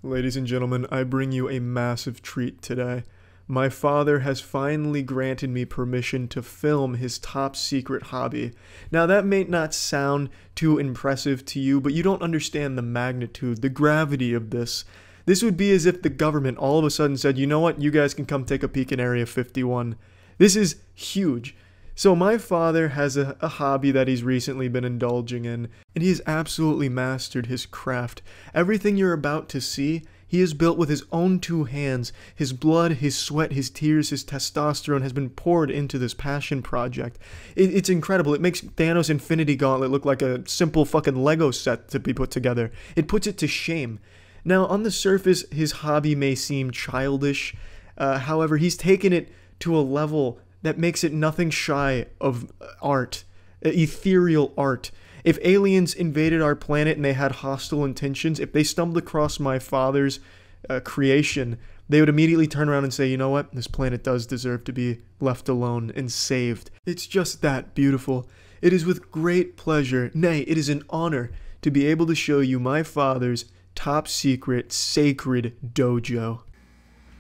Ladies and gentlemen, I bring you a massive treat today. My father has finally granted me permission to film his top secret hobby. Now that may not sound too impressive to you, but you don't understand the magnitude, the gravity of this. This would be as if the government all of a sudden said, you know what, you guys can come take a peek in Area 51. This is huge. So my father has a hobby that he's recently been indulging in, and he has absolutely mastered his craft. Everything you're about to see, he has built with his own two hands. His blood, his sweat, his tears, his testosterone has been poured into this passion project. It's incredible. It makes Thanos' Infinity Gauntlet look like a simple fucking Lego set to be put together. It puts it to shame. Now, on the surface, his hobby may seem childish. However, he's taken it to a level that makes it nothing shy of art, ethereal art. If aliens invaded our planet and they had hostile intentions, if they stumbled across my father's creation, they would immediately turn around and say, you know what, this planet does deserve to be left alone and saved. It's just that beautiful. It is with great pleasure, nay, it is an honor to be able to show you my father's top secret, sacred dojo.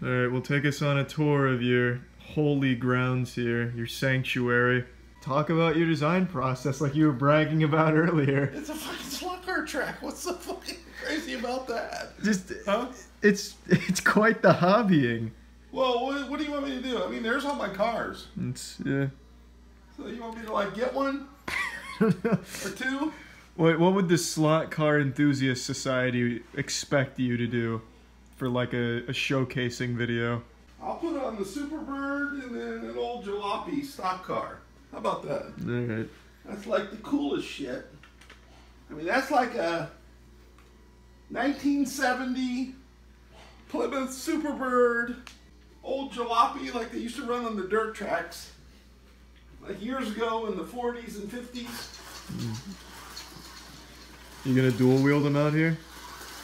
Alright, well, take us on a tour of your holy grounds here, your sanctuary. Talk about your design process like you were bragging about earlier. It's a fucking slot car track. What's so fucking crazy about that? Just, huh? It's quite the hobbying. Well, what do you want me to do? I mean, there's all my cars. Yeah. So you want me to, like, get one? Or two? What would the Slot Car Enthusiast Society expect you to do for, like, a showcasing video? I'll put on the Superbird and then an old jalopy stock car. How about that? Alright. That's like the coolest shit. I mean, that's like a 1970 Plymouth Superbird, old jalopy like they used to run on the dirt tracks. Like years ago in the 40s and 50s. You gonna dual wield them out here?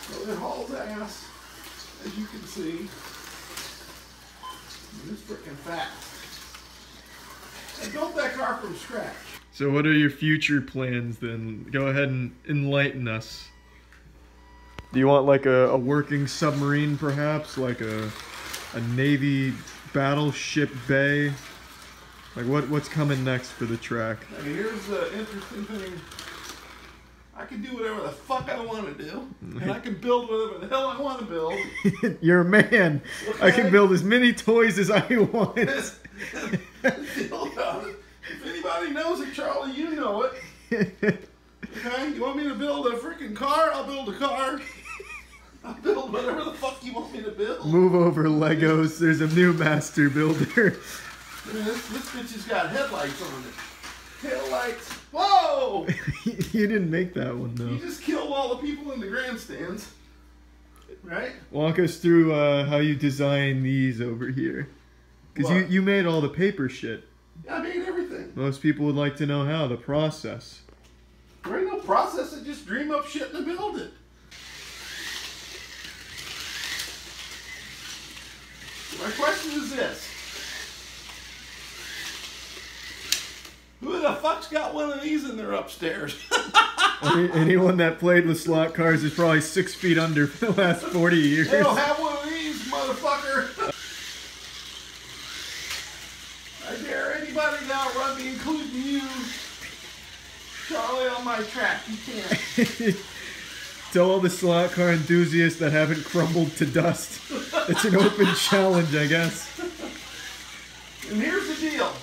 So it hauls ass, as you can see. It's freaking fat. I built that car from scratch. So what are your future plans then? Go ahead and enlighten us. Do you want like a working submarine perhaps? Like a Navy battleship bay? Like what's coming next for the track? I mean, here's the interesting thing. I can do whatever the fuck I want to do, and I can build whatever the hell I want to build. You're a man. Okay? I can build as many toys as I want. If anybody knows it, Charlie, you know it. Okay? You want me to build a freaking car? I'll build a car. I'll build whatever the fuck you want me to build. Move over, Legos. There's a new master builder. This bitch has got headlights on it. Tail lights. Whoa! You didn't make that one, though. You just killed all the people in the grandstands. Right? Walk us through how you design these over here. Because you made all the paper shit. Yeah, I made everything. Most people would like to know how, the process. There ain't no process, I just dream up shit and build it. My question is this. Who the fuck's got one of these in their upstairs? Anyone that played with slot cars is probably 6 feet under for the last 40 years. They don't have one of these, motherfucker. I dare anybody now run me, including you, Charlie, on my track. You can't. Tell all the slot car enthusiasts that haven't crumbled to dust. It's an open challenge, I guess. And here's the deal.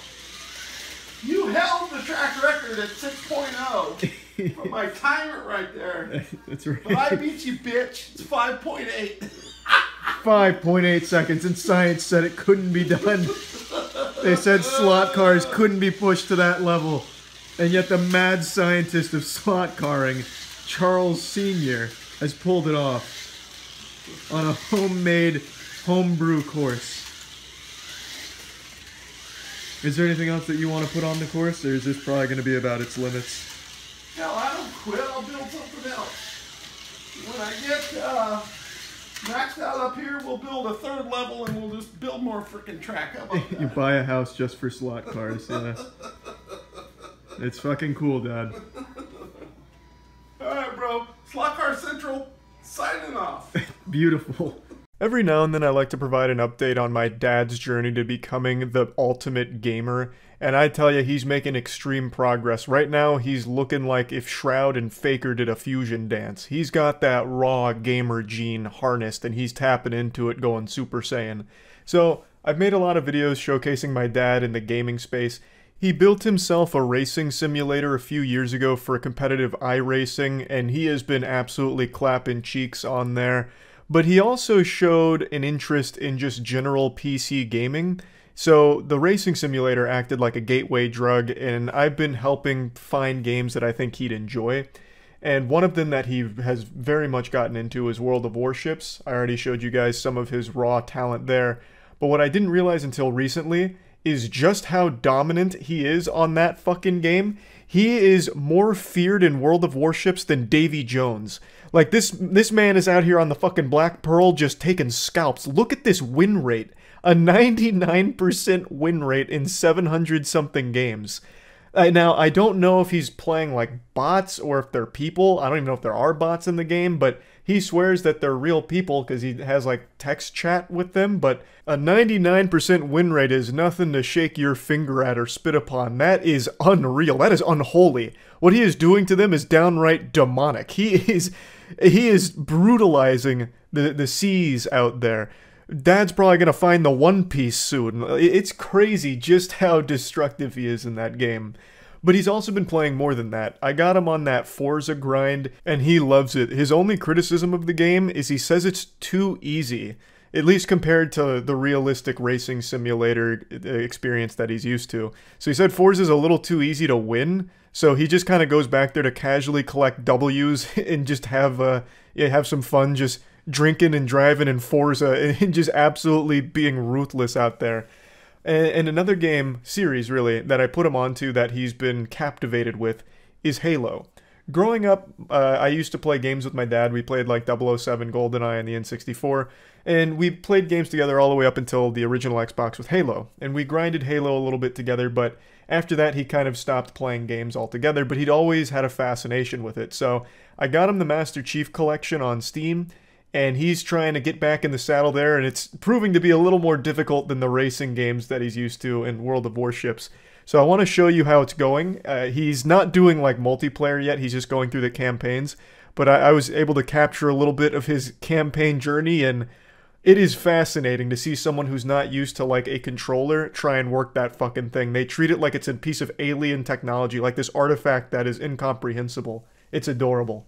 You held the track record at 6.0 from my timer right there. That's right. But I beat you, bitch. It's 5.8. 5.8 seconds, and science said it couldn't be done. They said slot cars couldn't be pushed to that level. And yet the mad scientist of slot carring, Charles Sr., has pulled it off on a homemade homebrew course. Is there anything else that you want to put on the course, or is this probably going to be about its limits? Hell, I don't quit. I'll build something else. When I get maxed out up here, we'll build a third level and we'll just build more freaking track. How about that? You buy a house just for slot cars, yeah. It's fucking cool, Dad. Alright, bro. Slot Car Central, signing off. beautiful. Every now and then I like to provide an update on my dad's journey to becoming the ultimate gamer, and I tell you, he's making extreme progress. Right now, he's looking like if Shroud and Faker did a fusion dance. He's got that raw gamer gene harnessed, and he's tapping into it going Super Saiyan. So, I've made a lot of videos showcasing my dad in the gaming space. He built himself a racing simulator a few years ago for competitive iRacing, and he has been absolutely clapping cheeks on there. But he also showed an interest in just general PC gaming. So the racing simulator acted like a gateway drug, and I've been helping find games that I think he'd enjoy. And one of them that he has very much gotten into is World of Warships. I already showed you guys some of his raw talent there. But what I didn't realize until recently is just how dominant he is on that fucking game. He is more feared in World of Warships than Davy Jones. Like, this man is out here on the fucking Black Pearl just taking scalps. Look at this win rate. A 99% win rate in 700-something games. Now, I don't know if he's playing like bots or if they're people. I don't even know if there are bots in the game, but he swears that they're real people because he has like text chat with them. But a 99% win rate is nothing to shake your finger at or spit upon. That is unreal. That is unholy. What he is doing to them is downright demonic. He is brutalizing the seas out there. Dad's probably going to find the One Piece soon. It's crazy just how destructive he is in that game. But he's also been playing more than that. I got him on that Forza grind, and he loves it. His only criticism of the game is he says it's too easy, at least compared to the realistic racing simulator experience that he's used to. So he said Forza's a little too easy to win, so he just kind of goes back there to casually collect W's and just have some fun just drinking and driving in Forza and just absolutely being ruthless out there. And another game series, really, that I put him onto that he's been captivated with is Halo. Growing up, I used to play games with my dad. We played like 007 GoldenEye and the N64, and we played games together all the way up until the original Xbox with Halo. And we grinded Halo a little bit together, but after that he kind of stopped playing games altogether, but he'd always had a fascination with it. So I got him the Master Chief Collection on Steam, and he's trying to get back in the saddle there, and it's proving to be a little more difficult than the racing games that he's used to in World of Warships. So I want to show you how it's going. He's not doing like multiplayer yet, he's just going through the campaigns, but I was able to capture a little bit of his campaign journey, and it is fascinating to see someone who's not used to like a controller try and work that fucking thing. They treat it like it's a piece of alien technology, like this artifact that is incomprehensible. It's adorable.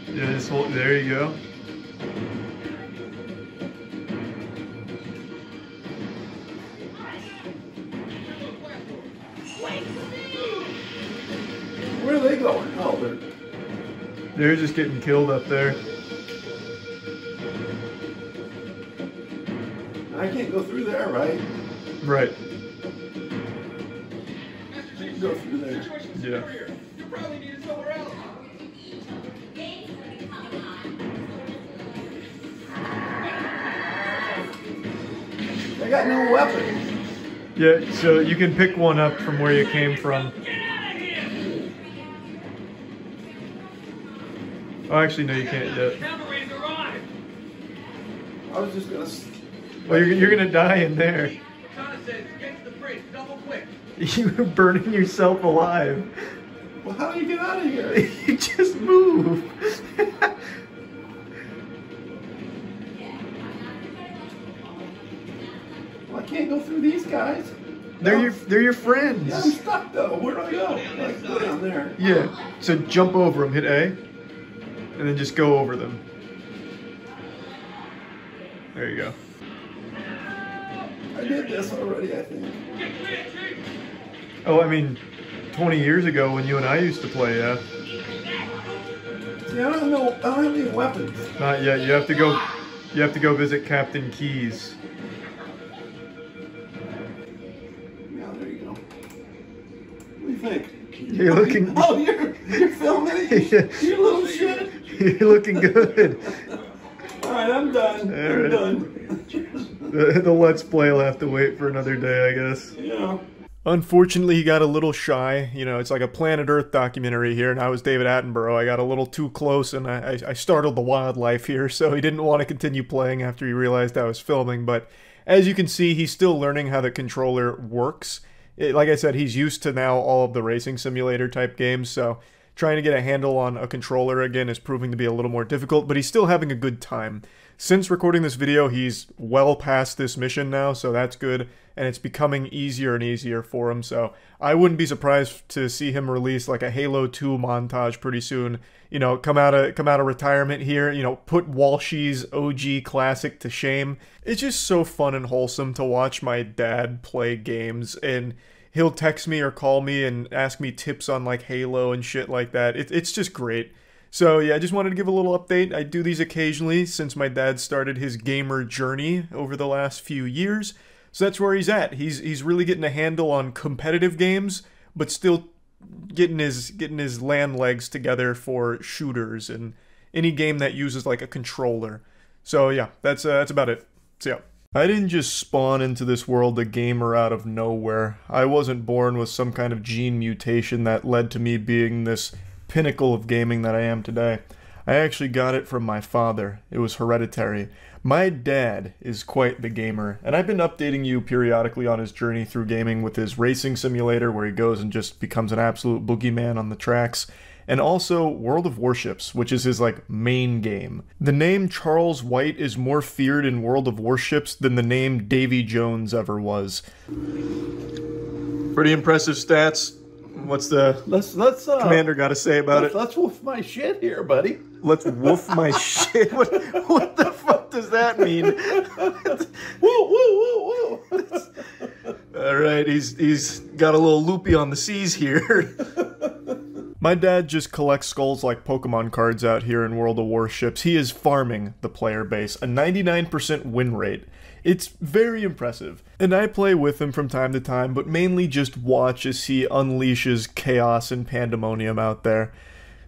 Yeah, this whole, there you go. Where are they going? Oh, they're just getting killed up there. I can't go through there, right? Right. I can go through there. Yeah. You probably need it somewhere else. I got no weapon. Yeah, so you can pick one up from where you came from. Oh, actually, no, you can't yet. I was just gonna. Well, you're gonna die in there. You were burning yourself alive. Well, how do you get out of here? You just move. Well, I can't go through these guys. They're your friends. Yeah, I'm stuck though. Where do I go? Like, go down there. Yeah. So jump over them, hit A, and then just go over them. There you go. I did this already, I think. Oh, I mean, 20 years ago when you and I used to play, yeah. See, I don't have any weapons. Not yet. You have to go visit Captain Keyes. Yeah, there you go. What do you think? You're looking. Oh, you're filming it? You little shit. You're looking good. All right, I'm done. I'm done. The Let's Play will have to wait for another day, I guess. Yeah. Unfortunately, he got a little shy. You know, it's like a Planet Earth documentary here, and I was David Attenborough. I got a little too close, and I startled the wildlife here, so he didn't want to continue playing after he realized I was filming. But as you can see, he's still learning how the controller works. Like I said, he's used to now all of the racing simulator type games, so trying to get a handle on a controller again is proving to be a little more difficult, but he's still having a good time. Since recording this video, he's well past this mission now, so that's good, and it's becoming easier and easier for him, so I wouldn't be surprised to see him release like a Halo 2 montage pretty soon. You know, come out of retirement here, you know, put Walshy's OG classic to shame. It's just so fun and wholesome to watch my dad play games, and he'll text me or call me and ask me tips on like Halo and shit like that. It's just great. So yeah, I just wanted to give a little update. I do these occasionally since my dad started his gamer journey over the last few years. So that's where he's at. He's really getting a handle on competitive games, but still getting his land legs together for shooters and any game that uses like a controller. So yeah, that's about it. So yeah. I didn't just spawn into this world a gamer out of nowhere. I wasn't born with some kind of gene mutation that led to me being this pinnacle of gaming that I am today. I actually got it from my father. It was hereditary. My dad is quite the gamer, and I've been updating you periodically on his journey through gaming with his racing simulator where he goes and just becomes an absolute boogeyman on the tracks, and also World of Warships, which is his like main game. The name Charles White is more feared in World of Warships than the name Davy Jones ever was. Pretty impressive stats. What's the commander got to say about it? Let's woof my shit here, buddy. Let's woof my shit. What the fuck does that mean? Woo, woo, woo, woo. All right, he's got a little loopy on the C's here. My dad just collects skulls like Pokemon cards out here in World of Warships. He is farming the player base, a 99% win rate. It's very impressive. And I play with him from time to time, but mainly just watch as he unleashes chaos and pandemonium out there.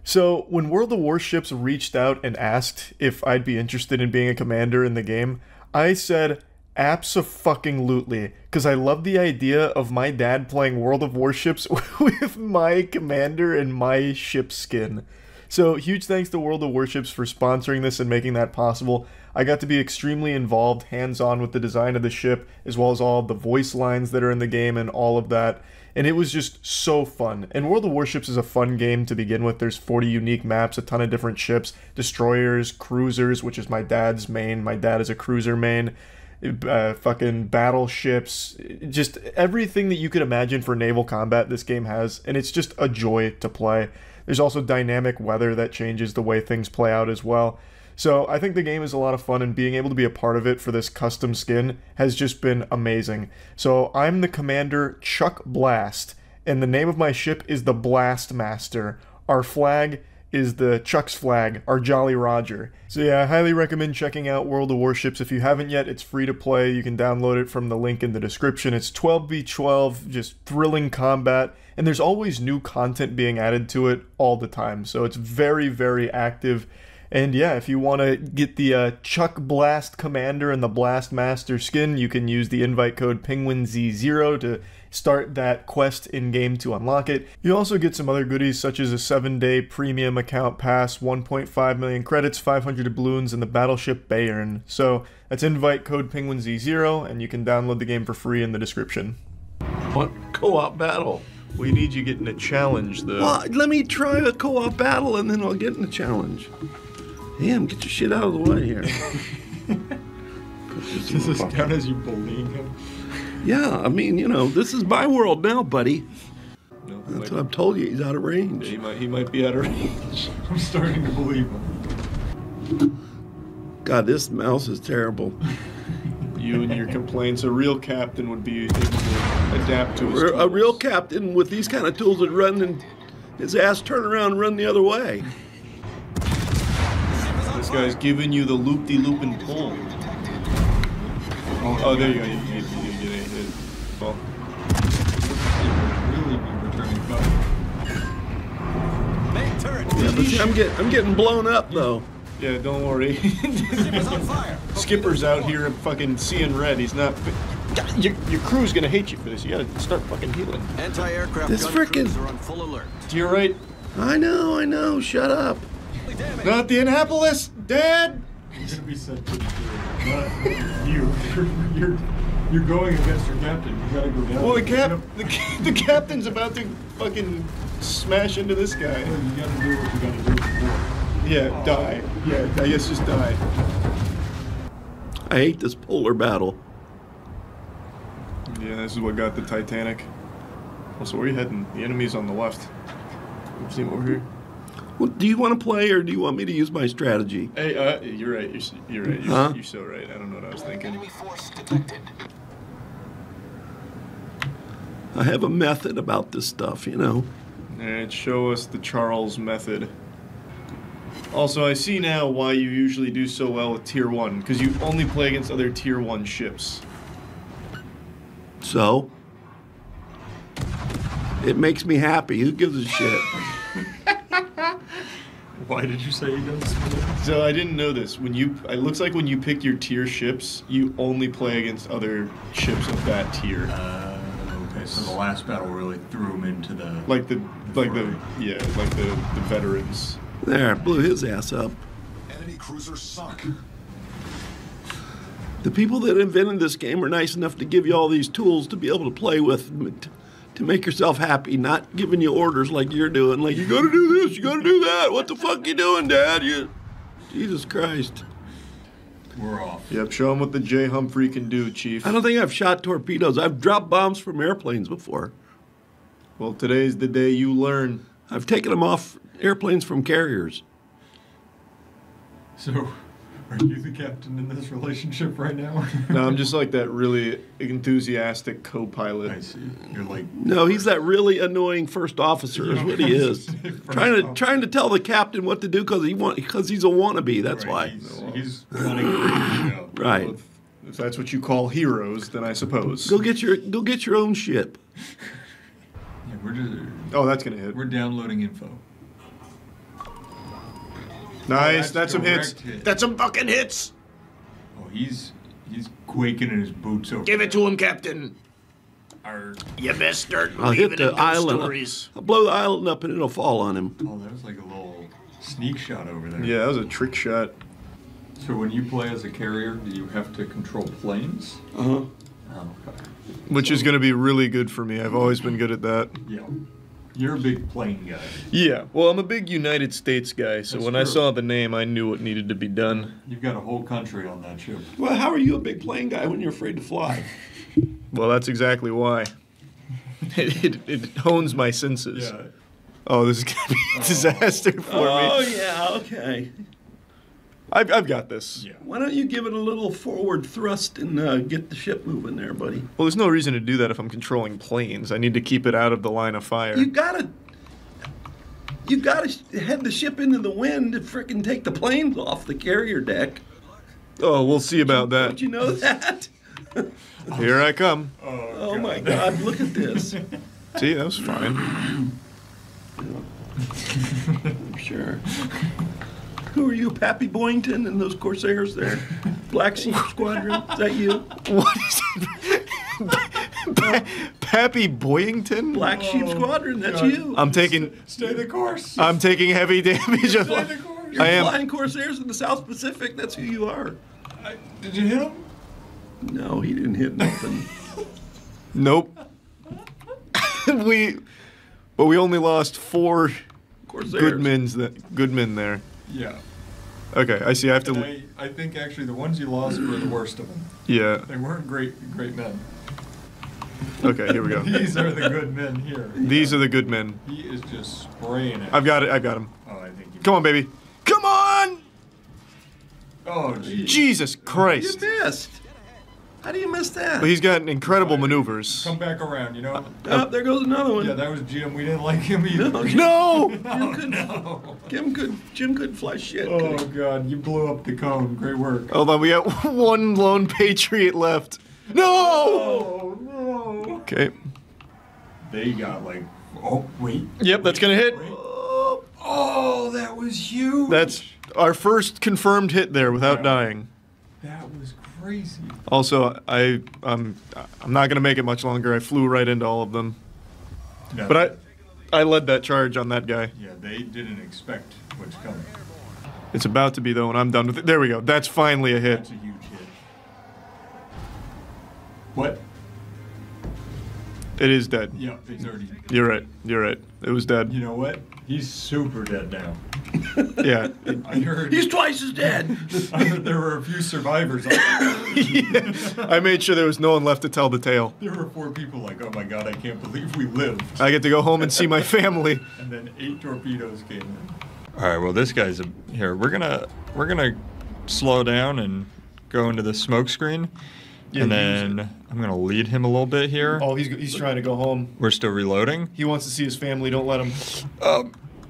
So, when World of Warships reached out and asked if I'd be interested in being a commander in the game, I said, abso-fucking-lutely, because I love the idea of my dad playing World of Warships with my commander and my ship skin. So, huge thanks to World of Warships for sponsoring this and making that possible. I got to be extremely involved, hands-on with the design of the ship, as well as all of the voice lines that are in the game and all of that. And it was just so fun. And World of Warships is a fun game to begin with. There's 40 unique maps, a ton of different ships, destroyers, cruisers, which is my dad's main. My dad is a cruiser main. Fucking battleships, just everything that you could imagine for naval combat this game has, and it's just a joy to play. There's also dynamic weather that changes the way things play out as well. So I think the game is a lot of fun, and being able to be a part of it for this custom skin has just been amazing. So I'm the commander Chuck Blast, and the name of my ship is the Blast Master. Our flag is the Chuck's flag, our Jolly Roger. So yeah, I highly recommend checking out World of Warships. If you haven't yet, it's free to play. You can download it from the link in the description. It's 12v12, just thrilling combat, and there's always new content being added to it all the time. So it's very, very active. And yeah, if you want to get the Chuck Blast Commander and the Blast Master skin, you can use the invite code Penguinz0 to start that quest in-game to unlock it. You also get some other goodies such as a 7-day premium account pass, 1.5 million credits, 500 doubloons, and the battleship Bayern. So that's invite code Penguinz0, and you can download the game for free in the description. What co-op battle? We need you getting a challenge, though. Well, let me try a co-op battle, and then I'll get in a challenge. Damn, get your shit out of the way here. Does this count as you bullying him? Yeah, I mean, you know, this is my world now, buddy. No, That's what I've told you, he's out of range. He might be out of range. I'm starting to believe him. God, this mouse is terrible. You and your complaints. A real captain would be able to adapt to his tools. A real captain with these kind of tools would run and his ass turn around and run the other way. This guy's giving you the loop-de-loop and pull. Oh, there you go. You get it. Well. Really be returning fire. Yeah, but see, I'm getting blown up though. Yeah, don't worry. Skipper's out here fucking seeing red. He's not. Your crew's gonna hate you for this. You gotta start fucking healing. Anti-aircraft This gun frickin'- crews are on full alert. You're right. I know. Shut up. Not the Annapolis, Dad. You're gonna be sent to the not you. You're going against your captain. You gotta go down. Well, the captain's about to fucking smash into this guy. You gotta do what you gotta do before. Yeah, die. Yeah, I guess just die. I hate this polar battle. Yeah, this is what got the Titanic. Also, where are you heading? The enemy's on the left. You see him over here? Well, do you want to play or do you want me to use my strategy? Hey, you're right. You're right. Huh? You're so right. I don't know what I was thinking. Enemy force detected. I have a method about this stuff, you know. Alright, show us the Charles method. Also, I see now why you usually do so well with Tier 1, because you only play against other Tier 1 ships. So, it makes me happy. Who gives a shit? Why did you say he does? So I didn't know this. It looks like when you pick your tier ships, you only play against other ships of that tier. Okay, so the last battle really threw him into the... Like the veterans. There, blew his ass up. Enemy cruisers sunk. The people that invented this game are nice enough to give you all these tools to be able to play with, to make yourself happy, not giving you orders like you're doing. Like, you gotta do this, you gotta do that. What the fuck you doing, Dad? Jesus Christ. We're off. Yep, show them what the J. Humphrey can do, Chief. I don't think I've shot torpedoes. I've dropped bombs from airplanes before. Well, today's the day you learn. I've taken them off airplanes from carriers. So, are you the captain in this relationship right now? No, I'm just like that really enthusiastic I co-pilot. see. You're like... No, he's that really annoying first officer is what he is. trying to tell the captain what to do because he's a wannabe, that's why. He's running the show. Right. Well, if that's what you call heroes, then I suppose. Go get your own ship. Yeah, we're just... Oh, that's gonna hit. We're downloading info. Nice, Oh, that's some hits. direct hit. That's some fucking hits. Oh, he's quaking in his boots over Give it to him, Captain. Our... You best start I'll hit believing the in island. those stories. I'll blow the island up and it'll fall on him. Oh, that was like a little sneak shot over there. Yeah, that was a trick shot. So when you play as a carrier, do you have to control planes? Uh-huh. Oh, okay. Which is going to be really good for me. I've always been good at that. Yeah. You're a big plane guy. Yeah, well, I'm a big United States guy, so That's when I true. saw the name, I knew what needed to be done. You've got a whole country on that ship. Well, how are you a big plane guy when you're afraid to fly? Well, that's exactly why. It hones my senses. Yeah. Oh, this is going to be a disaster for me. yeah, okay. I've got this. Yeah. Why don't you give it a little forward thrust and get the ship moving there, buddy? Well, there's no reason to do that if I'm controlling planes. I need to keep it out of the line of fire. You gotta head the ship into the wind to frickin' take the planes off the carrier deck. Oh, we'll see about that. Don't you know that? Here I come. Oh my God, look at this. See, that was fine. Sure. Who are you, Pappy Boyington and those Corsairs there? Black Sheep Squadron? Is that you? What is it? Pappy Boyington? Black Sheep Squadron, that's God. you. I'm taking Stay the course. I'm taking heavy damage. Stay the course. You're I am. flying Corsairs in the South Pacific, that's who you are. Did you hit him? No, he didn't hit nothing. Nope. But we only lost 4 Corsairs. good men there. Yeah. Okay, I see. I have to. And I think actually the ones you lost were the worst of them. Yeah. They weren't great men. Okay, here we go. These are the good men here. These are the good men. He is just spraying it. I've got it. I've got him. Oh, I think you... Come on, baby. Come on! Oh, geez. Jesus You Christ. missed. How do you miss that? But he's got incredible maneuvers. Come back around, you know? Oh, there goes another one. Yeah, that was Jim. We didn't like him either. No! Jim couldn't fly shit. could Oh, he? God. You blew up the cone. Great work. Hold on, we got one lone patriot left. No! Oh, no. Okay. They got like... Oh, wait. Yep, that's gonna hit. Oh, that was huge. That's Our first confirmed hit there without Yeah. dying. That was crazy. Also, I'm not gonna make it much longer. I flew right into all of them. No, But I led that charge on that guy. Yeah, they didn't expect what's coming. It's about to be though when I'm done with it. There we go. That's finally a hit. That's a huge hit. What? It is dead. Yeah, it's already. You're right. You're right. It was dead. You know what? He's super dead now. Yeah. I heard. He's twice as dead. I heard there were a few survivors. I made sure there was no one left to tell the tale. There were 4 people like, oh my god, I can't believe we lived. I get to go home and see my family. And then 8 torpedoes came in. All right, well, this guy's here. We're gonna slow down and go into the smoke screen, Yeah, and then I'm gonna lead him a little bit here. Oh, he's trying to go home. We're still reloading. He wants to see his family. Don't let him.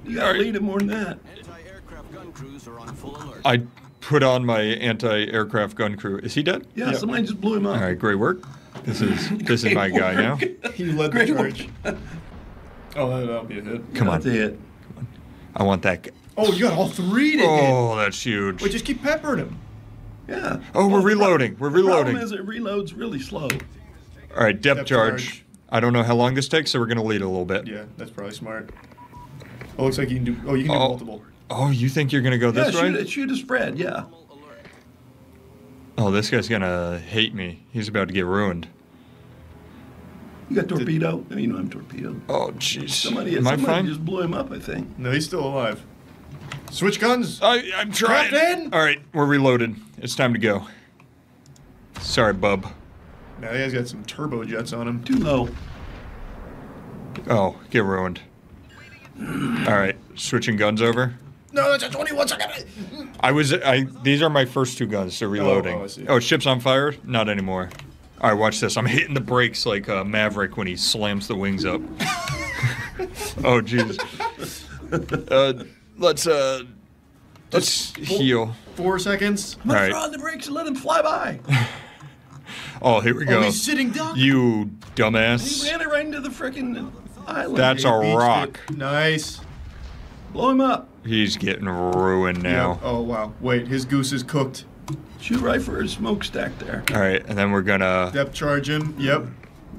You gotta lead him more than that. Anti-aircraft gun crews are on full alert. I put on my anti-aircraft gun crew. Is he dead? Yeah, somebody just blew him up. All right, great work. This is my guy now. He led the Great charge. Oh, that'll be a hit. Come on, That's it. I want that guy. Oh, you got all 3 to hit. Oh, that's huge. Wait, just keep peppering him. Yeah. Oh, we're reloading. We're The reloading. problem is it reloads really slow. All right, depth Depth charge. charge. I don't know how long this takes, so we're gonna lead a little bit. Yeah, that's probably smart. Oh, looks like you can do. Oh, you can do Oh. multiple. Oh, you think you're gonna go Yeah, this way? shoot a spread, yeah. Oh, this guy's gonna hate me. He's about to get ruined. You got torpedo? No, you don't have torpedo. Oh, jeez. Somebody Am I fine? just blew him up, I think. No, he's still alive. Switch guns. I'm trying. Captain! All right, we're reloaded. It's time to go. Sorry, bub. Now he has got some turbo jets on him. Too low. Oh, get ruined. All right, switching guns over. No, that's a 21 second. These are my first 2 guns, so reloading. I see. Oh, ship's on fire? Not anymore. All right, watch this. I'm hitting the brakes like Maverick when he slams the wings up. Oh, jeez. Let's heal. 4 seconds. All right. Throw on the brakes and let him fly by. Oh, here we go. Oh, he's sitting duck. You He dumbass. ran it right into the frickin' island. That's He a beached rock. it. Nice. Blow him up. He's getting ruined now. Yep. Oh wow. Wait, his goose is cooked. Shoot right for his smokestack there. All right, and then we're gonna, Depth charge him. Yep.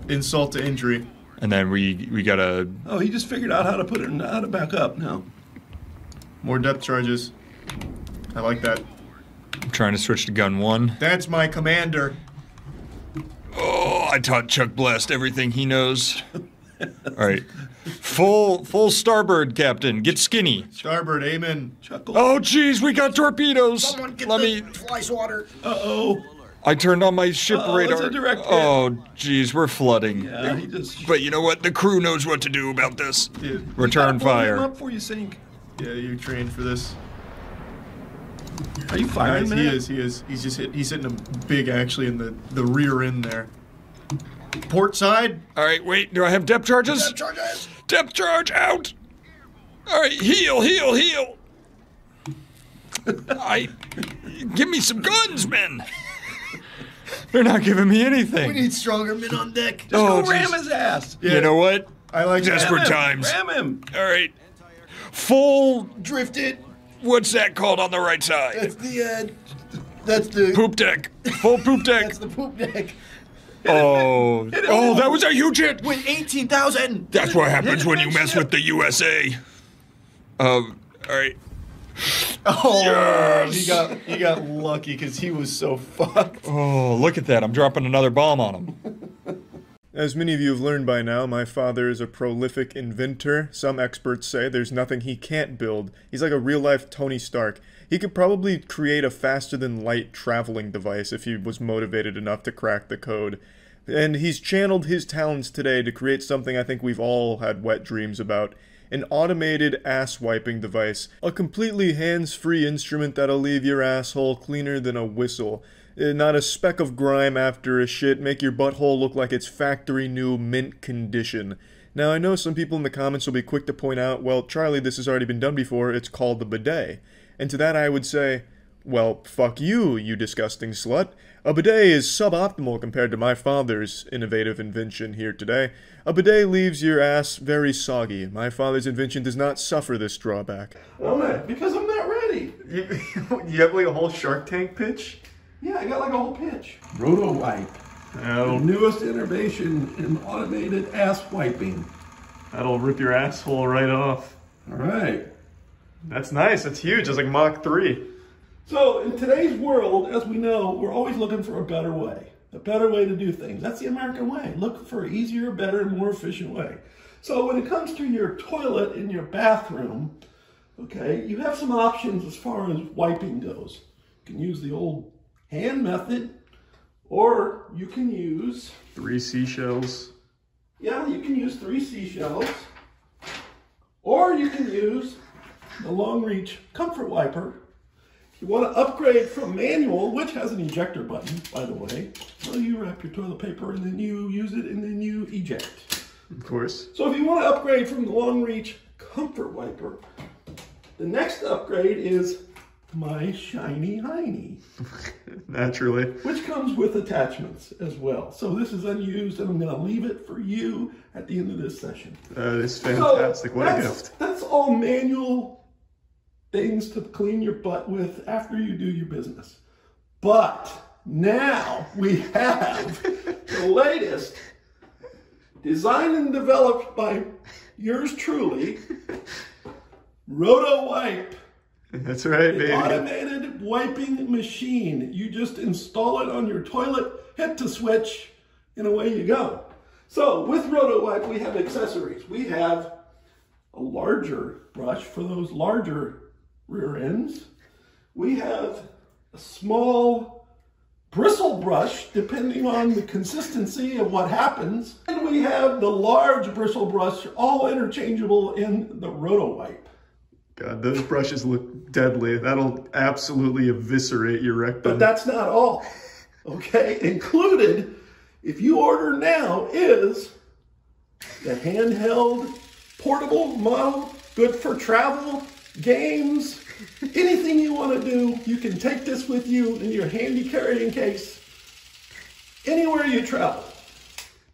Insult to injury. and then we gotta. Oh, he just figured out how to put it, how to back up now. More depth charges. I like that. I'm trying to switch to gun 1. That's my commander. Oh, I taught Chuck Blast everything he knows. All right, full starboard, Captain. Get skinny. Starboard, amen. Chuckle. Oh, jeez, we got torpedoes. Someone get Let the me. fly swatter. Uh-oh. I turned on my ship radar. That's a direct hit. Oh, jeez, we're flooding. Yeah, he just... But you know what? The crew knows what to do about this. Dude, Return You gotta blow him fire. up before you sink. yeah, you're trained for this. Are you firing, Nice, man? he is. He is. He's just he's hitting him big actually in the rear end there. Port side. All right, wait. Do I have depth charges? Depth charges. Depth charge out. All right, heal. Give me some guns, men. They're not giving me anything. We need stronger men on deck. Just Oh, go ram jeez. his ass. Yeah. You know what? I like that. Desperate Ram him. times. Ram him. All right. Full. Drifted. What's that called on the right side? That's the Poop deck. Full poop deck. That's the poop deck. Oh, that was a huge hit. With 18,000. That's what happens when you mess with the USA. All right. Oh, Yes! he got lucky because he was so fucked. Oh, look at that. I'm dropping another bomb on him. As many of you have learned by now, my father is a prolific inventor. Some experts say there's nothing he can't build. He's like a real-life Tony Stark. He could probably create a faster-than-light traveling device if he was motivated enough to crack the code. And he's channeled his talents today to create something I think we've all had wet dreams about. An automated ass-wiping device. A completely hands-free instrument that'll leave your asshole cleaner than a whistle. Not a speck of grime after a shit, make your butthole look like it's factory new mint condition. Now I know some people in the comments will be quick to point out, well, Charlie, this has already been done before, it's called the bidet. And to that I would say, well, fuck you, you disgusting slut. A bidet is suboptimal compared to my father's innovative invention here today. A bidet leaves your ass very soggy. My father's invention does not suffer this drawback. Why? Because I'm not ready. You have like a whole Shark Tank pitch? Yeah, I got like a whole pitch. Roto Wipe. The newest innovation in automated ass wiping. That'll rip your asshole right off. All right. That's nice. That's huge. It's like Mach 3. So in today's world, as we know, we're always looking for a better way to do things. That's the American way. Look for an easier, better, more efficient way. So when it comes to your toilet in your bathroom, okay, you have some options as far as wiping goes. You can use the old hand method, or you can use 3 seashells. Yeah, you can use 3 seashells, or you can use the long reach comfort wiper. If you want to upgrade from manual, which has an ejector button, by the way, well, you wrap your toilet paper and then you use it and then you eject. Of course. So if you want to upgrade from the long reach comfort wiper, the next upgrade is my shiny hiney. Naturally. Which comes with attachments as well. So this is unused and I'm going to leave it for you at the end of this session. That is fantastic. So what a gift. That's all manual things to clean your butt with after you do your business. But now we have the latest, designed and developed by yours truly, Roto Wipe. That's right, baby. Automated wiping machine. You just install it on your toilet, hit the switch, and away you go. So with Roto Wipe, we have accessories. We have a larger brush for those larger rear ends. We have a small bristle brush, depending on the consistency of what happens. And we have the large bristle brush, all interchangeable in the Roto Wipe. God, those brushes look deadly. That'll absolutely eviscerate your rectum. But that's not all, okay? Included, if you order now, is the handheld portable model, good for travel, games, anything you want to do. You can take this with you in your handy carrying case anywhere you travel.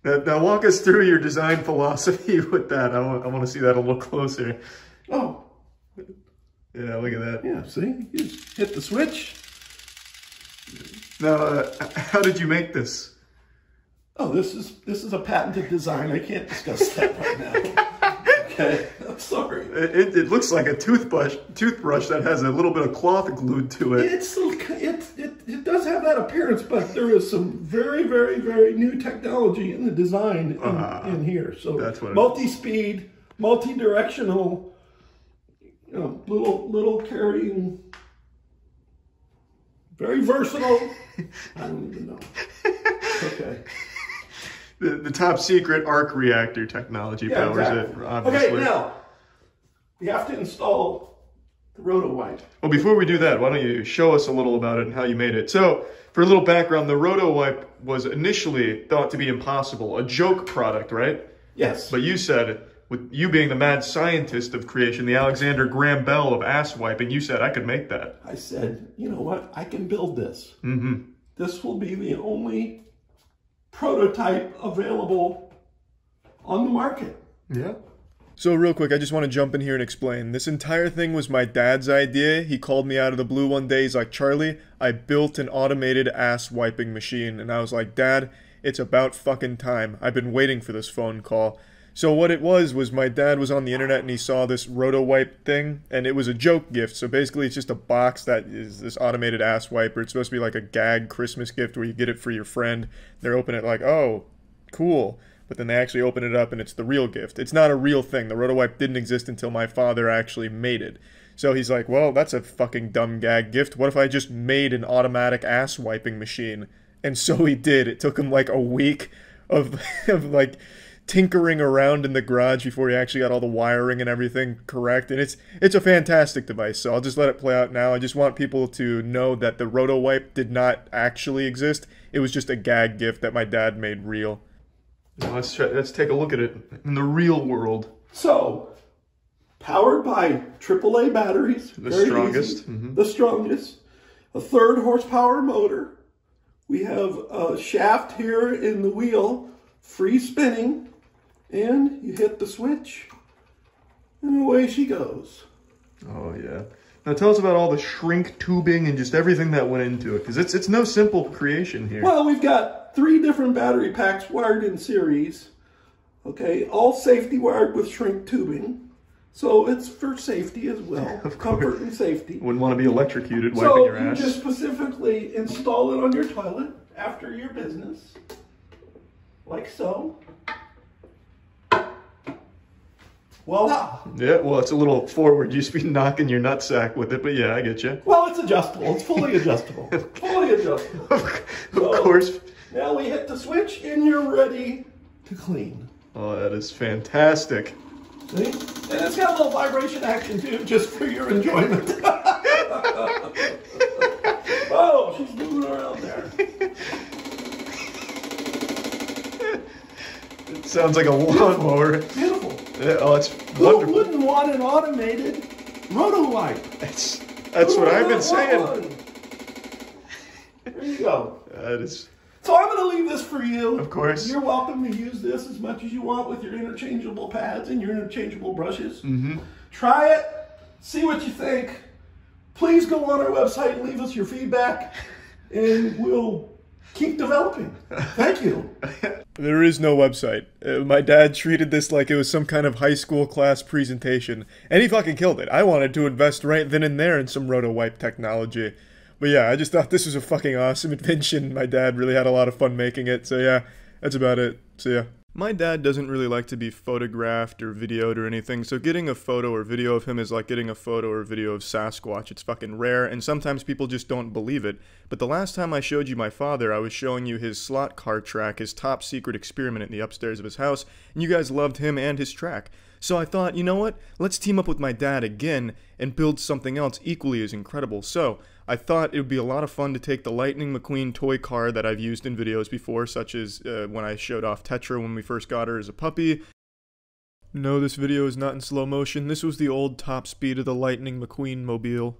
Now walk us through your design philosophy with that. I want to see that a little closer. Oh. Yeah, look at that. Yeah, see? You just hit the switch. Now, how did you make this? Oh, this is a patented design. I can't discuss that right now. Okay, I'm sorry. It looks like a toothbrush that has a little bit of cloth glued to it. It does have that appearance, but there is some very, very, very new technology in the design in here. So that's what multi-speed, multi-directional, you know, little carrying, very versatile. I don't even know. Okay. The top secret arc reactor technology powers exactly. it, obviously. Okay, now, we have to install the Roto Wipe. Well, before we do that, why don't you show us a little about it and how you made it. So, for a little background, the Roto Wipe was initially thought to be impossible, a joke product, right? Yes. But you said, with you being the mad scientist of creation, the Alexander Graham Bell of ass wiping, you said, I could make that. I said, you know what? I can build this. Mm-hmm. This will be the only prototype available on the market. Yeah. So real quick, I just want to jump in here and explain. This entire thing was my dad's idea. He called me out of the blue one day. He's like, Charlie, I built an automated ass wiping machine. And I was like, Dad, it's about fucking time. I've been waiting for this phone call. So what it was my dad was on the internet and he saw this Roto Wipe thing, and it was a joke gift. So basically it's just a box that is this automated ass wiper. It's supposed to be like a gag Christmas gift where you get it for your friend. They're opening it like, oh, cool. But then they actually open it up and it's the real gift. It's not a real thing. The Roto Wipe didn't exist until my father actually made it. So he's like, well, that's a fucking dumb gag gift. What if I just made an automatic ass wiping machine? And so he did. It took him like a week of like tinkering around in the garage before he actually got all the wiring and everything correct. And it's a fantastic device, so I'll just let it play out now. I just want people to know that the Roto Wipe did not actually exist. It was just a gag gift that my dad made real. Now let's take a look at it in the real world. So, powered by AAA batteries. The strongest. Mm-hmm. The strongest. A 3rd horsepower motor. We have a shaft here in the wheel, free spinning. And you hit the switch, and away she goes. Oh, yeah. Now tell us about all the shrink tubing and just everything that went into it, because it's no simple creation here. Well, we've got 3 different battery packs wired in series. Okay, all safety wired with shrink tubing. So it's for safety as well, of comfort course. and safety. Wouldn't want to be electrocuted wiping your ass. So you just specifically install it on your toilet after your business, like so. Voila. Yeah, well, it's a little forward. You should be knocking your nutsack with it, but yeah, I get you. Well, it's adjustable. It's fully adjustable. Fully adjustable. Of course. Now we hit the switch and you're ready to clean. Oh, that is fantastic. See? And it's got a little vibration action too, just for your enjoyment. Oh, she's moving around there. It sounds like a lawnmower. Beautiful. Yeah, oh, it's Who wonderful. wouldn't want an automated roto wipe? That's what I've been saying. There you go. That is... So I'm going to leave this for you. Of course. You're welcome to use this as much as you want with your interchangeable pads and your interchangeable brushes. Mm-hmm. Try it. See what you think. Please go on our website and leave us your feedback, and we'll keep developing. Thank you. There is no website. My dad treated this like it was some kind of high school class presentation, and he fucking killed it. I wanted to invest right then and there in some roto-wipe technology. But yeah, I just thought this was a fucking awesome invention. My dad really had a lot of fun making it, so yeah, that's about it. So yeah. My dad doesn't really like to be photographed or videoed or anything, so getting a photo or video of him is like getting a photo or video of Sasquatch. It's fucking rare, and sometimes people just don't believe it. But the last time I showed you my father, I was showing you his slot car track, his top secret experiment in the upstairs of his house, and you guys loved him and his track. So I thought, you know what? Let's team up with my dad again and build something else equally as incredible. So I thought it would be a lot of fun to take the Lightning McQueen toy car that I've used in videos before, such as when I showed off Tetra when we first got her as a puppy. No, this video is not in slow motion. This was the old top speed of the Lightning McQueen mobile.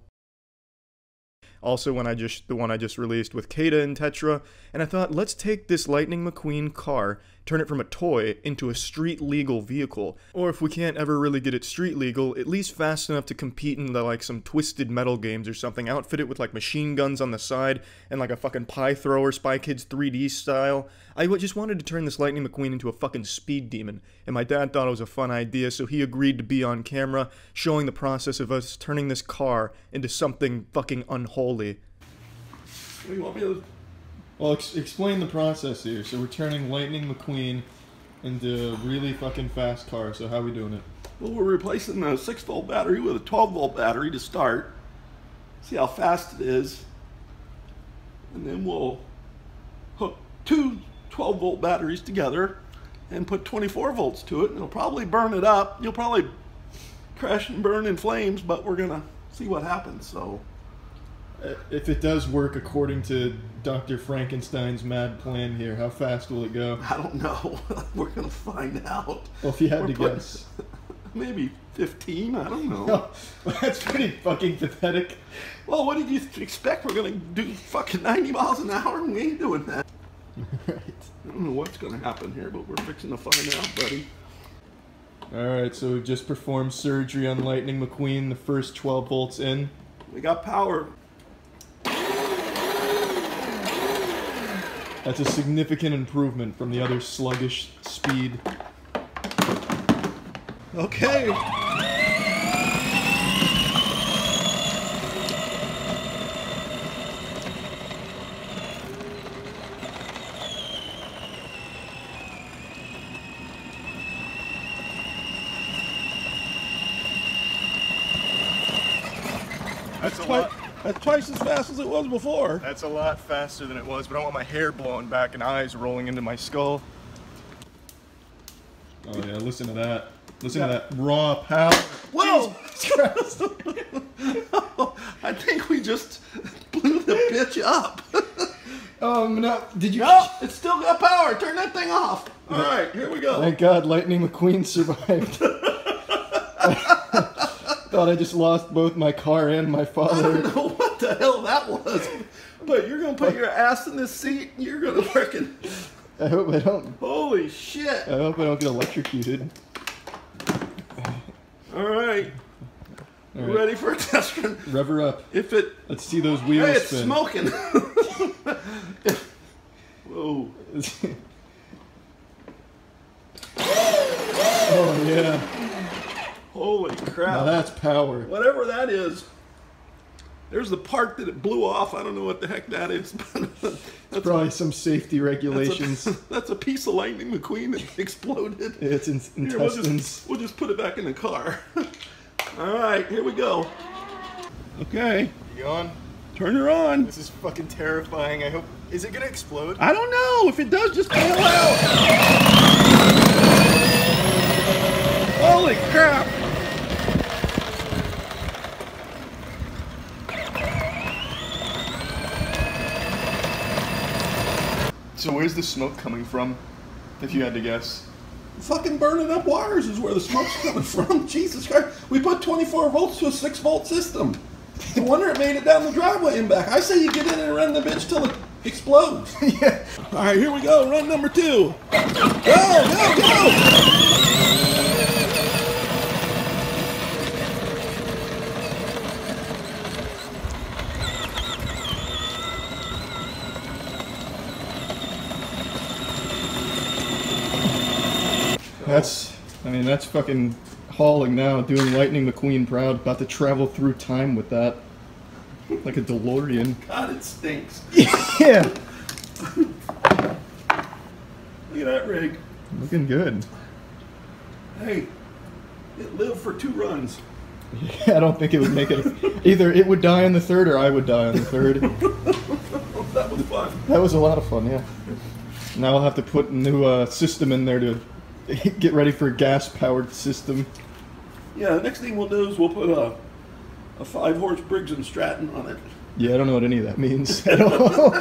Also, the one I just released with Kata and Tetra, and I thought, let's take this Lightning McQueen car, turn it from a toy into a street-legal vehicle. Or if we can't ever really get it street-legal, at least fast enough to compete in like some Twisted Metal games or something, outfit it with like machine guns on the side, and like a fucking pie thrower, Spy Kids 3D style. I just wanted to turn this Lightning McQueen into a fucking speed demon, and my dad thought it was a fun idea, so he agreed to be on camera, showing the process of us turning this car into something fucking unholy. What do you want me to... Well, explain the process here. So we're turning Lightning McQueen into a really fucking fast car, so how are we doing it? Well, we're replacing a 6-volt battery with a 12-volt battery to start. See how fast it is. And then we'll hook 2 12-volt batteries together and put 24 volts to it, and it'll probably burn it up. You'll probably crash and burn in flames, but we're going to see what happens, so... If it does work according to Dr. Frankenstein's mad plan here, how fast will it go? I don't know. We're going to find out. Well, if you had to guess. Maybe 15, I don't know. Oh, well, that's pretty fucking pathetic. Well, what did you expect? We're going to do fucking 90 miles an hour? We ain't doing that. Right. I don't know what's going to happen here, but we're fixing to find out, buddy. Alright, so we've just performed surgery on Lightning McQueen, the first 12 volts in. We got power. That's a significant improvement from the other sluggish speed. Okay. That's twice as fast as it was before. That's a lot faster than it was, but I don't want my hair blowing back and eyes rolling into my skull. Oh yeah, listen to that. Listen to that raw power. Whoa! I think we just blew the bitch up. No, did you? No, it's still got power. Turn that thing off. All right, here we go. Thank God Lightning McQueen survived. Thought I just lost both my car and my father. I don't know what the hell that was, but you're gonna put your ass in this seat. And you're gonna freaking. I hope I don't. Holy shit! I hope I don't get electrocuted. All right. Right. Ready for a test run? Rev her up. If it... Let's see those wheels Hey, it's spin. smoking. Whoa. Oh, yeah. Holy crap. Now that's power. Whatever that is. There's the part that it blew off. I don't know what the heck that is. That's probably some safety regulations. That's a piece of Lightning McQueen that exploded. It's intestines. We'll just put it back in the car. All right, here we go. Okay. You on? Turn her on. This is fucking terrifying. I hope... Is it gonna explode? I don't know. If it does, just bail out. Holy crap. So where's the smoke coming from, if you had to guess? Fucking burning up wires is where the smoke's coming from. Jesus Christ. We put 24 volts to a 6-volt system. No wonder it made it down the driveway and back. I say you get in and run the bitch till it explodes. Yeah. All right, here we go. Run number 2. Go, go, go. That's fucking hauling now, doing Lightning McQueen proud, about to travel through time with that. Like a DeLorean. God, it stinks. Yeah! Look at that rig. Looking good. Hey, it lived for 2 runs. Yeah, I don't think it would make it. Either it would die on the 3rd or I would die on the 3rd. That was fun. That was a lot of fun, yeah. Now I'll have to put a new system in there to get ready for a gas-powered system. Yeah, the next thing we'll do is we'll put a 5-horse Briggs & Stratton on it. Yeah, I don't know what any of that means at all.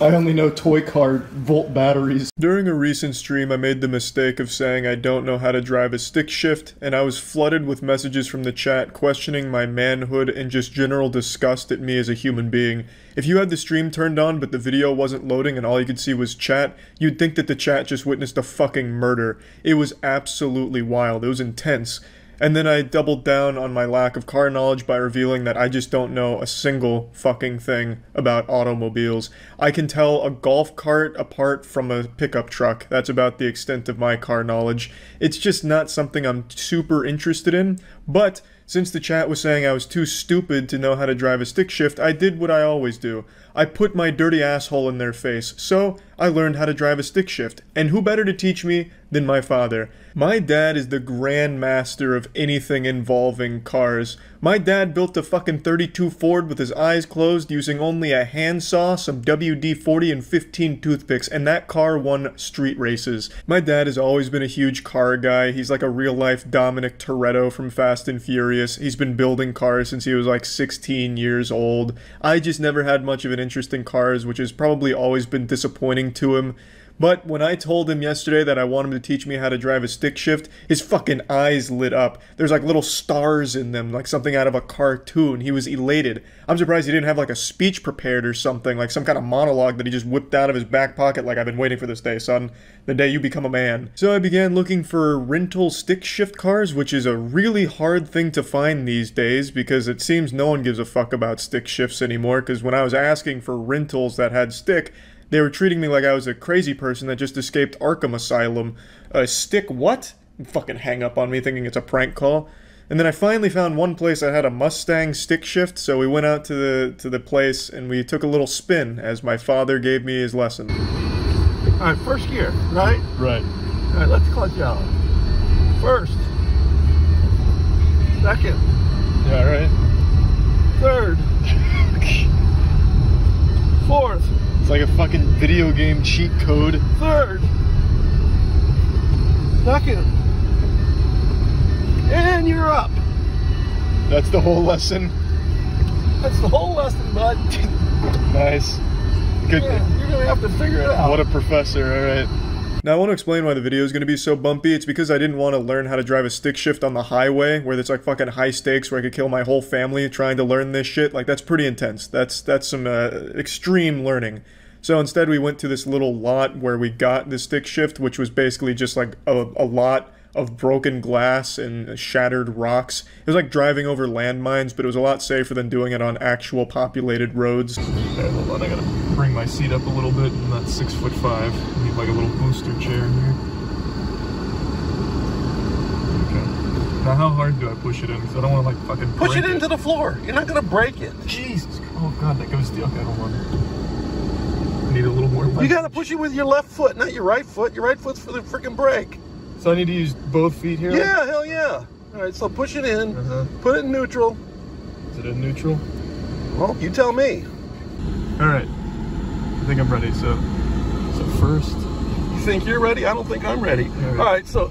I only know toy car volt batteries. During a recent stream, I made the mistake of saying I don't know how to drive a stick shift, and I was flooded with messages from the chat questioning my manhood and just general disgust at me as a human being. If you had the stream turned on but the video wasn't loading and all you could see was chat, you'd think that the chat just witnessed a fucking murder. It was absolutely wild. It was intense. And then I doubled down on my lack of car knowledge by revealing that I just don't know a single fucking thing about automobiles. I can tell a golf cart apart from a pickup truck. That's about the extent of my car knowledge. It's just not something I'm super interested in, but since the chat was saying I was too stupid to know how to drive a stick shift, I did what I always do. I put my dirty asshole in their face, so I learned how to drive a stick shift. And who better to teach me than my father? My dad is the grand master of anything involving cars. My dad built a fucking 32 Ford with his eyes closed using only a handsaw, some WD-40 and 15 toothpicks, and that car won street races. My dad has always been a huge car guy. He's like a real-life Dominic Toretto from Fast and Furious. He's been building cars since he was like 16 years old. I just never had much of an interest in cars, which has probably always been disappointing to him. But when I told him yesterday that I want him to teach me how to drive a stick shift, his fucking eyes lit up. There's like little stars in them, like something out of a cartoon. He was elated. I'm surprised he didn't have like a speech prepared or something, like some kind of monologue that he just whipped out of his back pocket like, I've been waiting for this day, son. The day you become a man. So I began looking for rental stick shift cars, which is a really hard thing to find these days because it seems no one gives a fuck about stick shifts anymore, because when I was asking for rentals that had stick, they were treating me like I was a crazy person that just escaped Arkham Asylum. Stick what? Fucking hang up on me thinking it's a prank call. And then I finally found one place that had a Mustang stick shift, so we went out to the place and we took a little spin as my father gave me his lesson. All right, first gear, right? Right. All right, let's clutch out. First. Second. Yeah, right. Third. Fourth. It's like a fucking video game cheat code. Third. Second. And you're up. That's the whole lesson. That's the whole lesson, bud. Nice. Good. Yeah, you're gonna have to figure it out. What a professor, alright. Now I want to explain why the video is going to be so bumpy. It's because I didn't want to learn how to drive a stick shift on the highway, where there's like fucking high stakes where I could kill my whole family trying to learn this shit. Like, that's pretty intense. That's some extreme learning. So instead we went to this little lot where we got the stick shift, which was basically just like a lot of broken glass and shattered rocks. It was like driving over landmines, but it was a lot safer than doing it on actual populated roads. Okay, hold on, I gotta bring my seat up a little bit. I'm not 6'5". I need like a little booster chair here. Okay. Now how hard do I push it in? Because I don't want to like fucking Push break it into the floor. You're not gonna break it. Jesus. Oh god, that goes the. Okay, hold on. I need a little more. You gotta push it with your left foot, not your right foot. Your right foot's for the freaking brake. So I need to use both feet here? Yeah, hell yeah. All right, so push it in. Put it in neutral. Is it in neutral? Well, you tell me. All right. I think I'm ready. So first. You think you're ready? I don't think I'm ready. All right, so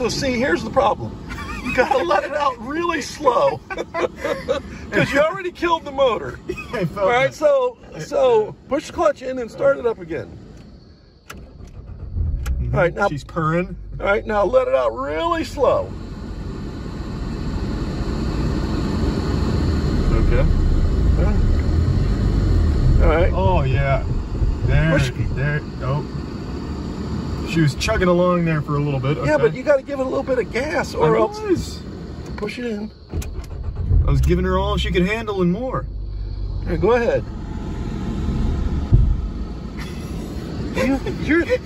see, here's the problem. You gotta let it out really slow, because you already killed the motor. All right, so push the clutch in and start it up again. All right, now she's purring. All right, now let it out really slow. Okay. All right. Oh yeah. There. Oh. She was chugging along there for a little bit. Okay. Yeah, but you got to give it a little bit of gas, or else push it in. I was giving her all she could handle and more. All right, go ahead.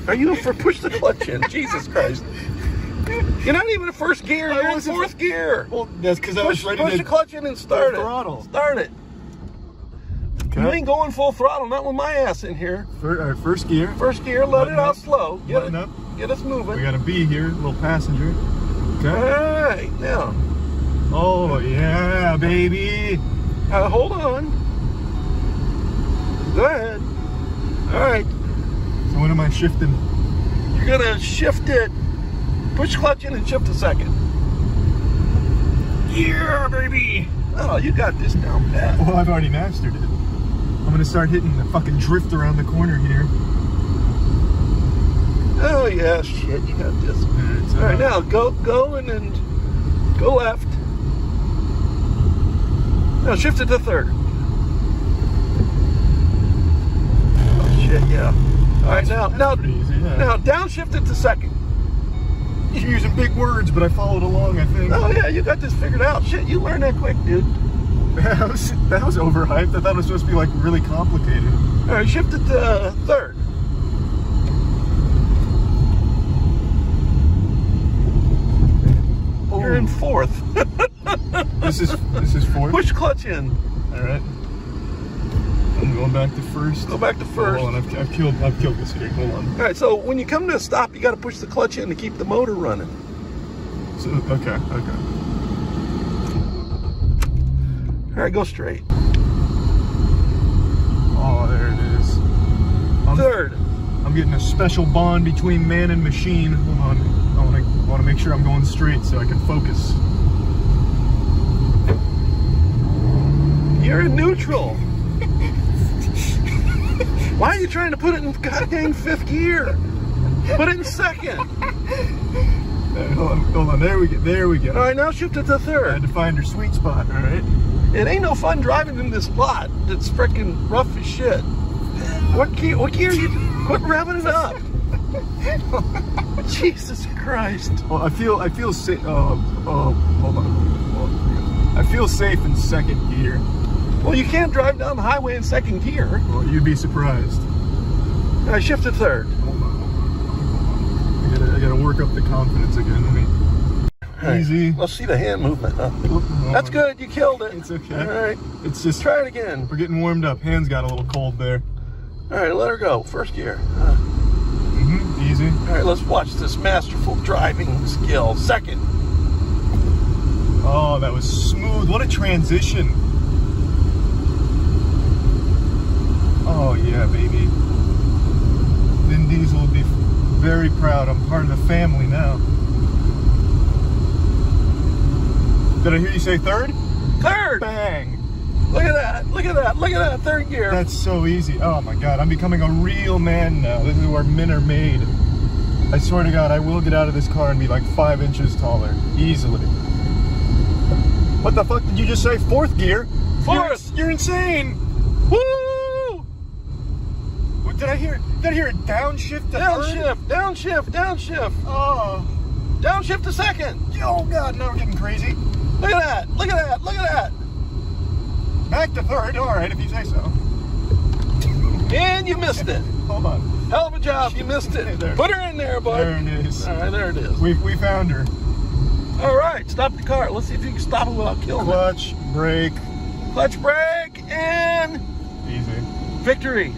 Are you for push the clutch in? Jesus Christ! You're not even in first gear. You're in fourth gear. Well, that's because I was ready to push the clutch in and start it. Throttle. Start it. Okay. You ain't going full throttle. Not with my ass in here. First gear. First gear. Let it out slow. Get us moving. We got a B here, a little passenger. Okay. All right, now. Oh yeah, baby. Hold on. Go ahead. All right. So when am I shifting? You're gonna shift it. Push clutch in and shift a second. Yeah, baby. Oh, you got this down pat. Well, I've already mastered it. I'm gonna start hitting the fucking drift around the corner here. Oh yeah, shit, you got this. All right, now go and then go left. Now shift it to third. Oh shit, yeah. All right, now downshift it to second. You're using big words, but I followed along, I think. Oh yeah, you got this figured out. Shit, you learned that quick, dude. That was overhyped. I thought it was supposed to be like really complicated. All right, shift it to third. Oh. You're in fourth. This is fourth. Push clutch in. All right. I'm going back to first. Go back to first. Hold on, I've killed this here. Hold on. All right, so when you come to a stop, you got to push the clutch in to keep the motor running. So, okay. All right, go straight. Oh, there it is. Third. I'm getting a special bond between man and machine. Hold on. I want to make sure I'm going straight so I can focus. You're in neutral. Why are you trying to put it in goddamn fifth gear? Put it in second. Hold on. There we go. All right, now shift it to I third. had to find her sweet spot. All right. It ain't no fun driving in this lot that's freaking rough as shit. What gear are you? Quit revving it up. Jesus Christ. Well, I feel safe. Hold on. I feel safe in second gear. Well, you can't drive down the highway in second gear. Well, you'd be surprised. All right, shift to third. Hold on. I gotta work up the confidence again. Easy. Let's see the hand movement. Huh? That's good. You killed it. It's okay. All right. It's just Try it again. we're getting warmed up. Hands got a little cold there. All right, let her go. First gear. Easy. All right, let's watch this masterful driving skill. Second. Oh, that was smooth. What a transition. Oh yeah, baby. Vin Diesel would be very proud. I'm part of the family now. Did I hear you say third? Third. Bang. Look at that. Look at that. Look at that. Third gear. That's so easy. Oh my God, I'm becoming a real man now. This is where men are made. I swear to God, I will get out of this car and be like 5 inches taller. Easily. What the fuck did you just say? Fourth gear? Fourth. You're insane. Woo! What did I hear? Did I hear a downshift? Downshift. Downshift. Downshift. Oh. Downshift to second. Oh God, now we're getting crazy. Look at that. Look at that. Look at that. Back to third. All right, if you say so. And you missed it. Hold on. Hell of a job. You missed it. There. Put her in there, bud. There it is. All right, there it is. We found her. All right, stop the car. Let's see if you can stop it without killing it. Clutch, brake. Clutch, brake, and Easy. victory.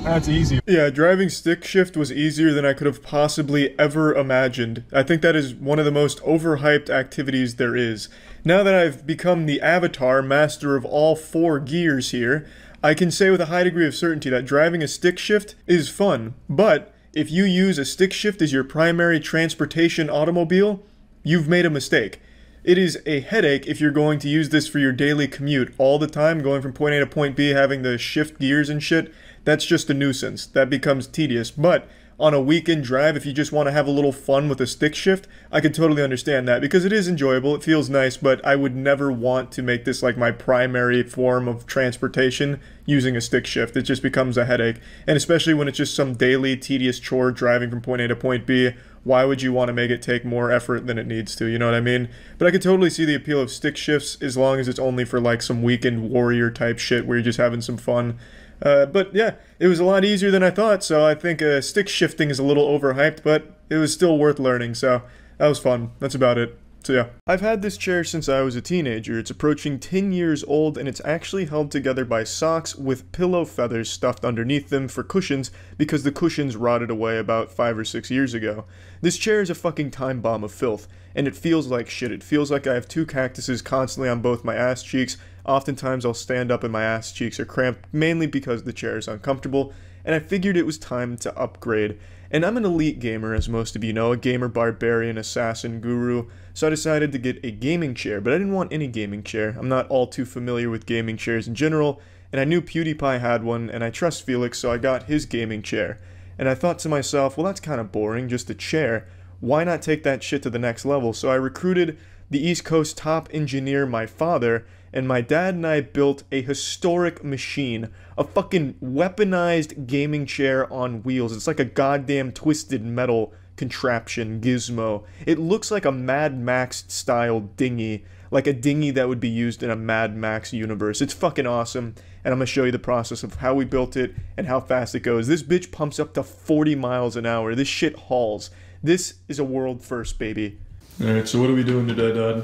That's easy. Yeah, driving stick shift was easier than I could have possibly ever imagined. I think that is one of the most overhyped activities there is. Now that I've become the avatar master of all 4 gears here, I can say with a high degree of certainty that driving a stick shift is fun, but if you use a stick shift as your primary transportation automobile, you've made a mistake. It is a headache if you're going to use this for your daily commute all the time, going from point A to point B, having to shift gears and shit. That's just a nuisance. That becomes tedious. But on a weekend drive, if you just want to have a little fun with a stick shift, I can totally understand that because it is enjoyable, it feels nice, but I would never want to make this like my primary form of transportation using a stick shift. It just becomes a headache. And especially when it's just some daily tedious chore driving from point A to point B, why would you want to make it take more effort than it needs to, you know what I mean? But I could totally see the appeal of stick shifts as long as it's only for like some weekend warrior type shit where you're just having some fun. But yeah, it was a lot easier than I thought, so I think stick shifting is a little overhyped, but it was still worth learning, so that was fun. That's about it. So yeah. I've had this chair since I was a teenager. It's approaching 10 years old, and it's actually held together by socks with pillow feathers stuffed underneath them for cushions because the cushions rotted away about 5 or 6 years ago. This chair is a fucking time bomb of filth, and it feels like shit. It feels like I have 2 cactuses constantly on both my ass cheeks. Oftentimes I'll stand up and my ass cheeks are cramped, mainly because the chair is uncomfortable, and I figured it was time to upgrade. And I'm an elite gamer, as most of you know, a gamer barbarian, assassin, guru, so I decided to get a gaming chair, but I didn't want any gaming chair. I'm not all too familiar with gaming chairs in general, and I knew PewDiePie had one, and I trust Felix, so I got his gaming chair. And I thought to myself, well, that's kind of boring, just a chair. Why not take that shit to the next level? So I recruited the East Coast top engineer, my father, and my dad and I built a historic machine, a fucking weaponized gaming chair on wheels. It's like a goddamn twisted metal contraption gizmo. It looks like a Mad Max style dinghy, like a dinghy that would be used in a Mad Max universe. It's fucking awesome, and I'm gonna show you the process of how we built it and how fast it goes. This bitch pumps up to 40 miles an hour. This shit hauls. This is a world first, baby. Alright, so what are we doing today, Dad?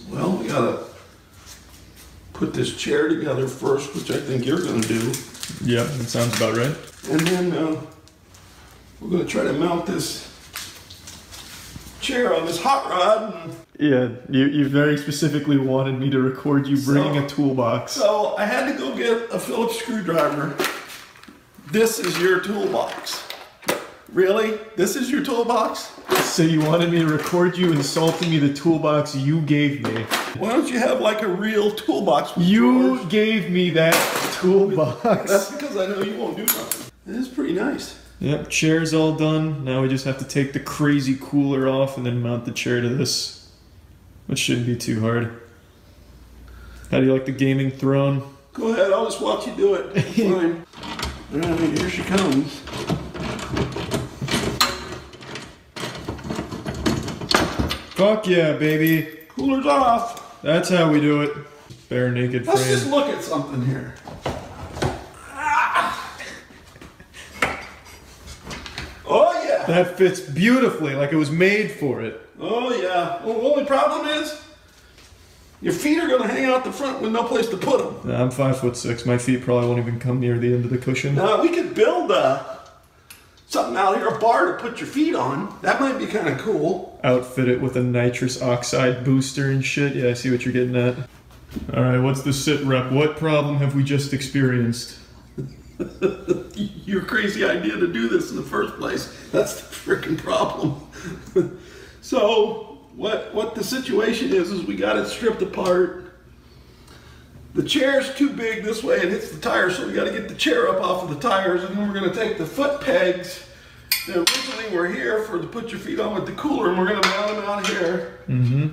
Well, we gotta put this chair together first, which I think you're gonna do. Yeah, that sounds about right. And then we're gonna try to mount this chair on this hot rod. Yeah, you very specifically wanted me to record you bringing a toolbox. So I had to go get a Phillips screwdriver. This is your toolbox. Really? This is your toolbox? So you wanted me to record you insulting me the toolbox you gave me. Why don't you have like a real toolbox? You gave me that toolbox. That's because I know you won't do nothing. This is pretty nice. Yep, chair's all done. Now we just have to take the crazy cooler off and then mount the chair to this. Which shouldn't be too hard. How do you like the gaming throne? Go ahead, I'll just watch you do it. Fine. Alright, here she comes. Fuck yeah, baby. Cooler's off. That's how we do it. Bare naked frame. Let's just look at something here. Oh yeah. That fits beautifully, like it was made for it. Oh yeah. Well, the only problem is your feet are gonna hang out the front with no place to put them. Nah, I'm 5'6". My feet probably won't even come near the end of the cushion. Now we could build something out here, a bar to put your feet on. That might be kind of cool. Outfit it with a nitrous oxide booster and shit. Yeah, I see what you're getting at. Alright, what's the sit rep? What problem have we just experienced? Your crazy idea to do this in the first place. That's the freaking problem. So, what the situation is we got it stripped apart. The chair's too big this way and hits the tires, so we got to get the chair up off of the tires, and then we're going to take the foot pegs that originally were here for to put your feet on with the cooler, and we're going to mount them out here.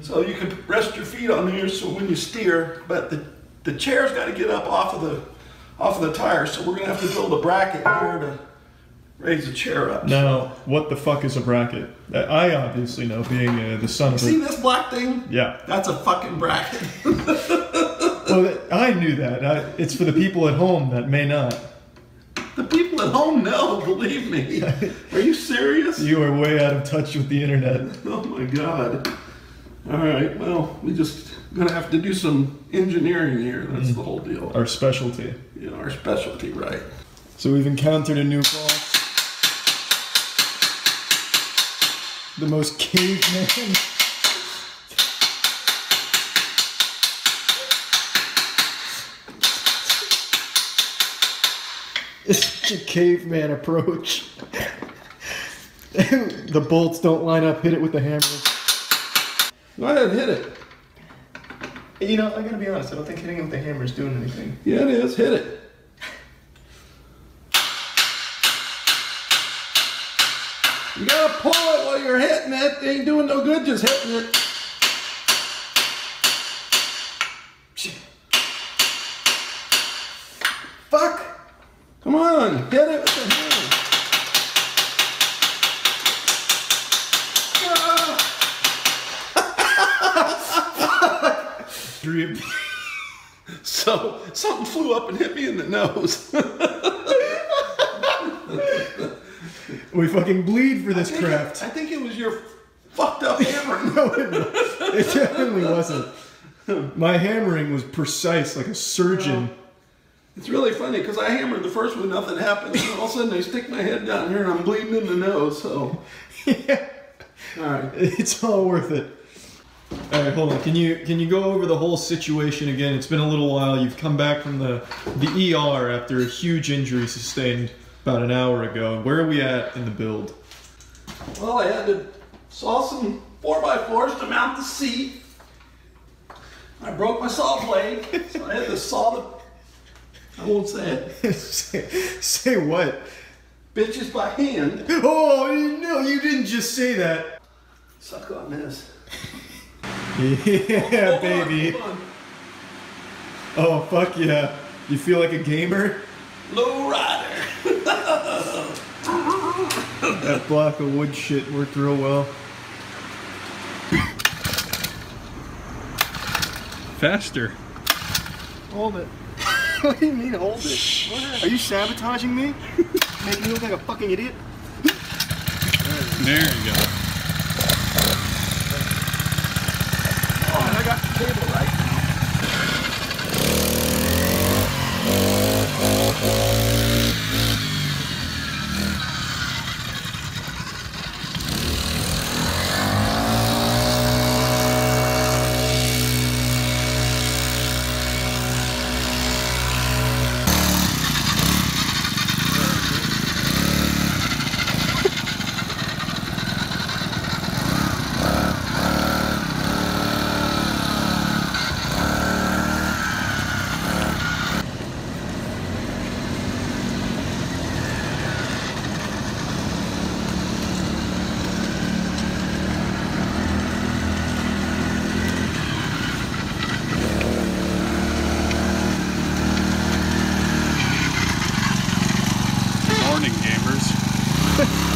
So you can rest your feet on here so when you steer, but the chair's got to get up off of the tires, so we're going to have to build a bracket here to raise the chair up. Now, what the fuck is a bracket? I obviously know, being the son of See this black thing? Yeah. That's a fucking bracket. Well, I knew that. It's for the people at home that may not. The people at home know, believe me. Are you serious? You are way out of touch with the internet. Oh my god. Alright, well, we just gonna have to do some engineering here. That's the whole deal. Our specialty. Yeah, our specialty, right. So we've encountered a new boss. The most caveman. It's such a caveman approach. The bolts don't line up. Hit it with the hammer. Go ahead, hit it. You know, I gotta be honest. I don't think hitting it with the hammer is doing anything. Yeah, it is. Hit it. You gotta pull it while you're hitting it. It ain't doing no good just hitting it. Fuck! Come on, hit it with the hammer. So, something flew up and hit me in the nose. We fucking bleed for this craft. I think it was your fucked up hammer. No, it definitely wasn't. My hammering was precise, like a surgeon. It's really funny because I hammered the first one, nothing happened. And all of a sudden I stick my head down here and I'm bleeding in the nose. So, Yeah. all right. It's all worth it. All right, hold on. Can you go over the whole situation again? It's been a little while. You've come back from the ER after a huge injury sustained about an hour ago. Where are we at in the build? Well, I had to saw some 4x4s to mount the seat. I broke my saw blade, so I had to saw the. I won't say it. say what? Bitches by hand. Oh no! You didn't just say that. Suck on this. Yeah, Hold on, baby. hold on. Oh fuck yeah! You feel like a gamer? Low rider. That block of wood shit worked real well. Faster. Hold it. What do you mean hold it? Are you sabotaging me? Making me look like a fucking idiot? There you go. Oh, and I got the cable right. Morning, gamers.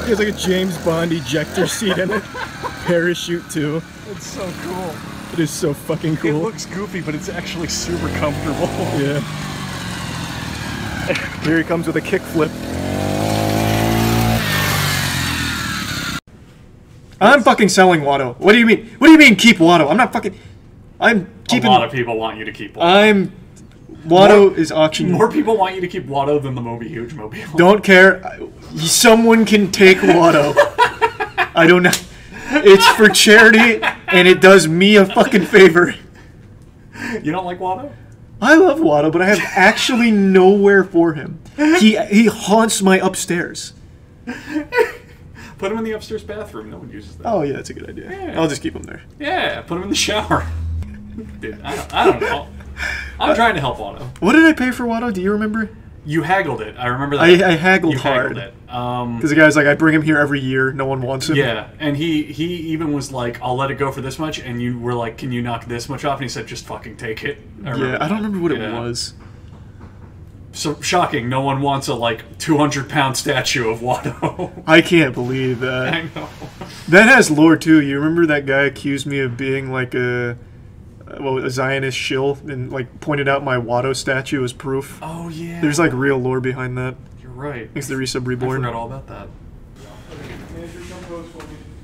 There's like a James Bond ejector seat in it. Parachute too. It's so cool. It is so fucking It cool. looks goofy, but it's actually super comfortable. Yeah. Here he comes with a kickflip. I'm fucking selling Watto. What do you mean? What do you mean keep Watto? I'm not fucking. I'm keeping. A lot of people want you to keep Watto. I'm. Watto is auctioning. More people want you to keep Watto than the Moby Huge Mobile. Don't care. Someone can take Watto. I don't know. It's for charity, and it does me a fucking favor. You don't like Watto? I love Watto, but I have actually nowhere for him. He haunts my upstairs. Put him in the upstairs bathroom. No one uses that. Oh yeah, that's a good idea. Yeah. I'll just keep him there. Yeah, put him in the shower. Dude, I don't know. I'm trying to help Watto. What did I pay for Watto? Do you remember? You haggled it. I remember that. I haggled you hard. Haggled it. Because the guy's like, I bring him here every year. No one wants him. Yeah, and he even was like, I'll let it go for this much, and you were like, can you knock this much off? And he said, just fucking take it. I don't remember what it was. So shocking, no one wants a like 200-pound statue of Watto. I can't believe that. I know. That has lore too. You remember that guy accused me of being like a Zionist shill and like pointed out my Watto statue as proof. Oh yeah. There's like real lore behind that. You're right. Thanks to Resub Reborn. I forgot all about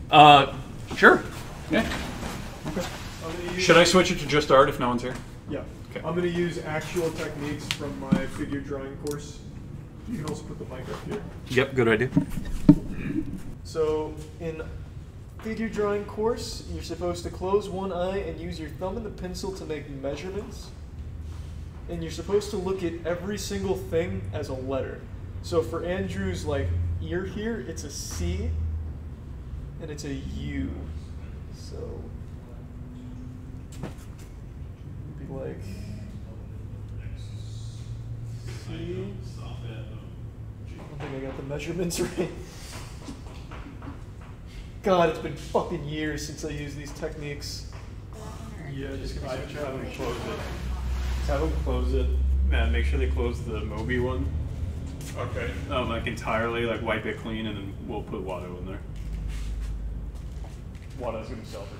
that. Sure. Yeah. Okay. Should I switch it to just art if no one's here? Yeah. Okay. I'm gonna use actual techniques from my figure drawing course. You can also put the mic up here. Yep, good idea. So in figure drawing course, you're supposed to close one eye and use your thumb and the pencil to make measurements. And you're supposed to look at every single thing as a letter. So for Andrew's like ear here, it's a C and it's a U. So it'd be like C. I don't think I got the measurements right. God, it's been fucking years since I used these techniques. Yeah, just have them close it. Just have them close it. Man, make sure they close the Moby one. Okay. Like entirely, like wipe it clean, and then we'll put Watto in there. Watto's gonna sell for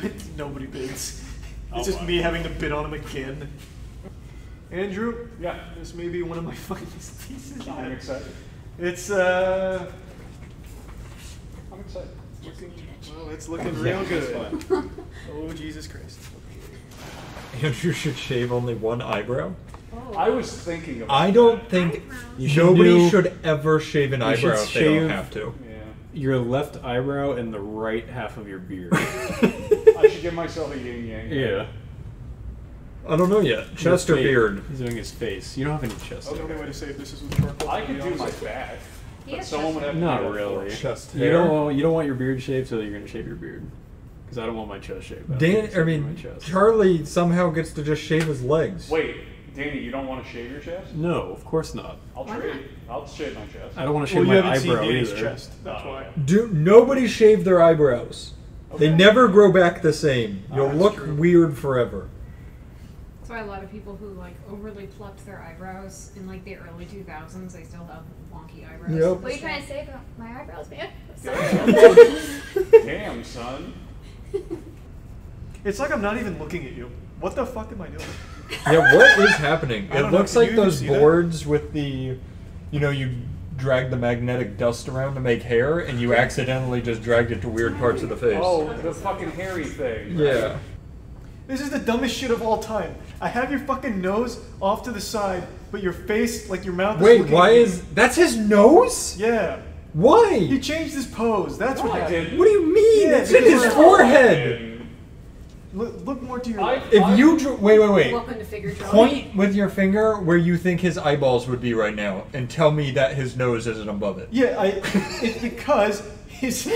$10. Nobody bids. It's just me having to bid on him again. Andrew? Yeah. This may be one of my funniest pieces. I'm excited. It's I'm excited. It's looking real good. Oh Jesus Christ. Andrew should shave only one eyebrow. I was thinking about I don't think nobody should ever shave an eyebrow if they don't have to. Yeah. Your left eyebrow and the right half of your beard. I should give myself a yin yang. Yeah. I don't know yet. Chest or beard? He's doing his face. You don't have any chest. The only way to save this is with charcoal. I could do my back. But someone would have to Not do that really. for me. Chest You don't want your beard shaved, so you're gonna shave your beard. Because I don't want my chest shaved. My chest. Charlie somehow gets to just shave his legs. Wait, Danny, you don't want to shave your chest? No, of course not. I'll trade. I'll shave my chest. I don't want to Well, shave you my haven't seen eyebrow Danny's either. chest. That's why. Nobody shave their eyebrows. Okay. They never grow back the same. You'll That's look true. weird forever. That's why a lot of people who like overly plucked their eyebrows in like the early 2000s, they still have wonky eyebrows. Yep. What are you trying to say about my eyebrows, man? I'm sorry. Damn, son. It's like I'm not even looking at you. What the fuck am I doing? Yeah, what is happening? I It don't know. looks Can like you even those see that? boards with the, you drag the magnetic dust around to make hair, and you accidentally just dragged it to weird parts of the face. Oh, the fucking hairy thing. Yeah. This is the dumbest shit of all time. I have your fucking nose off to the side, but your face, like your mouth is Wait, looking why at me. is... That's his nose? Yeah. He Why? changed his pose. That's No, what I happened. didn't. What do you mean? Yeah, It's in his because- forehead. Look more to your I- left. If you... Wait. Welcome to figure drawing. Point with your finger where you think his eyeballs would be right now, and tell me that his nose isn't above it. Yeah, it's because his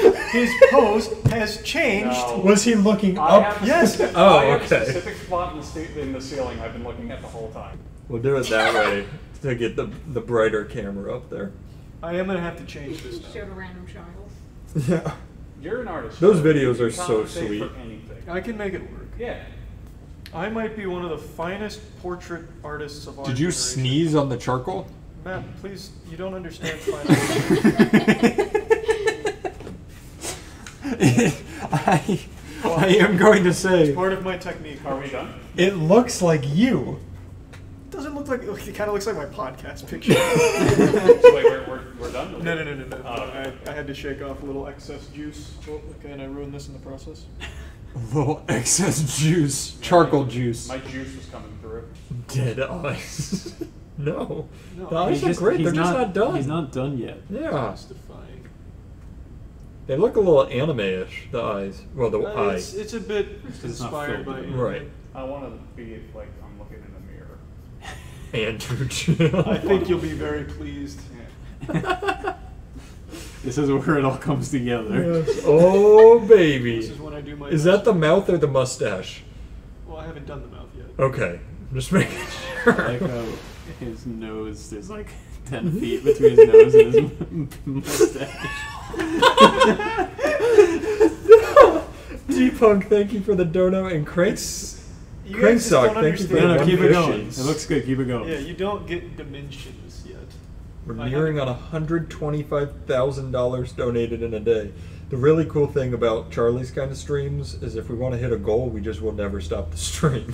pose has changed. No. Was he looking I up? have a Yes. specific- Oh, I have okay. a specific spot in the ceiling I've been looking at the whole time. We'll do it that way to get the brighter camera up there. I am gonna have to change this now. Showed a random child. Yeah. You're an artist. Those so videos you are can so compensate sweet. For anything. I can make it work. Yeah. I might be one of the finest portrait artists of our Did you generation. sneeze on the charcoal? Matt, please, you don't understand fine I am going to say, part of my technique. Are we done? it looks like you. It doesn't look like it kind of looks like my podcast picture. So wait, we're done? No. Oh, okay. I had to shake off a little excess juice. Oh, okay, and I ruined this in the process. A little excess juice. Charcoal juice. My juice was coming through. Dead eyes. No. No, The eyes are great. They're just not done. He's not done yet. Yeah. Justifying. They look a little anime-ish, the eyes. Well, the eye. It's a bit It's not inspired by filled anime. Right. I want to be like I'm looking in the mirror. Andrew Jill. I think you'll be very pleased. This is where it all comes together. Yes. Oh, baby. This is when I do my. Is that the mouth or the mustache? Well, I haven't done the mouth yet. Okay. I'm just making sure. Like his nose. There's like 10 feet between his nose and his mustache. G-Punk, thank you for the dono, and Cranksock, thank you for the No, keep it going. donations. It looks good. Keep it going. Yeah, you don't get dimensions yet. We're nearing on $125,000 donated in a day. The really cool thing about Charlie's kind of streams is if we want to hit a goal, we just will never stop the stream.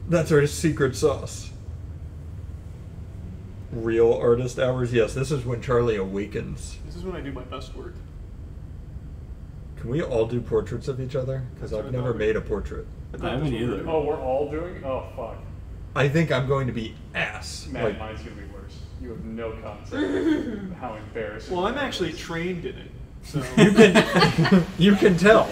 That's our secret sauce. Real artist hours? Yes, this is when Charlie awakens. This is when I do my best work. Can we all do portraits of each other? Because I've never made a portrait. I haven't either. Oh, we're all doing? Oh, fuck. I think I'm going to be ass. Man, Like, mine's gonna be worse. You have no concept of how embarrassing. Well, I'm actually trained in it, so you can tell.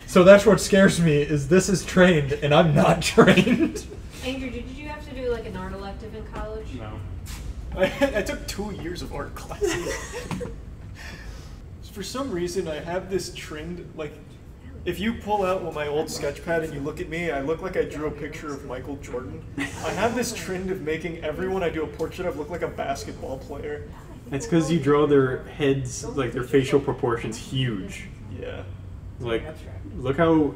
So that's what scares me, is this is trained and I'm not trained. Andrew, did you have to do like an art elective in college? No. I took 2 years of art classes. For some reason, I have this trend, like, if you pull out my old sketch pad and you look at me, I look like I drew a picture of Michael Jordan. I have this trend of making everyone I do a portrait of look like a basketball player. It's because you draw their heads, like their facial proportions, huge. Yeah. Like, look how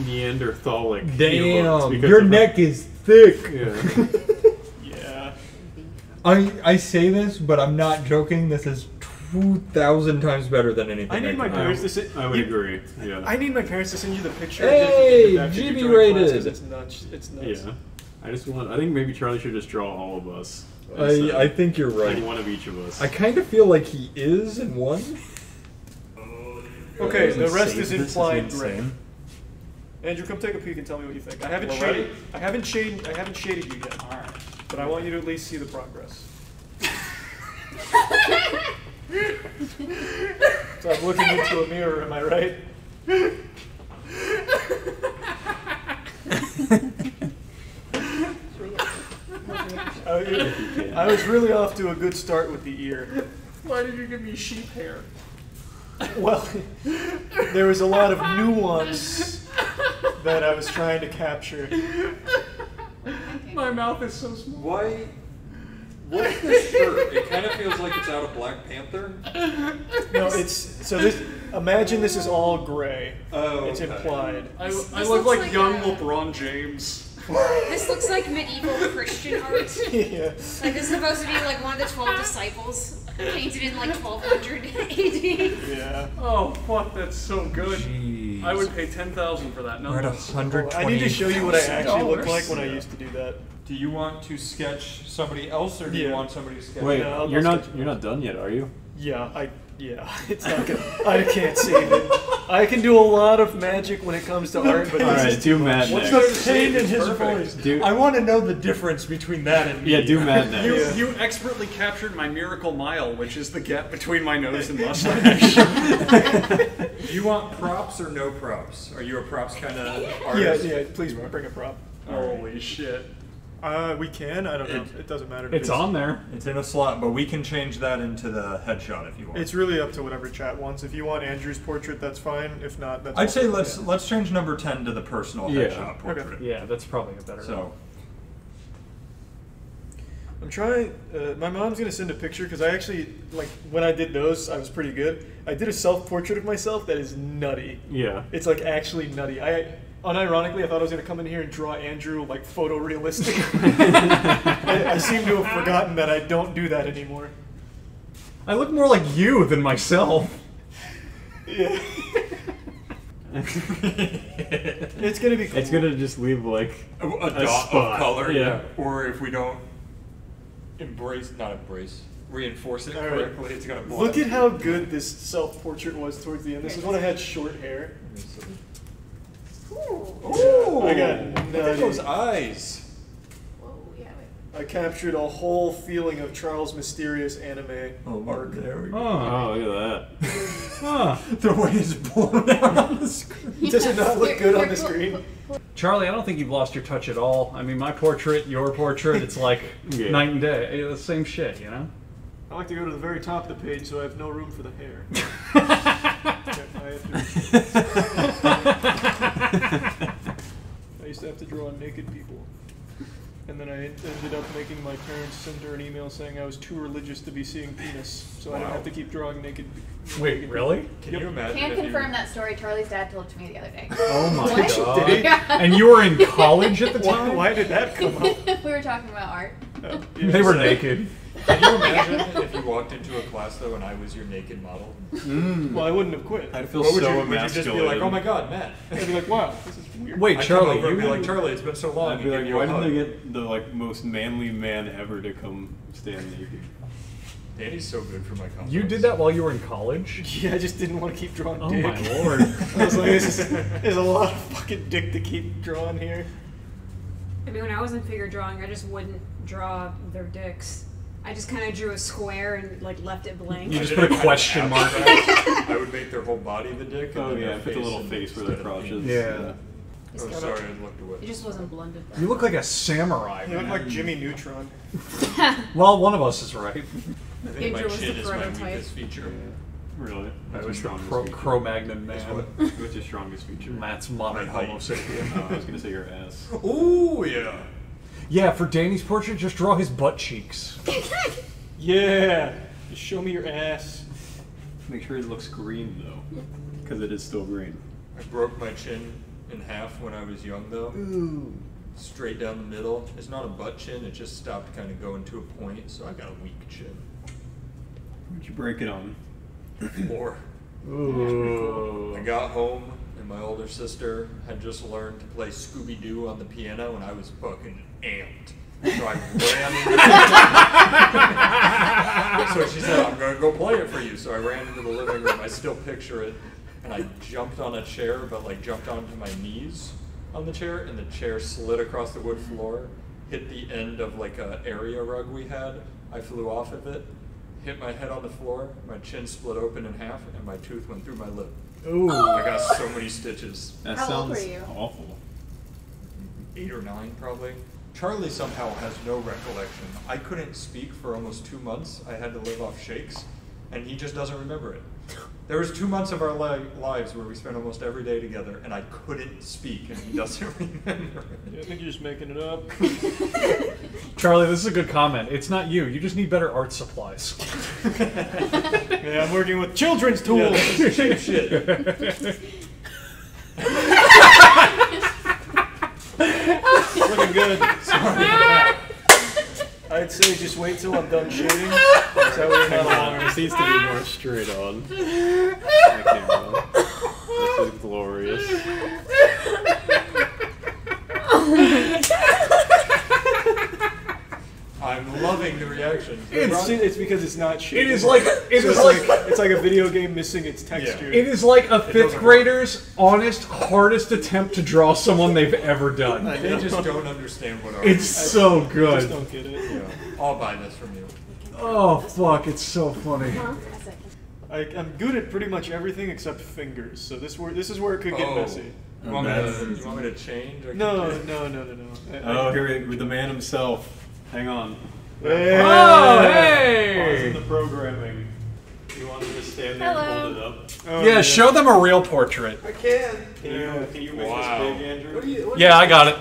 Neanderthalic. Damn, your neck is thick. Yeah. Yeah. I say this, but I'm not joking. This is 2,000 times better than anything. I need my parents to sit. I would agree. Yeah. I need my parents to send you the picture. Hey, of the GB drawing rated. class, 'cause it's nuts. It's nuts. Yeah. I think maybe Charlie should just draw all of us. I think you're right. Like one of each of us. I kind of feel like he is in one. Okay, the rest is This implied insane. gray. Andrew, come take a peek and tell me what you think. I haven't We're shaded. ready? I haven't shaded you yet. All right. But I want you to at least see the progress. It's like looking into a mirror, am I right? I was really off to a good start with the ear. Why did you give me sheep hair? Well, there was a lot of nuance that I was trying to capture. My mouth is so small. Why? What's this shirt? It kind of feels like it's out of Black Panther. No, it's so this. Imagine this is all gray. Oh, it's okay. implied. I This look looks like like young a- LeBron James. This looks like medieval Christian art. Yeah. Like this is supposed to be like one of the 12 disciples, painted in like 1200 AD. Yeah. Oh fuck, that's so good. Jeez. I would pay 10,000 for that. No, We're at 120. I need to show you what I actually look like when I used to do that. Do you want to sketch somebody else, or do you Yeah. want somebody to sketch? Wait, No, you're I'll not sketch you're not done yet, are you? Yeah, it's not gonna. I can't save it. I can do a lot of magic when it comes to art, but All this right, is do too Mad much. next. What's the pain in his voice? Do I want to know the difference between that and me. yeah, do Mad next. You, Yeah. you expertly captured my miracle mile, which is the gap between my nose and mustache. Do you want props or no props? Are you a props kind of Yeah, artist? yeah. Please bring a prop. Holy shit. We can. I don't know. It doesn't matter. to It's me. on there. It's in a slot, but we can change that into the headshot if you want. It's really up to whatever chat wants. If you want Andrew's portrait, that's fine. If not, that's. I'd say also- let's change number 10 to the personal Yeah. headshot portrait. Yeah, that's probably a better. So I'm trying. My mom's gonna send a picture because I actually like when I did those. I was pretty good. I did a self-portrait of myself that is nutty. Yeah. It's like actually nutty. Unironically, I thought I was gonna come in here and draw Andrew like photorealistic. I seem to have forgotten that I don't do that anymore. I look more like you than myself. Yeah. It's gonna be cool. It's gonna just leave like a dot spot. of color, Yeah. Or if we don't reinforce it All right. correctly, it's gonna blend. Look at how good this self-portrait was towards the end. This is when I had short hair. Ooh, I got look at nutty. those eyes. Whoa, yeah. I captured a whole feeling of Charles' mysterious anime arc. There we go. Oh, look at that. The way it's blown out on the screen. Does it not look good on the screen? Charlie, I don't think you've lost your touch at all. I mean, my portrait, your portrait, it's like Yeah. night and day. It's the same shit, you know? I like to go to the very top of the page so I have no room for the hair. I used to have to draw naked people. And then I ended up making my parents send her an email saying I was too religious to be seeing penis, so I didn't have to keep drawing naked. Wait, really? Can you imagine? Can't confirm that story. Charlie's dad told it to me the other day. Oh my What? god. Did he? And you were in college at the time? Why did that come up? We were talking about art. Oh, They were naked. Can you imagine if you walked into a class though and I was your naked model? Well, I wouldn't have quit. I'd feel What would so you, would you just be like, oh my god, Matt? I'd be like, wow, this is weird. Wait, I'd Charlie, come over and you be like, Charlie, it's been so long. I'd be and like, give you why a didn't hug. they get the like most manly man ever to come stand naked? Danny's so good for my complex. You did that while you were in college? Yeah, I just didn't want to keep drawing Oh dick. my lord. I was like, there's a lot of fucking dick to keep drawing here. I mean, when I was in figure drawing, I just wouldn't draw their dicks. I just kind of drew a square and like left it blank. You just put a question mark. I would make their whole body the dick. And Oh then yeah, their put the little and face where their instead of crotch is. Yeah. Oh, sorry, I looked away. It just wasn't blended. You look like a samurai, You look man. like Jimmy Neutron. Well, one of us is right. I think Andrew my was chin the is my prototype. weakest feature. Really? I What's your was the strongest feature? Cro-Magnon man. What's your strongest feature? Matt's modern My height. homo sapien. Oh, I was gonna say your ass. Ooh, yeah. Yeah, for Danny's portrait, just draw his butt cheeks. Yeah, just show me your ass. Make sure it looks green though, because it is still green. I broke my chin in half when I was young, though. Ooh. Straight down the middle. It's not a butt chin, it just stopped kind of going to a point, so I got a weak chin. What'd you break it on? 4. Ooh. I got home, and my older sister had just learned to play Scooby-Doo on the piano, and I was fucking amped. So I ran into So she said, I'm going to go play it for you. So I ran into the living room. I still picture it. And I jumped on a chair, but like jumped onto my knees on the chair, and the chair slid across the wood floor, hit the end of like a area rug we had. I flew off of it, hit my head on the floor, my chin split open in half, and my tooth went through my lip. Ooh. I got so many stitches. That How old sounds were you? awful. 8 or 9 probably. Charlie somehow has no recollection. I couldn't speak for almost 2 months. I had to live off shakes, and he just doesn't remember it. There was 2 months of our lives where we spent almost every day together, and I couldn't speak, and he doesn't remember it. Yeah, I think you're just making it up. Charlie, this is a good comment. It's not you. You just need better art supplies. Yeah, I'm working with children's tools. Yeah, cheap shit. Looking good. Sorry for that. I'd say just wait till I'm done shooting. So we're not longer. This needs to be more straight on. The camera. This is glorious. I'm loving the reaction. It's because it's not shooting. It is like it's like a video game missing its texture. It is like a 5th grader's honest, hardest attempt to draw someone they've ever done. They just don't understand what art It's is. so I just good. don't get it. Yeah. I'll buy this from you. Oh fuck, it's so funny. I'm good at pretty much everything except fingers. So this is where it could get messy. You want me to change? I can No. Oh, here with the man himself. Hang on. Hey. Oh, hey! Pausing the programming. You want me to stand there and hold it up? Oh, Yeah, show them a real portrait. I can. Can you make this big, Andrew? What do you? Yeah, I got it.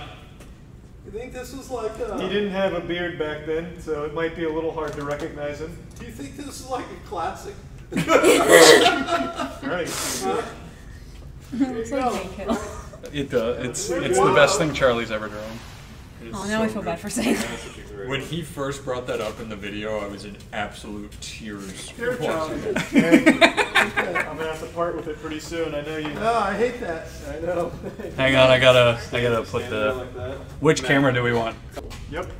You think this is like a? He didn't have a beard back then, so it might be a little hard to recognize him. Do you think this is like a classic? Right. Looks like Jake Hill. It's the best thing Charlie's ever drawn. Oh, now I feel bad for saying that. When he first brought that up in the video, I was in absolute tears. Here, Charlie. I'm gonna have to part with it pretty soon. I know you. Oh, I hate that. I know. Hang on, I gotta put Stand there the. like that. Which camera do we want? Yep.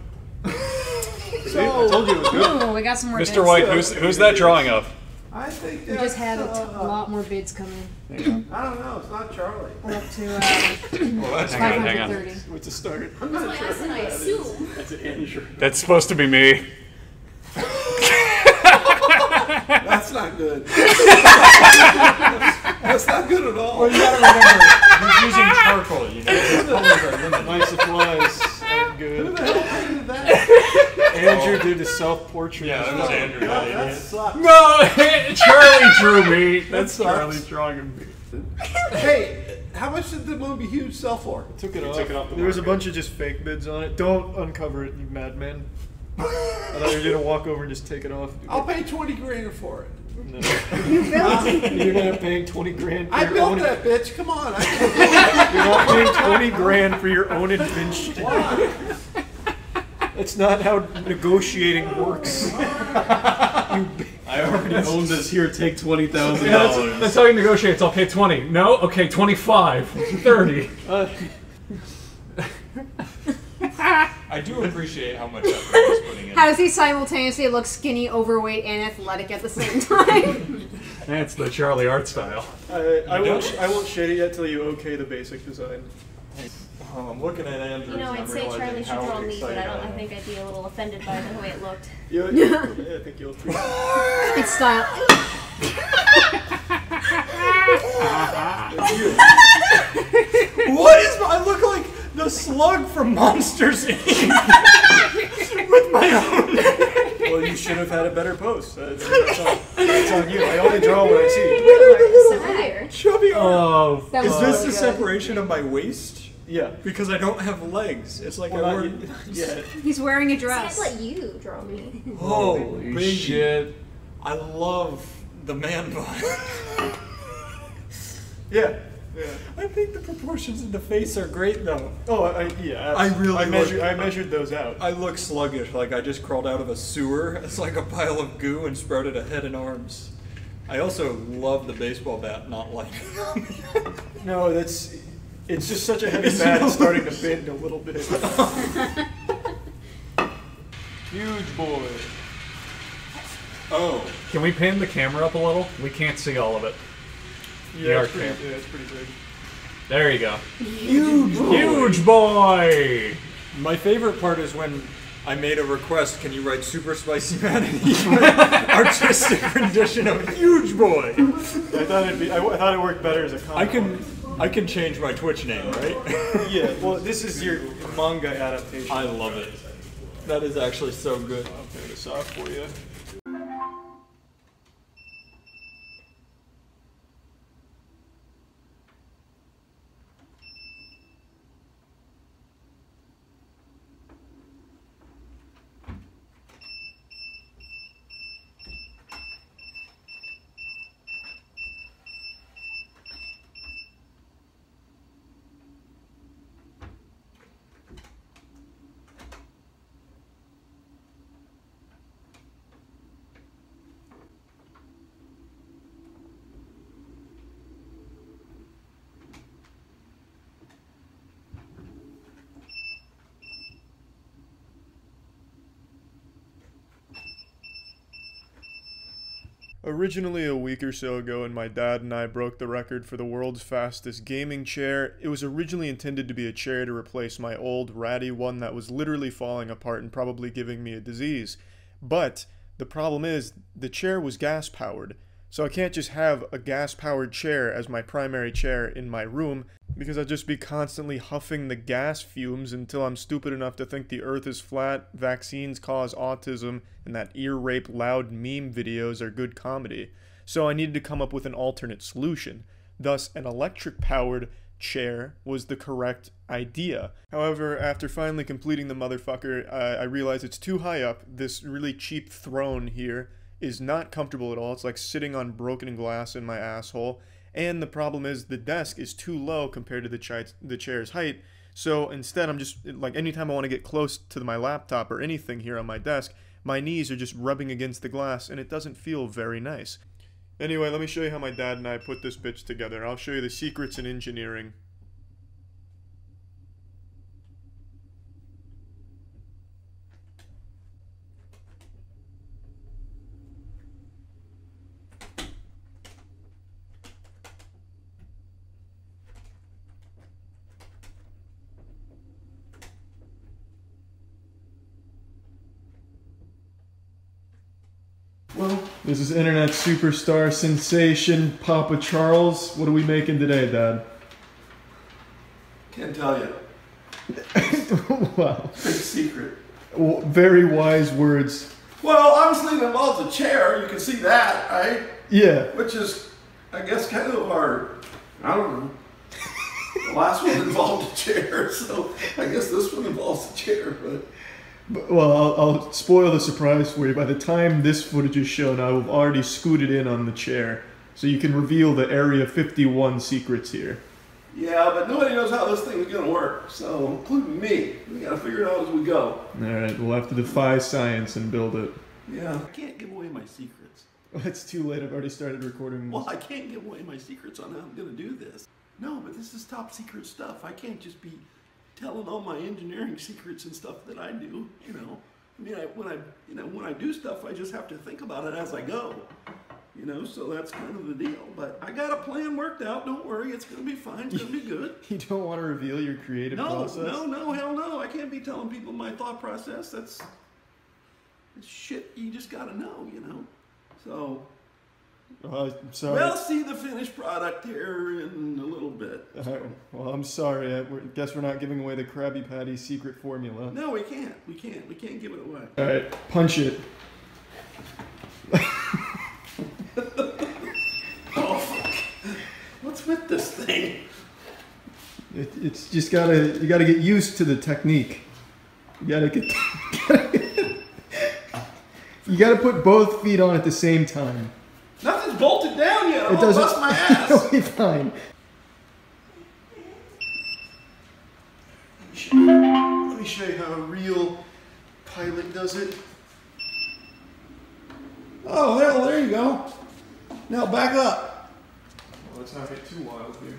So, I told you it was good. Ooh, we got some more Mr. bids. White, who's that drawing of? I think We that's, just had a lot more bids coming. I don't know. It's not Charlie. We're up to Well, that's Hang on, hang on. 530. What's a start? That's my ass, and I assume. That's Andrew. That's supposed to be me. That's not good. That's not good at all. Well, you gotta remember, he's using charcoal, you know, his colors are limited. My supplies. I'm good. Who the hell painted that? Andrew did a self-portrait. Yeah, that was Andrew. That sucks. No, Charlie drew me. That's Charlie drawing me. Hey, How much did the movie Huge sell for? Took it You off. took it off the There was a market. bunch of just fake bids on it. Don't uncover it, you madman. I thought you were gonna walk over and just take it off. I'll pay 20 grand for it. No. You're not paying 20 grand for I your built own that bitch. Come on. You're not paying 20 grand for your own invention. That's not how negotiating works. I already own this. Here, take $20,000. Yeah, that's how he negotiates. I'll pay 20. No? Okay, 25. 30. I do appreciate how much effort he's putting in. How does he simultaneously look skinny, overweight, and athletic at the same time? That's the Charlie art style. I won't shade it yet till you okay the basic design. Oh, I'm looking at Andrews. You know, and I'd I'm say realizing Charlie should how draw me, but excited I am. think I'd be a little offended by the way it looked. Yeah, I think you'll appreciate it. It's style. What is I look like the slug from Monsters Inc. with my own. Well, you should have had a better post. That's on you. I only draw what I see. Chubby arm. Oh, That Is was this really the good. separation of my waist? Yeah. Because I don't have legs. It's like Well, I not wear. you- yeah. He's wearing a I'd dress. let you draw me. Holy Holy shit. I love the man bun. Yeah. Yeah. I think the proportions in the face are great though. Oh, yeah. I really I look- measured those out. I look sluggish, like I just crawled out of a sewer. It's like a pile of goo and sprouted a head and arms. I also love the baseball bat not lining up. No, it's just such a heavy It's bat. It's no- starting to bend a little bit. Huge boy. Oh. Can we pan the camera up a little? We can't see all of it. Yeah, it's pretty- it's pretty big. There you go. Huge boy. Huge boy! My favorite part is when I made a request, can you write Super Spicy Man? And he wrote artistic rendition of Huge Boy. I thought it worked better as a comic. I can change my Twitch name, right? Yeah, well, this is your manga adaptation. I love it. That is actually so good. I'll pay this off for you. Originally a week or so ago when my dad and I broke the record for the world's fastest gaming chair, it was originally intended to be a chair to replace my old ratty one that was literally falling apart and probably giving me a disease. But the problem is, the chair was gas powered, so I can't just have a gas powered chair as my primary chair in my room, because I'd just be constantly huffing the gas fumes until I'm stupid enough to think the earth is flat, vaccines cause autism, and that ear rape loud meme videos are good comedy. So I needed to come up with an alternate solution. Thus, an electric powered chair was the correct idea. However, after finally completing the motherfucker, I realized it's too high up. This really cheap throne here is not comfortable at all. It's like sitting on broken glass in my asshole. And the problem is the desk is too low compared to the chair's height. So instead, I'm just, like, anytime I want to get close to my laptop or anything here on my desk, my knees are just rubbing against the glass, and it doesn't feel very nice. Anyway, let me show you how my dad and I put this bitch together. I'll show you the secrets in engineering. Well, this is internet superstar sensation Papa Charles. What are we making today, Dad? Can't tell you. Wow. Big secret. Well, very wise words. Well, obviously it involves a chair. You can see that, right? Yeah. Which is, I guess, kind of our, I don't know. The last one involved a chair, so I guess this one involves a chair, but well, I'll spoil the surprise for you. By the time this footage is shown, I will have already scooted in on the chair, so you can reveal the Area 51 secrets here. Yeah, but nobody knows how this thing is going to work, so including me. We got to figure it out as we go. All right, we'll have to defy science and build it. Yeah, I can't give away my secrets. Well, it's too late. I've already started recording. Well, I can't give away my secrets on how I'm going to do this. No, but this is top secret stuff. I can't just be telling all my engineering secrets and stuff that I do. You know, I mean, when I do stuff, I just have to think about it as I go. You know, so that's kind of the deal. But I got a plan worked out. Don't worry, it's going to be fine. It's going to be good. You don't want to reveal your creative process? No, hell no. I can't be telling people my thought process. That's shit you just got to know, you know. So. I'm sorry. We'll see the finished product here in a little bit. Well, I'm sorry. I guess we're not giving away the Krabby Patty secret formula. No, we can't. We can't. We can't give it away. All right, punch it. Oh, fuck. What's with this thing? It's just you gotta get used to the technique. You gotta put both feet on at the same time. Nothing's bolted down yet. I'm It doesn't. bust my ass. It'll be fine. Let me show you how a real pilot does it. Oh, well, there you go. Now back up. Well, let's not get too wild here.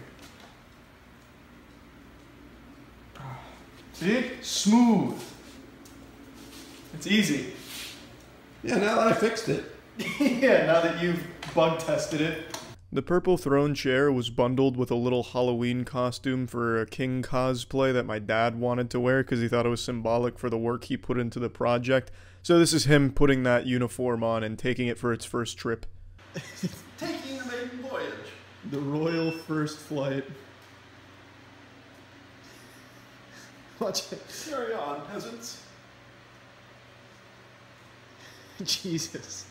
See? Smooth. It's easy. Yeah, now that I fixed it. Yeah, now that you've bug tested it. The purple throne chair was bundled with a little Halloween costume for a king cosplay that my dad wanted to wear because he thought it was symbolic for the work he put into the project. So this is him putting that uniform on and taking it for its first trip. Taking the maiden voyage. The royal first flight. Watch it. Carry on, peasants. Jesus.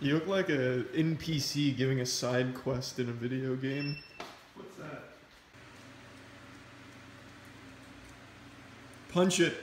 You look like an NPC giving a side quest in a video game. What's that? Punch it.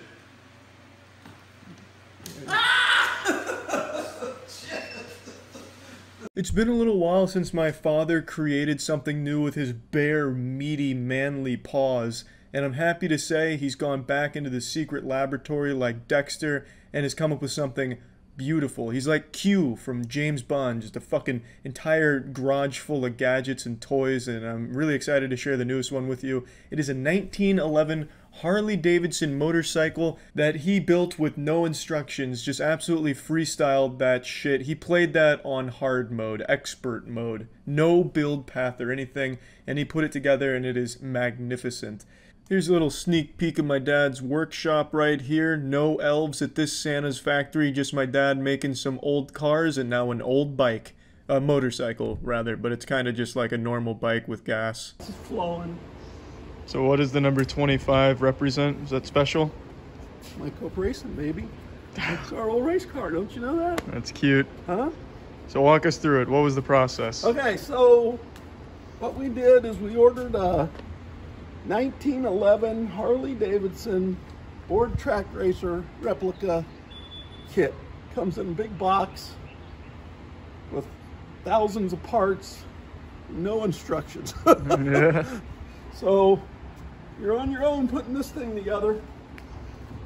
It's been a little while since my father created something new with his bare, meaty, manly paws, and I'm happy to say he's gone back into the secret laboratory like Dexter and has come up with something beautiful. He's like Q from James Bond, just a fucking entire garage full of gadgets and toys, and I'm really excited to share the newest one with you. It is a 1911 Harley-Davidson motorcycle that he built with no instructions, just absolutely freestyled that shit. He played that on hard mode, expert mode, no build path or anything, and he put it together and it is magnificent. Here's a little sneak peek of my dad's workshop right here. No elves at this Santa's factory, just my dad making some old cars and now an old bike. A motorcycle, rather, but it's kind of just like a normal bike with gas. It's flowing. So what does the number 25 represent? Is that special? My Cope Racing, baby. It's our old race car, don't you know that? That's cute. Huh? So walk us through it. What was the process? Okay, so what we did is we ordered a 1911 Harley-Davidson board track racer replica kit. Comes in a big box with thousands of parts, no instructions. Yeah. So you're on your own putting this thing together.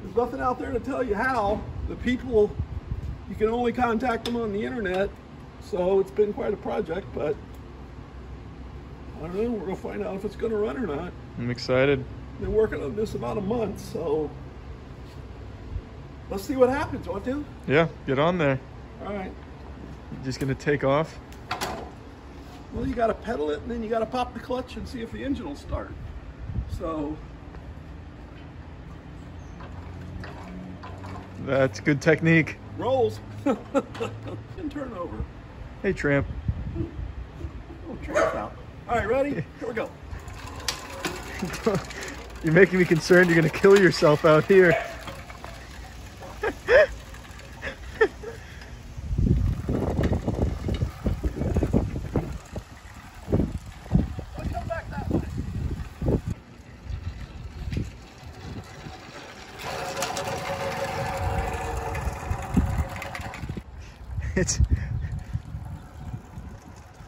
There's nothing out there to tell you how. The people, you can only contact them on the internet. So it's been quite a project, but I don't know, we're gonna find out if it's gonna run or not. I'm excited. Been working on this about a month, so let's see what happens, want to? Yeah, get on there. All right. You just gonna take off? Well, you gotta pedal it and then you gotta pop the clutch and see if the engine will start. So. That's good technique. Rolls. And turn over. Hey, tramp. Oh, tramp's out. All right, ready? Here we go. You're making me concerned you're gonna kill yourself out here. It's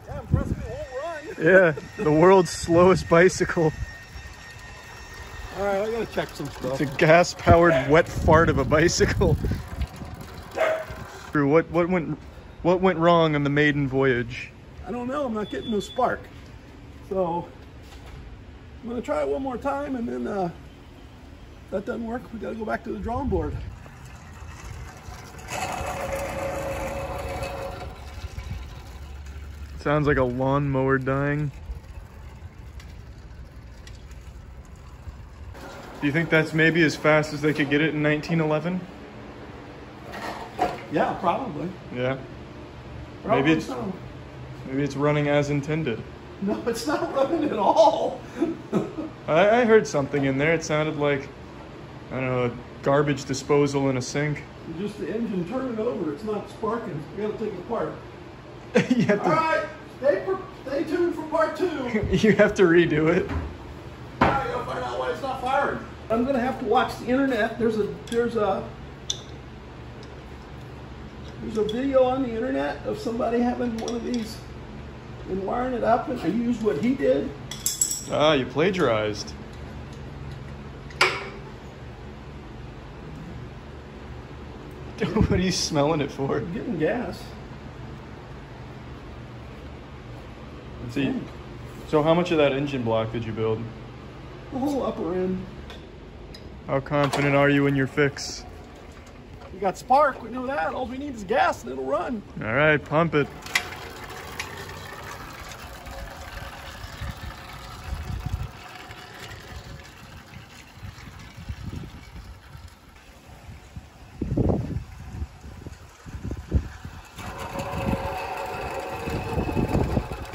Yeah, I'm pressing the whole run. yeah, the world's slowest bicycle. All right, I gotta check some stuff. It's a gas-powered wet fart of a bicycle. Drew, what went wrong on the maiden voyage? I don't know. I'm not getting no spark. So I'm gonna try it one more time, and then if that doesn't work, we gotta go back to the drawing board. Sounds like a lawnmower dying. Do you think that's maybe as fast as they could get it in 1911? Yeah, probably. Yeah. Probably so. Maybe it's running as intended. No, it's not running at all. I heard something in there. It sounded like, I don't know, a garbage disposal in a sink. Just the engine turning over. It's not sparking. We gotta take it apart. You have to, All right, stay tuned for part 2. you have to redo it. All right, I'll find out why it's not firing. I'm gonna have to watch the internet. There's a video on the internet of somebody having one of these and wiring it up, and I used what he did. Ah, you plagiarized. What are you smelling it for? I'm getting gas. See, so how much of that engine block did you build? The whole upper end. How confident are you in your fix? We got spark, we know that. All we need is gas and it'll run. All right, pump it.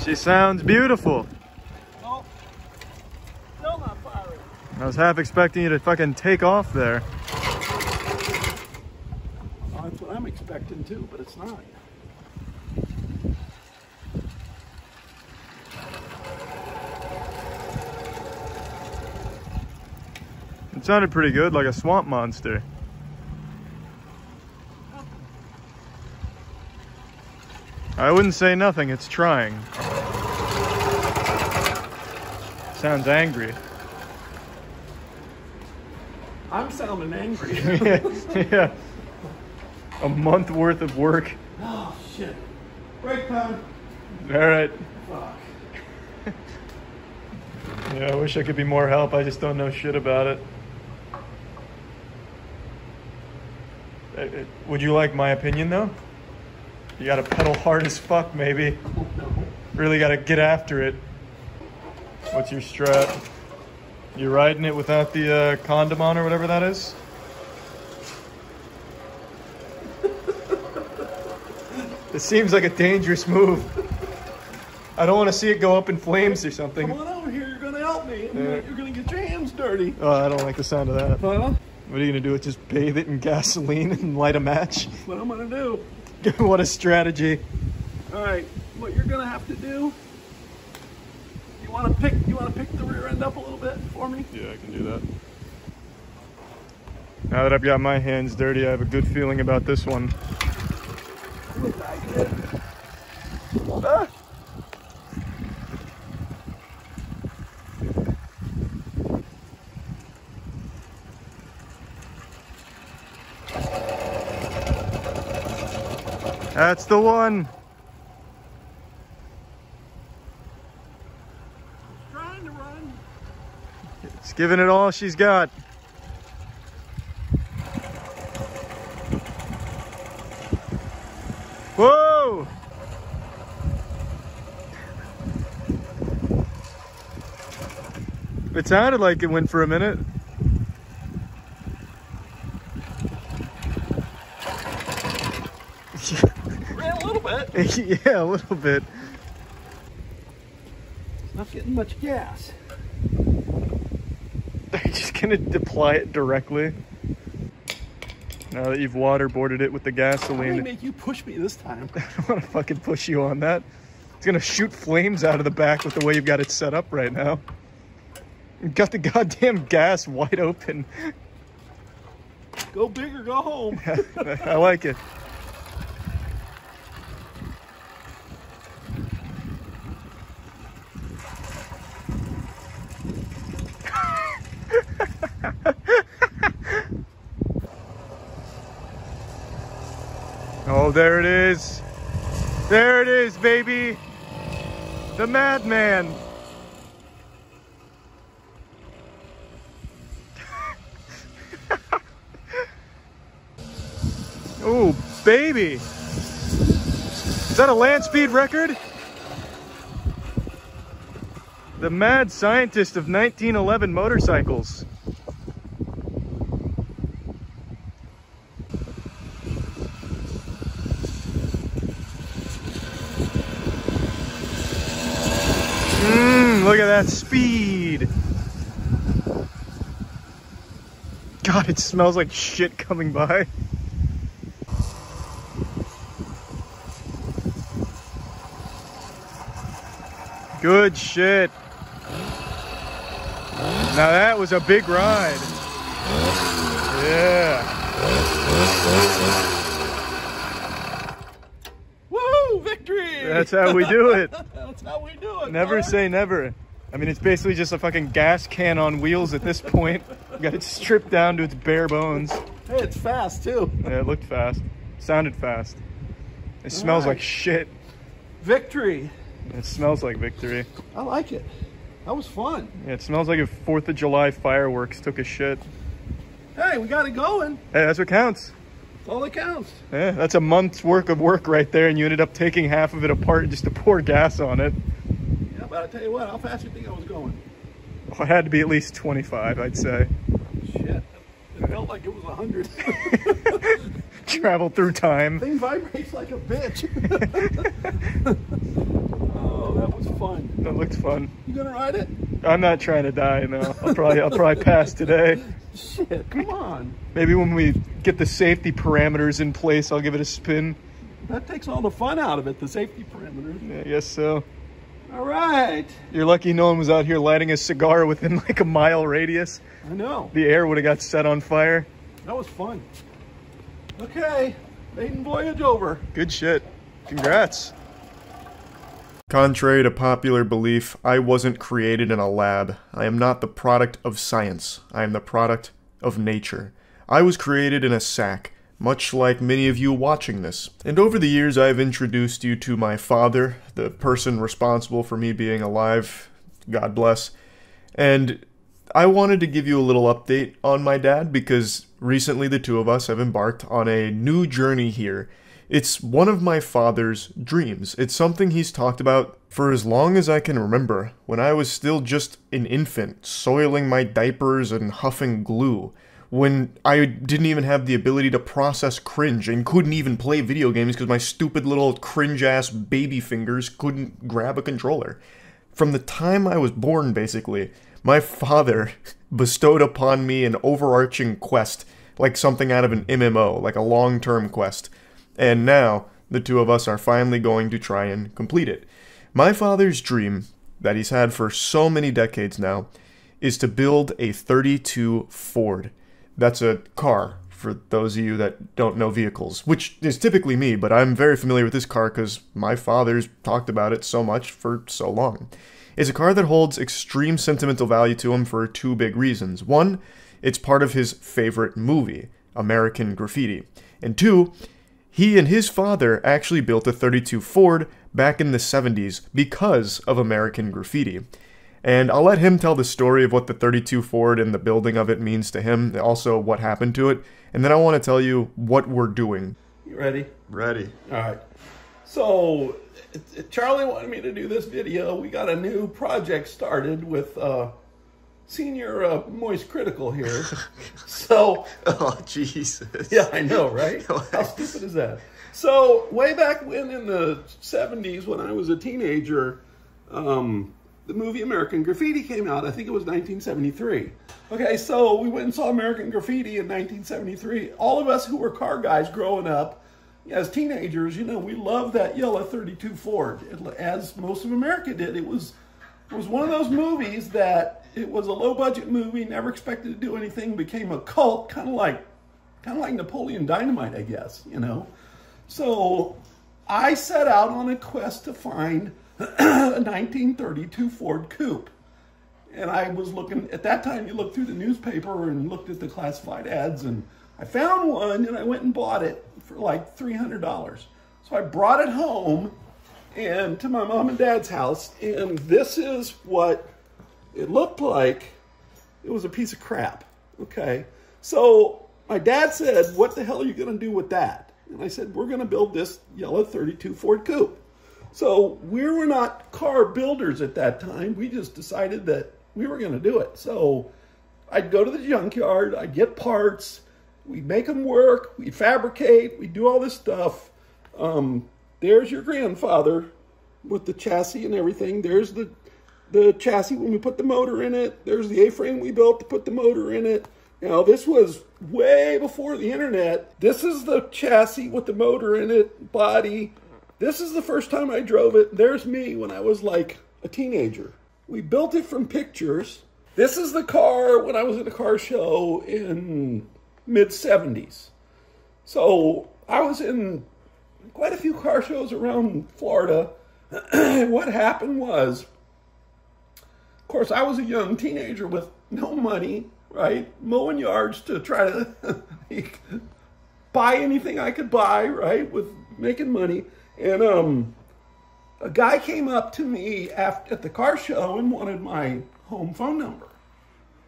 She sounds beautiful. Oh, still not firing. I was half expecting you to fucking take off there. Oh, that's what I'm expecting too, but it's not. It sounded pretty good, like a swamp monster. I wouldn't say nothing, it's trying. Sounds angry. I'm sounding angry. Yeah. A month worth of work. Oh, shit. Break time. All right. Fuck. Yeah, I wish I could be more help. I just don't know shit about it. Would you like my opinion, though? You gotta pedal hard as fuck, maybe. Really gotta get after it. What's your strat? You riding it without the condom on or whatever that is? It seems like a dangerous move. I don't want to see it go up in flames or something. Come on over here, you're gonna help me. You're gonna get your hands dirty. Oh, I don't like the sound of that. Huh? What are you gonna do? Just bathe it in gasoline and light a match? That's what I'm gonna do. What a strategy. All right, what you're gonna have to do, you wanna pick the rear end up a little bit for me? Yeah, I can do that. Now that I've got my hands dirty, I have a good feeling about this one. Ah. That's the one. Trying to run. It's giving it all she's got. Whoa! It sounded like it went for a minute. Ran a little bit. Yeah, a little bit. Not getting much gas. Are you just gonna apply it directly? Now that you've waterboarded it with the gasoline. I'm gonna make you push me this time. I don't want to fucking push you on that. It's gonna shoot flames out of the back with the way you've got it set up right now. You've got the goddamn gas wide open. Go big or go home. I like it. Oh, there it is. There it is, baby. The madman. Oh, baby. Is that a land speed record? The mad scientist of 1911 motorcycles. Look at that speed. God, it smells like shit coming by. Good shit. Now that was a big ride. Yeah. Woo! Victory! That's how we do it. That's how we do it. Never say never. I mean, it's basically just a fucking gas can on wheels at this point. We got it stripped down to its bare bones. Hey, it's fast too. Yeah, it looked fast. Sounded fast. It smells like shit. Victory. It smells like victory. I like it. That was fun. Yeah, it smells like if 4th of July fireworks took a shit. Hey, we got it going. Hey, that's what counts. That's all that counts. Yeah, that's a month's work of work right there, and you ended up taking half of it apart just to pour gas on it. Yeah, but I'll tell you what, how fast do you think I was going? Well, it had to be at least 25, I'd say. Shit. It felt like it was 100. Travel through time. Thing vibrates like a bitch. Oh, that was fun. That looked fun. You gonna ride it? I'm not trying to die, no. I'll probably pass today. Shit, come on. Maybe when we get the safety parameters in place, I'll give it a spin. That takes all the fun out of it, the safety parameters. Yeah, I guess so. All right. You're lucky no one was out here lighting a cigar within like a mile radius. I know. The air would have got set on fire. That was fun. Okay, maiden voyage over. Good shit. Congrats. Contrary to popular belief, I wasn't created in a lab. I am not the product of science. I am the product of nature. I was created in a sack, much like many of you watching this. And over the years, I've introduced you to my father, the person responsible for me being alive. God bless. And I wanted to give you a little update on my dad because recently the two of us have embarked on a new journey here. It's one of my father's dreams. It's something he's talked about for as long as I can remember, when I was still just an infant, soiling my diapers and huffing glue, when I didn't even have the ability to process cringe and couldn't even play video games because my stupid little cringe-ass baby fingers couldn't grab a controller. From the time I was born, basically, my father bestowed upon me an overarching quest, like something out of an MMO, like a long-term quest. And now, the two of us are finally going to try and complete it. My father's dream, that he's had for so many decades now, is to build a 32 Ford. That's a car, for those of you that don't know vehicles, which is typically me, but I'm very familiar with this car because my father's talked about it so much for so long. It's a car that holds extreme sentimental value to him for two big reasons. One, it's part of his favorite movie, American Graffiti. And two, he and his father actually built a 32 Ford back in the 70s because of American Graffiti. And I'll let him tell the story of what the 32 Ford and the building of it means to him, also what happened to it, and then I want to tell you what we're doing. You ready? Ready. All right. So, Charlie wanted me to do this video. We got a new project started with Senior Moist Critical here. So, oh, Jesus. Yeah, I know, right? How stupid is that? So, way back when in the 70s, when I was a teenager, the movie American Graffiti came out. I think it was 1973. Okay, so we went and saw American Graffiti in 1973. All of us who were car guys growing up, as teenagers, you know, we loved that yellow 32 Ford, as most of America did. It was one of those movies that it was a low-budget movie, never expected to do anything, became a cult, kind of like Napoleon Dynamite, I guess, you know. So I set out on a quest to find a 1932 Ford Coupe. And I was looking, at that time you looked through the newspaper and looked at the classified ads, and I found one and I went and bought it for like $300. So I brought it home and to my mom and dad's house, and this is what it looked like. It was a piece of crap, okay? So my dad said, what the hell are you gonna do with that? And I said, we're gonna build this yellow 32 Ford Coupe. So we were not car builders at that time. We just decided that we were gonna do it. So I'd go to the junkyard, I'd get parts, we'd make them work, we'd fabricate, we'd do all this stuff. There's your grandfather with the chassis and everything. There's the chassis when we put the motor in it. There's the A-frame we built to put the motor in it. Now, this was way before the internet. This is the chassis with the motor in it, body. This is the first time I drove it. There's me when I was like a teenager. We built it from pictures. This is the car when I was at a car show in mid-70s. So I was in quite a few car shows around Florida. What happened was, of course, I was a young teenager with no money, right? Mowing yards to try to buy anything I could buy, right? With making money. And a guy came up to me at the car show and wanted my home phone number.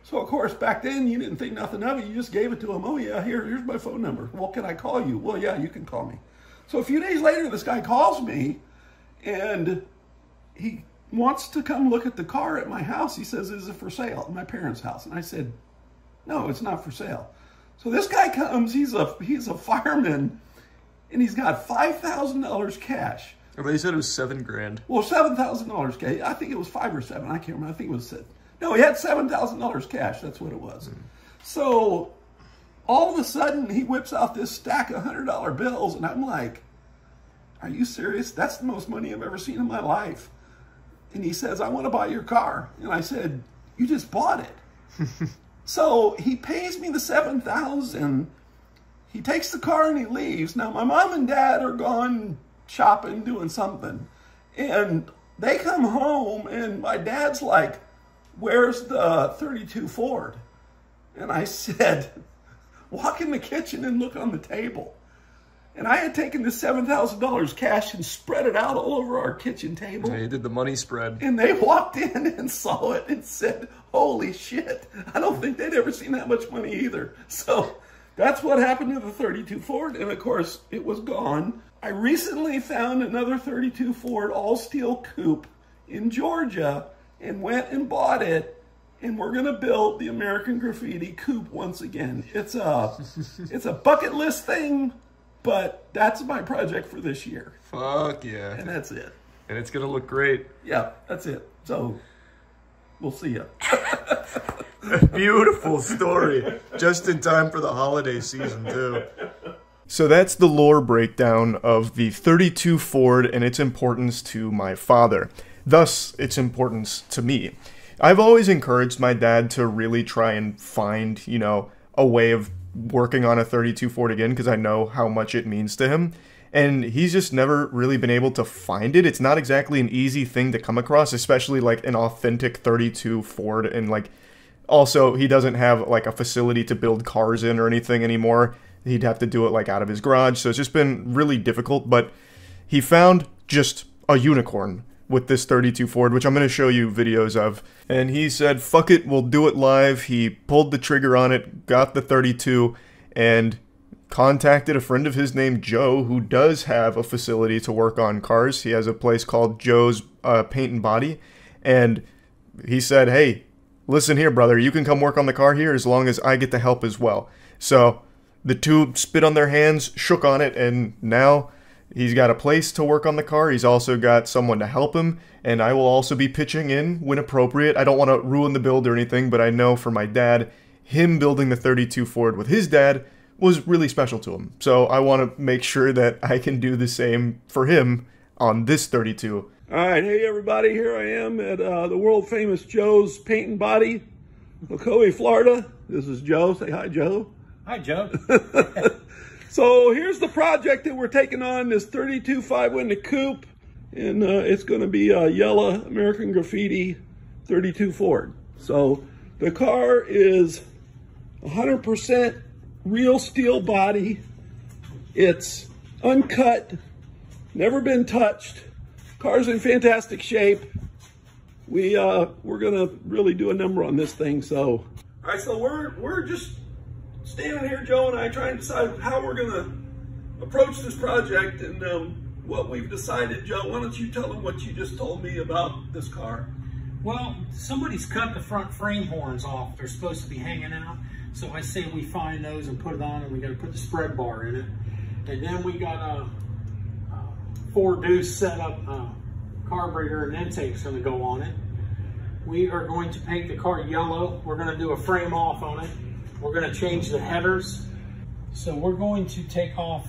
So, of course, back then, you didn't think nothing of it. You just gave it to him. Oh, yeah, here's my phone number. Well, can I call you? Well, yeah, you can call me. So a few days later, this guy calls me, and he wants to come look at the car at my house. He says, is it for sale? At my parents' house. And I said, no, it's not for sale. So this guy comes, he's a fireman, and he's got $5,000 cash. I thought you said it was $7,000. Well, $7,000 cash. I think it was 5 or 7. I can't remember. I think it was 6. No, he had $7,000 cash. That's what it was. So all of a sudden, he whips out this stack of $100 bills, and I'm like, are you serious? That's the most money I've ever seen in my life. And he says, I want to buy your car. And I said, you just bought it. So he pays me the $7,000. He takes the car and he leaves. Now, my mom and dad are gone shopping, doing something. And they come home, and my dad's like, where's the 32 Ford? And I said, walk in the kitchen and look on the table. And I had taken the $7,000 cash and spread it out all over our kitchen table. Yeah, you did the money spread. And they walked in and saw it and said, holy shit. I don't think they'd ever seen that much money either. So that's what happened to the 32 Ford. And of course, it was gone. I recently found another 32 Ford all-steel coupe in Georgia and went and bought it. And we're gonna build the American Graffiti coupe once again. It's a bucket list thing, but that's my project for this year. Fuck yeah. And that's it. And it's gonna look great. Yeah, that's it. So, we'll see ya. Beautiful story. Just in time for the holiday season, too. So that's the lore breakdown of the 32 Ford and its importance to my father. Thus, its importance to me. I've always encouraged my dad to really try and find, you know, a way of working on a 32 Ford again, because I know how much it means to him. And he's just never really been able to find it. It's not exactly an easy thing to come across, especially like an authentic 32 Ford. And like, also, he doesn't have like a facility to build cars in or anything anymore. He'd have to do it like out of his garage. So it's just been really difficult. But he found just a unicorn with this 32 Ford, which I'm going to show you videos of. And he said, fuck it, we'll do it live. He pulled the trigger on it, got the 32, and contacted a friend of his named Joe, who does have a facility to work on cars. He has a place called Joe's Paint and Body. And he said, hey, listen here, brother, you can come work on the car here as long as I get the help as well. So the two spit on their hands, shook on it, and now he's got a place to work on the car. He's also got someone to help him, and I will also be pitching in when appropriate. I don't want to ruin the build or anything, but I know for my dad, him building the 32 Ford with his dad was really special to him. So I want to make sure that I can do the same for him on this 32. All right, hey everybody, here I am at the world famous Joe's Paint and Body, Ocoee, Florida. This is Joe. Say hi, Joe. Hi, Joe. So here's the project that we're taking on, this 32 5-window coupe, and it's going to be a yellow American Graffiti 32 Ford. So the car is 100% real steel body, It's uncut, never been touched. Car's in fantastic shape. We're gonna really do a number on this thing. So, all right, so we're just standing here, Joe and I, trying to decide how we're gonna approach this project and what we've decided. Joe, why don't you tell them what you just told me about this car? Well, somebody's cut the front frame horns off. They're supposed to be hanging out. So I say we find those and put it on, and we got to put the spread bar in it. And then we got a 4-deuce setup carburetor and intake's going to go on it. We are going to paint the car yellow. We're going to do a frame off on it. We're going to change the headers. So we're going to take off.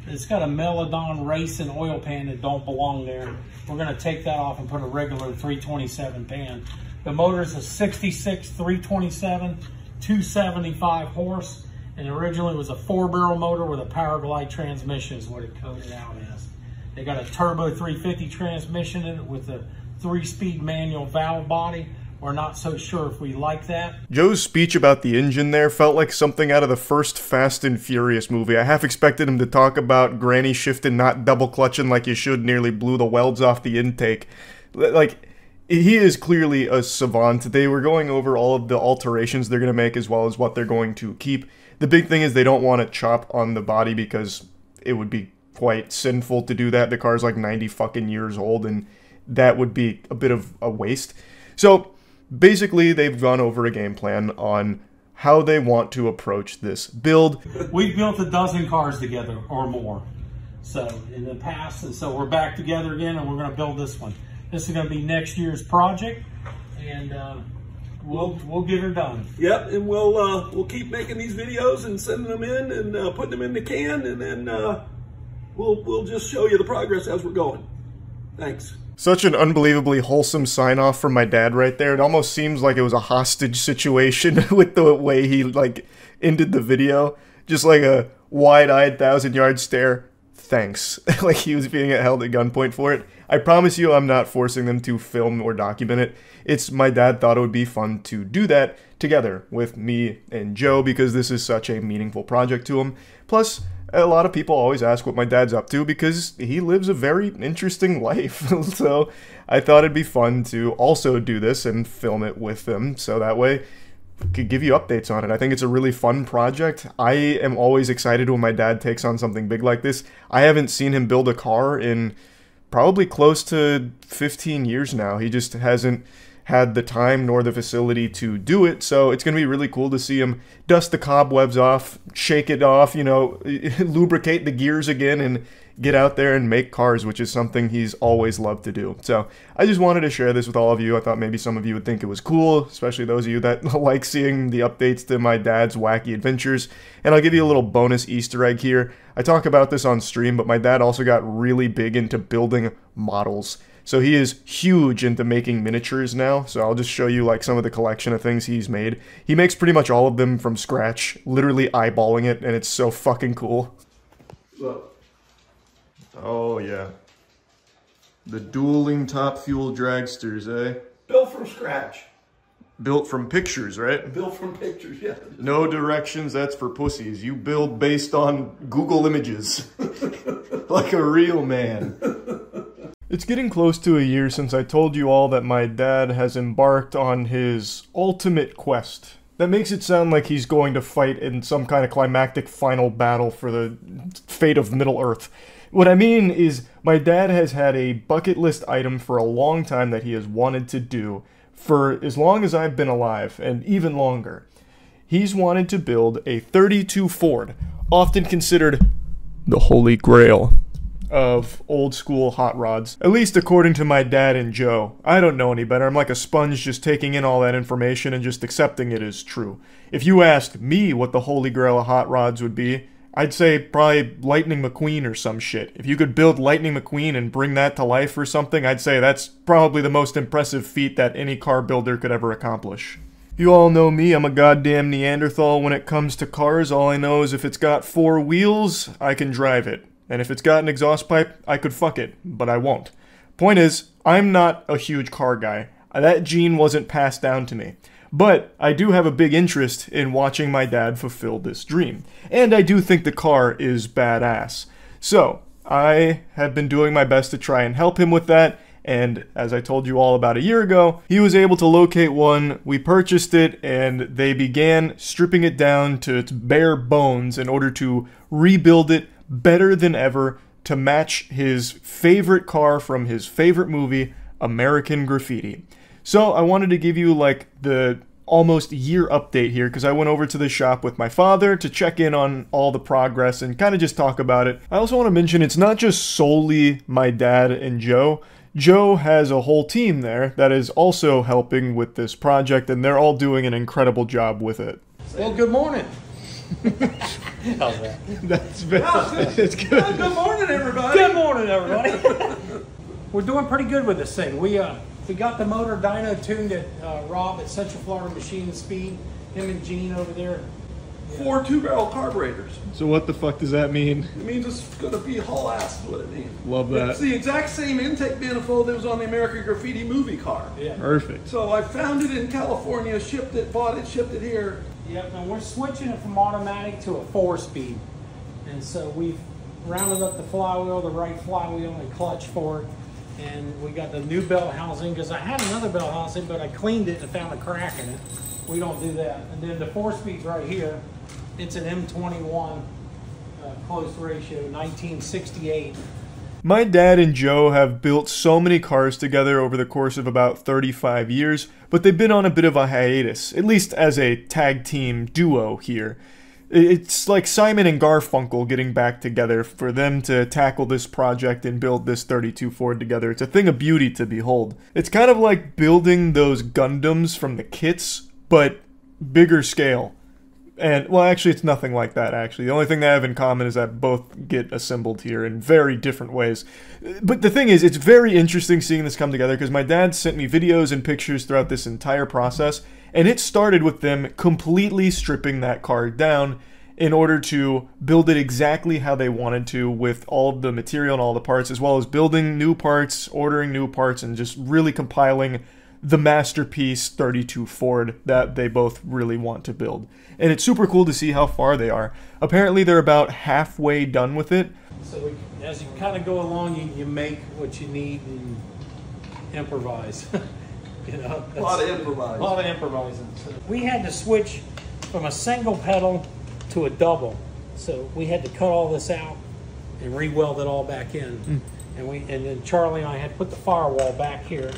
It's got a Meladon racing oil pan that don't belong there. We're going to take that off and put a regular 327 pan. The motor is a 66 327, 275 horse, and originally was a 4-barrel motor with a Powerglide transmission is what it coded out as. They got a turbo 350 transmission in it with a 3-speed manual valve body. We're not so sure if we like that. Joe's speech about the engine there felt like something out of the first Fast and Furious movie. I half expected him to talk about granny shifting, not double clutching like you should, nearly blew the welds off the intake. Like, he is clearly a savant. They were going over all of the alterations they're going to make as well as what they're going to keep. The big thing is they don't want to chop on the body because it would be quite sinful to do that. The car's like 90 fucking years old, and that would be a bit of a waste. So basically, they've gone over a game plan on how they want to approach this build. We've built a dozen cars together or more. So in the past, and so we're back together again, and we're going to build this one. This is going to be next year's project, and we'll get her done. Yep, and we'll keep making these videos and sending them in and putting them in the can, and then we'll just show you the progress as we're going. Thanks. Such an unbelievably wholesome sign-off from my dad right there. It almost seems like it was a hostage situation with the way he, like, ended the video. Just like a wide-eyed 1,000-yard stare. Thanks. Like he was being held at gunpoint for it. I promise you I'm not forcing them to film or document it. It's my dad thought it would be fun to do that together with me and Joe because this is such a meaningful project to him. Plus, a lot of people always ask what my dad's up to because he lives a very interesting life. So I thought it'd be fun to also do this and film it with them so that way I could give you updates on it. I think it's a really fun project. I am always excited when my dad takes on something big like this. I haven't seen him build a car in probably close to 15 years now. He just hasn't had the time nor the facility to do it, so it's going to be really cool to see him dust the cobwebs off, shake it off, you know, lubricate the gears again, and get out there and make cars, which is something he's always loved to do. So I just wanted to share this with all of you. I thought maybe some of you would think it was cool, especially those of you that like seeing the updates to my dad's wacky adventures. And I'll give you a little bonus Easter egg here. I talk about this on stream, but my dad also got really big into building models. So he is huge into making miniatures now, so I'll just show you like some of the collection of things he's made. He makes pretty much all of them from scratch, literally eyeballing it, and it's so fucking cool. Look. Oh yeah. The dueling top fuel dragsters, eh? Built from scratch. Built from pictures, right? Built from pictures, yeah. No directions, that's for pussies. You build based on Google Images. Like a real man. It's getting close to a year since I told you all that my dad has embarked on his ultimate quest. That makes it sound like he's going to fight in some kind of climactic final battle for the fate of Middle-earth. What I mean is, my dad has had a bucket list item for a long time that he has wanted to do for as long as I've been alive, and even longer. He's wanted to build a 32 Ford, often considered the Holy Grail of old school hot rods. At least according to my dad and Joe. I don't know any better. I'm like a sponge just taking in all that information and just accepting it as true. If you asked me what the Holy Grail of hot rods would be, I'd say probably Lightning McQueen or some shit. If you could build Lightning McQueen and bring that to life or something, I'd say that's probably the most impressive feat that any car builder could ever accomplish. You all know me, I'm a goddamn Neanderthal when it comes to cars. All I know is if it's got 4 wheels, I can drive it. And if it's got an exhaust pipe, I could fuck it, but I won't. Point is, I'm not a huge car guy. That gene wasn't passed down to me. But I do have a big interest in watching my dad fulfill this dream. And I do think the car is badass. So, I have been doing my best to try and help him with that. And as I told you all about a year ago, he was able to locate one, we purchased it, and they began stripping it down to its bare bones in order to rebuild it better than ever to match his favorite car from his favorite movie, American Graffiti. So I wanted to give you like the almost year update here because I went over to the shop with my father to check in on all the progress and kind of just talk about it. I also want to mention it's not just solely my dad and Joe. Joe has a whole team there that is also helping with this project, and they're all doing an incredible job with it. Well, good morning. How's that? That's it's good. Well, good morning, everybody. Good morning, everybody. We're doing pretty good with this thing. We got the motor dyno tuned at Rob at Central Florida Machine Speed. Him and Gene over there. 4 2-barrel carburetors. So what the fuck does that mean? It means it's going to be haul ass is what it means. Love that. It's the exact same intake manifold that was on the American Graffiti movie car. Yeah. Perfect. So I found it in California, shipped it, bought it, shipped it here. Yep, and we're switching it from automatic to a 4-speed. And so we've rounded up the flywheel, the right flywheel and clutch for it. And we got the new belt housing, because I had another belt housing, but I cleaned it and found a crack in it. We don't do that. And then the 4-speed's right here. It's an M21 close ratio, 1968. My dad and Joe have built so many cars together over the course of about 35 years, but they've been on a bit of a hiatus, at least as a tag team duo here. It's like Simon and Garfunkel getting back together for them to tackle this project and build this 32 Ford together. It's a thing of beauty to behold. It's kind of like building those Gundams from the kits, but bigger scale. And, well, actually, it's nothing like that, actually. The only thing they have in common is that both get assembled here in very different ways. But the thing is, it's very interesting seeing this come together because my dad sent me videos and pictures throughout this entire process, and it started with them completely stripping that car down in order to build it exactly how they wanted to with all of the material and all the parts, as well as building new parts, ordering new parts, and just really compiling the masterpiece 32 Ford that they both really want to build. And it's super cool to see how far they are. Apparently they're about halfway done with it. So as you kind of go along, you make what you need and improvise. You know, A lot of improvise. A lot of improvising. So we had to switch from a single pedal to a double. So we had to cut all this out and re-weld it all back in. And then Charlie and I had to put the firewall back here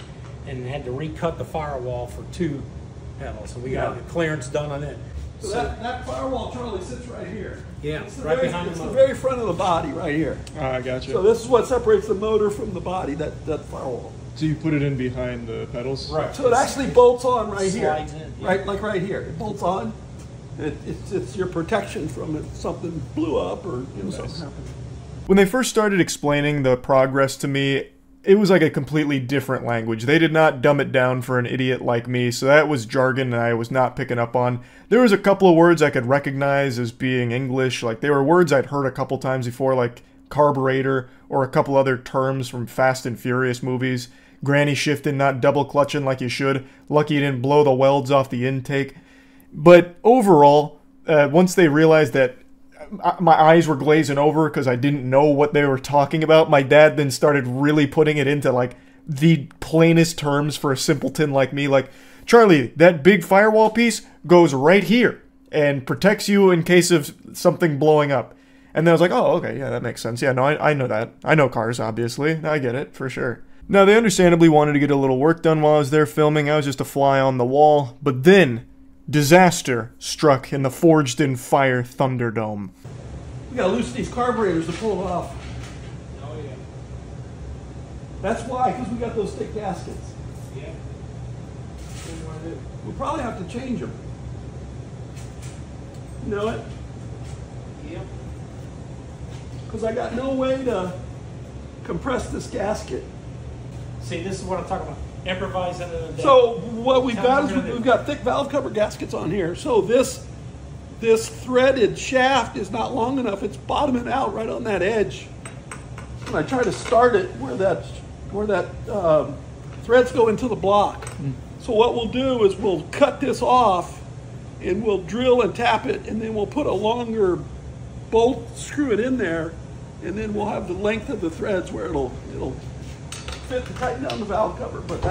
and had to recut the firewall for 2 pedals. So we got the clearance done on it. So that firewall, Charlie, sits right here. Yeah, it's right behind the the motor. very front of the body right here. I got you. So this is what separates the motor from the body, that firewall. So you put it in behind the pedals? Right. So it actually bolts on right here. Slides in, yeah. Right, like right here. It bolts on. It's your protection from if something blew up or something happened. When they first started explaining the progress to me, it was like a completely different language. They did not dumb it down for an idiot like me, so that was jargon that I was not picking up on. There was a couple of words I could recognize as being English, like they were words I'd heard a couple times before, like carburetor, or a couple other terms from Fast and Furious movies. Granny shifting, not double clutching like you should. Lucky you didn't blow the welds off the intake. But overall, once they realized that my eyes were glazing over because I didn't know what they were talking about, my dad then started really putting it into like the plainest terms for a simpleton like me. Like, Charlie, that big firewall piece goes right here and protects you in case of something blowing up. And then I was like, oh, okay, yeah, that makes sense. Yeah, no, I know that. I know cars, obviously. I get it, for sure. Now, they understandably wanted to get a little work done while I was there filming. I was just a fly on the wall. But then disaster struck in the Forged in Fire Thunderdome. We gotta loosen these carburetors to pull it off. Oh yeah. That's why, because we got those thick gaskets. Yeah. What do you want to do? We'll probably have to change them. You know it? Yep. Because I got no way to compress this gasket. See, this is what I'm talking about. Improvising in a day. So what we've Tell got me is what we've got thick valve cover gaskets on here. So this threaded shaft is not long enough. It's bottoming out right on that edge. When I try to start it where that threads go into the block. So what we'll do is we'll cut this off and we'll drill and tap it, and then we'll put a longer bolt, screw it in there, and then we'll have the length of the threads where it'll fit to tighten down the valve cover. But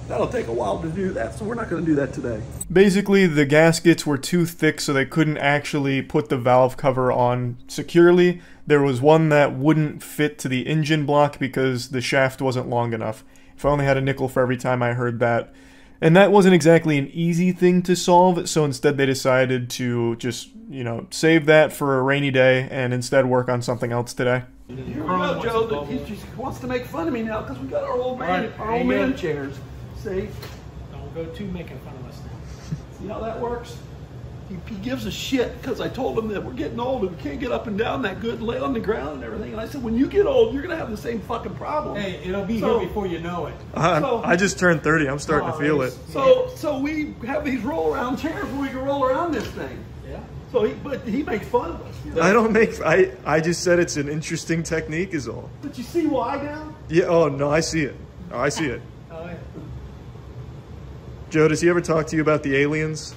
that'll take a while to do that, so we're not going to do that today. Basically, the gaskets were too thick, so they couldn't actually put the valve cover on securely. There was one that wouldn't fit to the engine block because the shaft wasn't long enough. If I only had a nickel for every time I heard that. And that wasn't exactly an easy thing to solve, so instead they decided to just, you know, save that for a rainy day and instead work on something else today. Here we go, Joe. He just wants to make fun of me now because we got our old man chairs. See? Don't go too making fun of us now. See how that works? He gives a shit because I told him that we're getting old and we can't get up and down that good and lay on the ground and everything. And I said, when you get old, you're going to have the same fucking problem. Hey, it'll be here before you know it. I just turned 30. I'm starting to feel it. So we have these roll around chairs where we can roll around this thing. Yeah. So but he makes fun of us. You know? I don't make, I just said it's an interesting technique is all. But you see why now? Yeah, oh no, I see it. Oh, I see it. Oh, yeah. Joe, does he ever talk to you about the aliens?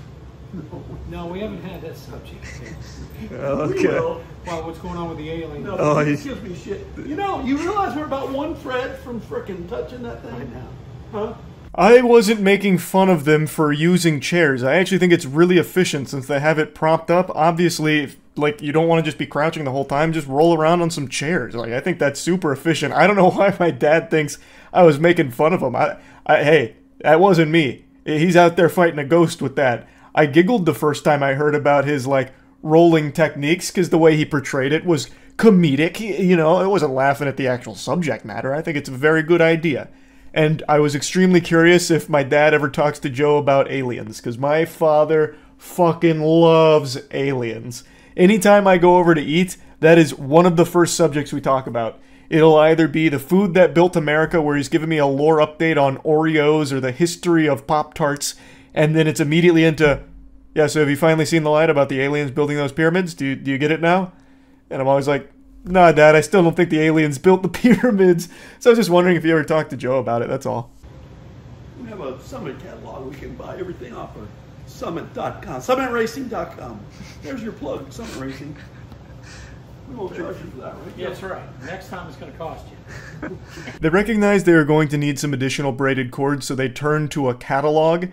No, we haven't had that subject since. Okay. We will. Well, what's going on with the aliens? No, he gives me shit. You know, you realize we're about one thread from frickin' touching that thing? I know. Huh? I wasn't making fun of them for using chairs. I actually think it's really efficient since they have it propped up. Obviously, like, you don't want to just be crouching the whole time. Just roll around on some chairs. Like, I think that's super efficient. I don't know why my dad thinks I was making fun of him. Hey, that wasn't me. He's out there fighting a ghost with that. I giggled the first time I heard about his, like, rolling techniques because the way he portrayed it was comedic. You know, I wasn't laughing at the actual subject matter. I think it's a very good idea. And I was extremely curious if my dad ever talks to Joe about aliens, because my father fucking loves aliens. Anytime I go over to eat, that is one of the first subjects we talk about. It'll either be the food that built America, where he's giving me a lore update on Oreos or the history of Pop-Tarts, and then it's immediately into, yeah, so have you finally seen the light about the aliens building those pyramids? Do you get it now? And I'm always like, nah, Dad, I still don't think the aliens built the pyramids. So I was just wondering if you ever talked to Joe about it, that's all. We have a Summit catalog. We can buy everything off of Summit.com, SummitRacing.com. There's your plug, Summit Racing. We won't charge you for that, right? Yeah, that's right. Next time it's going to cost you. They recognized they were going to need some additional braided cords, so they turned to a catalog.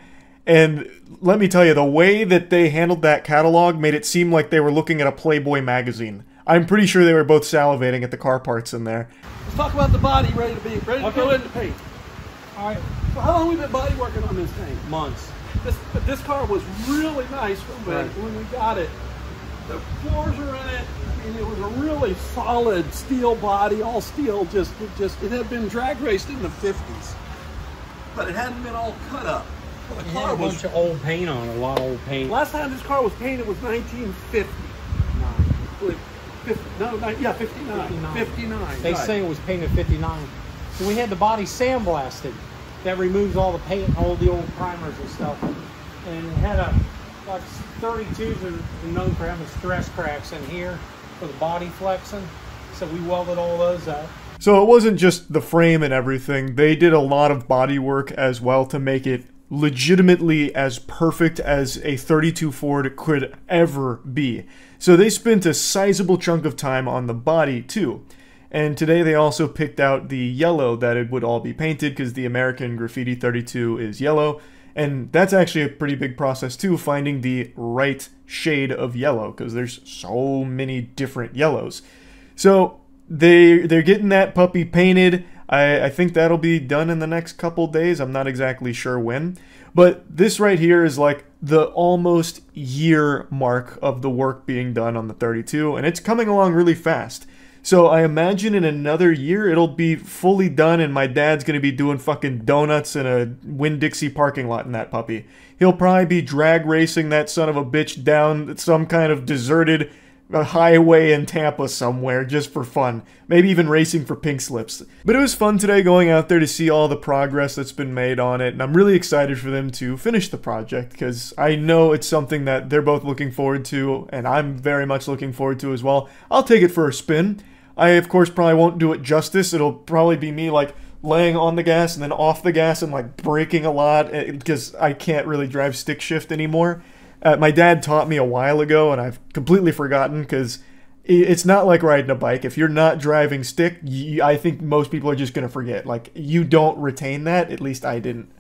And let me tell you, the way that they handled that catalog made it seem like they were looking at a Playboy magazine. I'm pretty sure they were both salivating at the car parts in there. Let's talk about the body ready to go into paint. All right. So how long have we been body working on this thing? Months. But this car was really nice when we got it. The floors are in it. I mean, it was a really solid steel body, all steel. It had been drag raced in the 50s, but it hadn't been all cut up. Well, the car was a bunch of old paint on it, a lot of old paint. Last time this car was painted was 1950. 59. They say it was painted 59. So we had the body sandblasted. That removes all the paint and all the old primers and stuff. And it had like 32s are known for having stress cracks in here for the body flexing. So we welded all those out. So it wasn't just the frame and everything. They did a lot of body work as well to make it legitimately as perfect as a 32 Ford could ever be. So they spent a sizable chunk of time on the body too. And today they also picked out the yellow that it would all be painted, because the American Graffiti 32 is yellow. And that's actually a pretty big process too, finding the right shade of yellow, because there's so many different yellows. So they're getting that puppy painted. I think that'll be done in the next couple days. I'm not exactly sure when. But this right here is like the almost year mark of the work being done on the 32, and it's coming along really fast. So I imagine in another year it'll be fully done, and my dad's going to be doing fucking donuts in a Winn-Dixie parking lot in that puppy. He'll probably be drag racing that son of a bitch down some kind of deserted highway in Tampa somewhere just for fun. Maybe even racing for pink slips. But it was fun today going out there to see all the progress that's been made on it, and I'm really excited for them to finish the project, because I know it's something that they're both looking forward to, and I'm very much looking forward to as well. I'll take it for a spin. I, of course, probably won't do it justice. It'll probably be me, like, laying on the gas and then off the gas and like braking a lot because I can't really drive stick shift anymore. My dad taught me a while ago and I've completely forgotten because it's not like riding a bike. If you're not driving stick, I think most people are just going to forget. Like, you don't retain that. At least I didn't.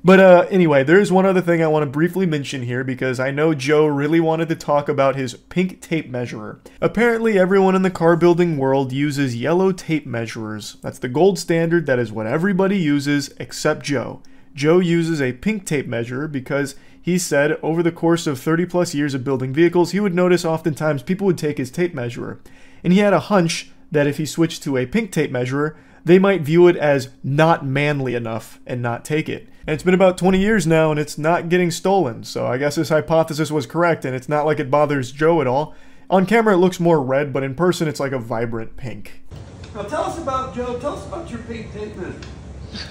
But anyway, there's one other thing I want to briefly mention here because I know Joe really wanted to talk about his pink tape measurer. Apparently everyone in the car building world uses yellow tape measurers. That's the gold standard. That is what everybody uses except Joe. Joe uses a pink tape measurer because he said over the course of 30 plus years of building vehicles, he would notice oftentimes people would take his tape measurer. And he had a hunch that if he switched to a pink tape measurer, they might view it as not manly enough and not take it. And it's been about 20 years now and it's not getting stolen, so I guess this hypothesis was correct and it's not like it bothers Joe at all. On camera it looks more red, but in person it's like a vibrant pink. Now tell us about, Joe, tell us about your pink tape measure.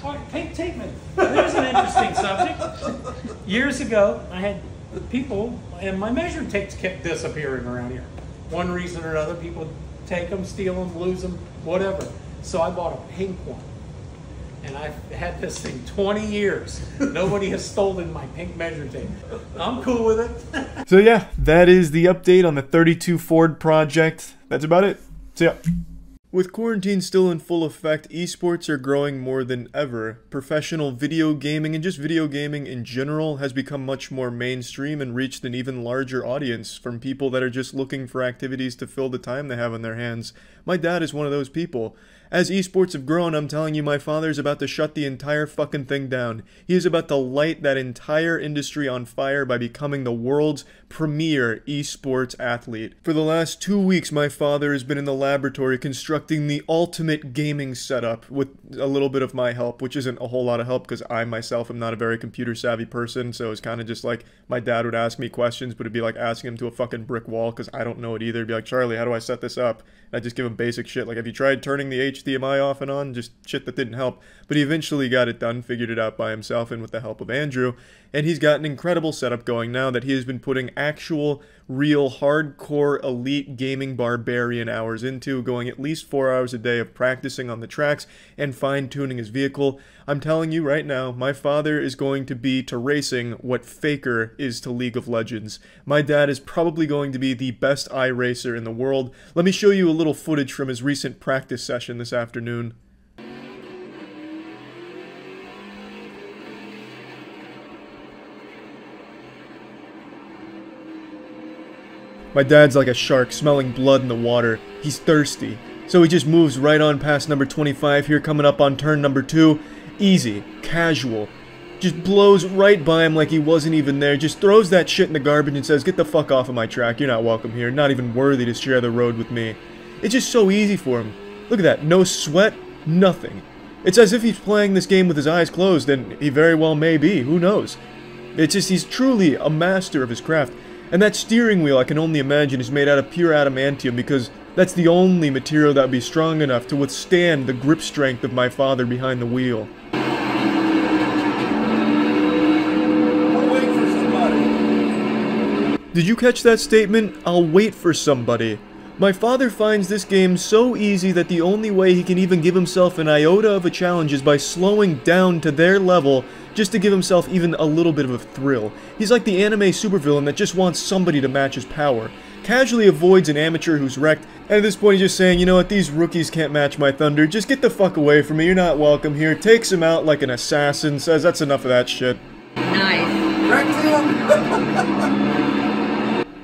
Oh, pink tape measure. There's an interesting subject. Years ago, I had people, and my measuring tapes kept disappearing around here. One reason or another, people take them, steal them, lose them, whatever. So I bought a pink one. And I've had this thing 20 years. Nobody has stolen my pink measure tape. I'm cool with it. So yeah, that is the update on the 32 Ford project. That's about it. See ya. With quarantine still in full effect, esports are growing more than ever. Professional video gaming and just video gaming in general has become much more mainstream and reached an even larger audience from people that are just looking for activities to fill the time they have on their hands. My dad is one of those people. As esports have grown, I'm telling you, my father's about to shut the entire fucking thing down. He is about to light that entire industry on fire by becoming the world's premier esports athlete. For the last 2 weeks, my father has been in the laboratory constructing the ultimate gaming setup with a little bit of my help, which isn't a whole lot of help because I myself am not a very computer savvy person, so it's kind of just like my dad would ask me questions, but it'd be like asking him to a fucking brick wall because I don't know it either. It'd be like, Charlie, how do I set this up? And I just give him basic shit. Like, have you tried turning the HDMI off and on? Just shit that didn't help. But he eventually got it done, figured it out by himself and with the help of Andrew. And he's got an incredible setup going now that he has been putting actual, real, hardcore, elite gaming barbarian hours into, going at least 4 hours a day of practicing on the tracks and fine-tuning his vehicle. I'm telling you right now, my father is going to be to racing what Faker is to League of Legends. My dad is probably going to be the best iRacer in the world. Let me show you a little footage from his recent practice session this afternoon. My dad's like a shark smelling blood in the water. He's thirsty. So he just moves right on past number 25 here, coming up on turn number 2. Easy, casual. Just blows right by him like he wasn't even there. Just throws that shit in the garbage and says, get the fuck off of my track. You're not welcome here. Not even worthy to share the road with me. It's just so easy for him. Look at that. No sweat. Nothing. It's as if he's playing this game with his eyes closed, and he very well may be. Who knows? It's just he's truly a master of his craft. And that steering wheel, I can only imagine, is made out of pure adamantium because that's the only material that would be strong enough to withstand the grip strength of my father behind the wheel. I'll wait for somebody. Did you catch that statement? I'll wait for somebody. My father finds this game so easy that the only way he can even give himself an iota of a challenge is by slowing down to their level just to give himself even a little bit of a thrill. He's like the anime supervillain that just wants somebody to match his power. Casually avoids an amateur who's wrecked, and at this point he's just saying, you know what, these rookies can't match my thunder, just get the fuck away from me, you're not welcome here. Takes him out like an assassin, says that's enough of that shit. Nice. Wrecked him.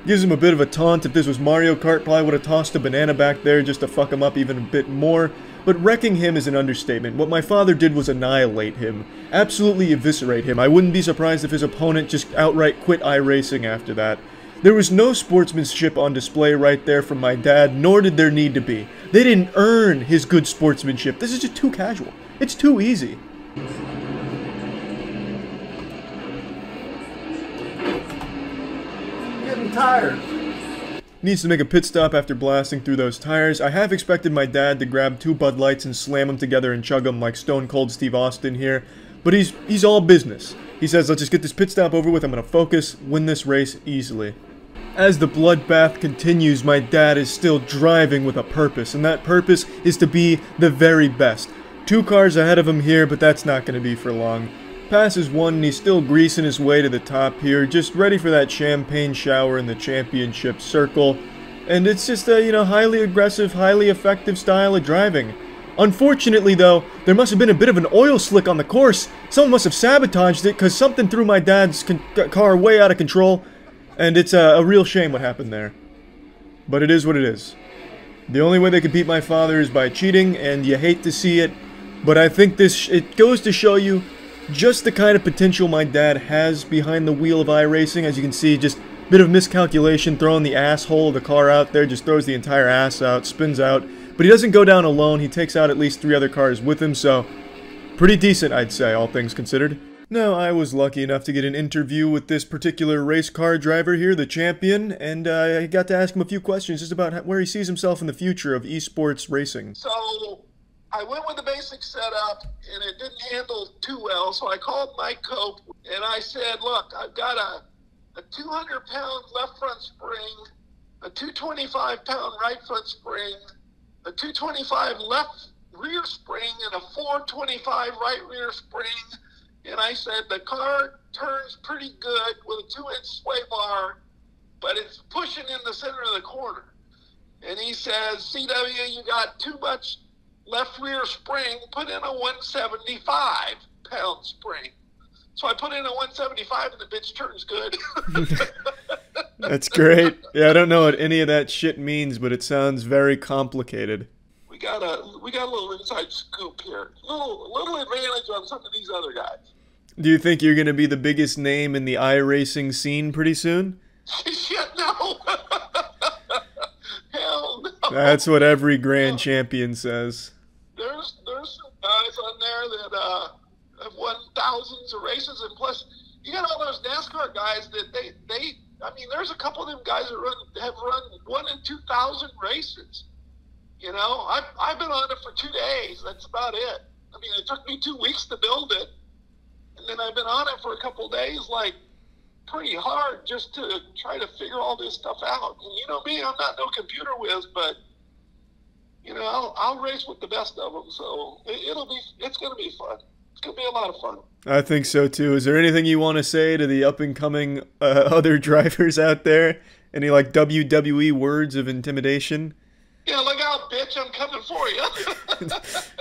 Gives him a bit of a taunt. If this was Mario Kart, probably would have tossed a banana back there just to fuck him up even a bit more. But wrecking him is an understatement. What my father did was annihilate him. Absolutely eviscerate him. I wouldn't be surprised if his opponent just outright quit iRacing after that. There was no sportsmanship on display right there from my dad, nor did there need to be. They didn't earn his good sportsmanship. This is just too casual. It's too easy. Getting tired. Needs to make a pit stop after blasting through those tires. I have expected my dad to grab 2 Bud Lights and slam them together and chug them like Stone Cold Steve Austin here, but he's all business. He says, let's just get this pit stop over with, I'm gonna focus, win this race easily. As the bloodbath continues, my dad is still driving with a purpose, and that purpose is to be the very best. 2 cars ahead of him here, but that's not going to be for long. Passes 1 and he's still greasing his way to the top here, just ready for that champagne shower in the championship circle. And it's just a, highly aggressive, highly effective style of driving. Unfortunately though, there must have been a bit of an oil slick on the course. Someone must have sabotaged it because something threw my dad's car way out of control. And it's a real shame what happened there. But it is what it is. The only way they could beat my father is by cheating, and you hate to see it. But I think it goes to show you just the kind of potential my dad has behind the wheel of iRacing. As you can see, just a bit of miscalculation, throwing the asshole of the car out there, just throws the entire ass out, spins out. But he doesn't go down alone, he takes out at least 3 other cars with him, so pretty decent, I'd say, all things considered. Now, I was lucky enough to get an interview with this particular race car driver here, the champion, and I got to ask him a few questions just about where he sees himself in the future of esports racing. So I went with the basic setup, and it didn't handle too well, so I called Mike Cope, and I said, look, I've got a 200-pound left front spring, a 225-pound right front spring, a 225 left rear spring, and a 425 right rear spring. And I said, the car turns pretty good with a 2-inch sway bar, but it's pushing in the center of the corner. And he says, CW, you got too much left rear spring, put in a 175-pound spring. So I put in a 175 and the bitch turns good. That's great. Yeah, I don't know what any of that shit means, but it sounds very complicated. We got a little inside scoop here. Little advantage on some of these other guys. Do you think you're going to be the biggest name in the iRacing scene pretty soon? Shit, no. Hell no. That's what every grand champion says. There's some guys on there that have won thousands of races, and plus you got all those NASCAR guys that I mean, there's a couple of them guys that have run 1 in 2,000 races. I've been on it for 2 days. That's about it. I mean, it took me 2 weeks to build it, and then I've been on it for a couple of days, like pretty hard, just to try to figure all this stuff out. And you know me, I'm not no computer whiz, but I'll race with the best of them. So it's going to be fun. It's going to be a lot of fun. I think so too. Is there anything you want to say to the up and coming other drivers out there? Any like WWE words of intimidation? Yeah, look out, bitch, I'm coming for you.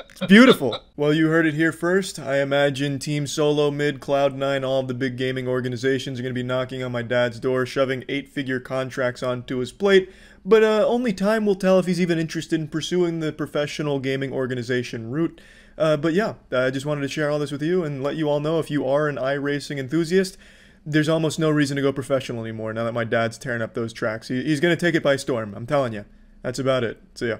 It's beautiful. Well, you heard it here first. I imagine Team Solo, Mid, Cloud9, all of the big gaming organizations are going to be knocking on my dad's door, shoving 8-figure contracts onto his plate. But only time will tell if he's even interested in pursuing the professional gaming organization route. But yeah, I just wanted to share all this with you and let you all know if you are an iRacing enthusiast, there's almost no reason to go professional anymore now that my dad's tearing up those tracks. He's going to take it by storm, I'm telling you. That's about it. See ya.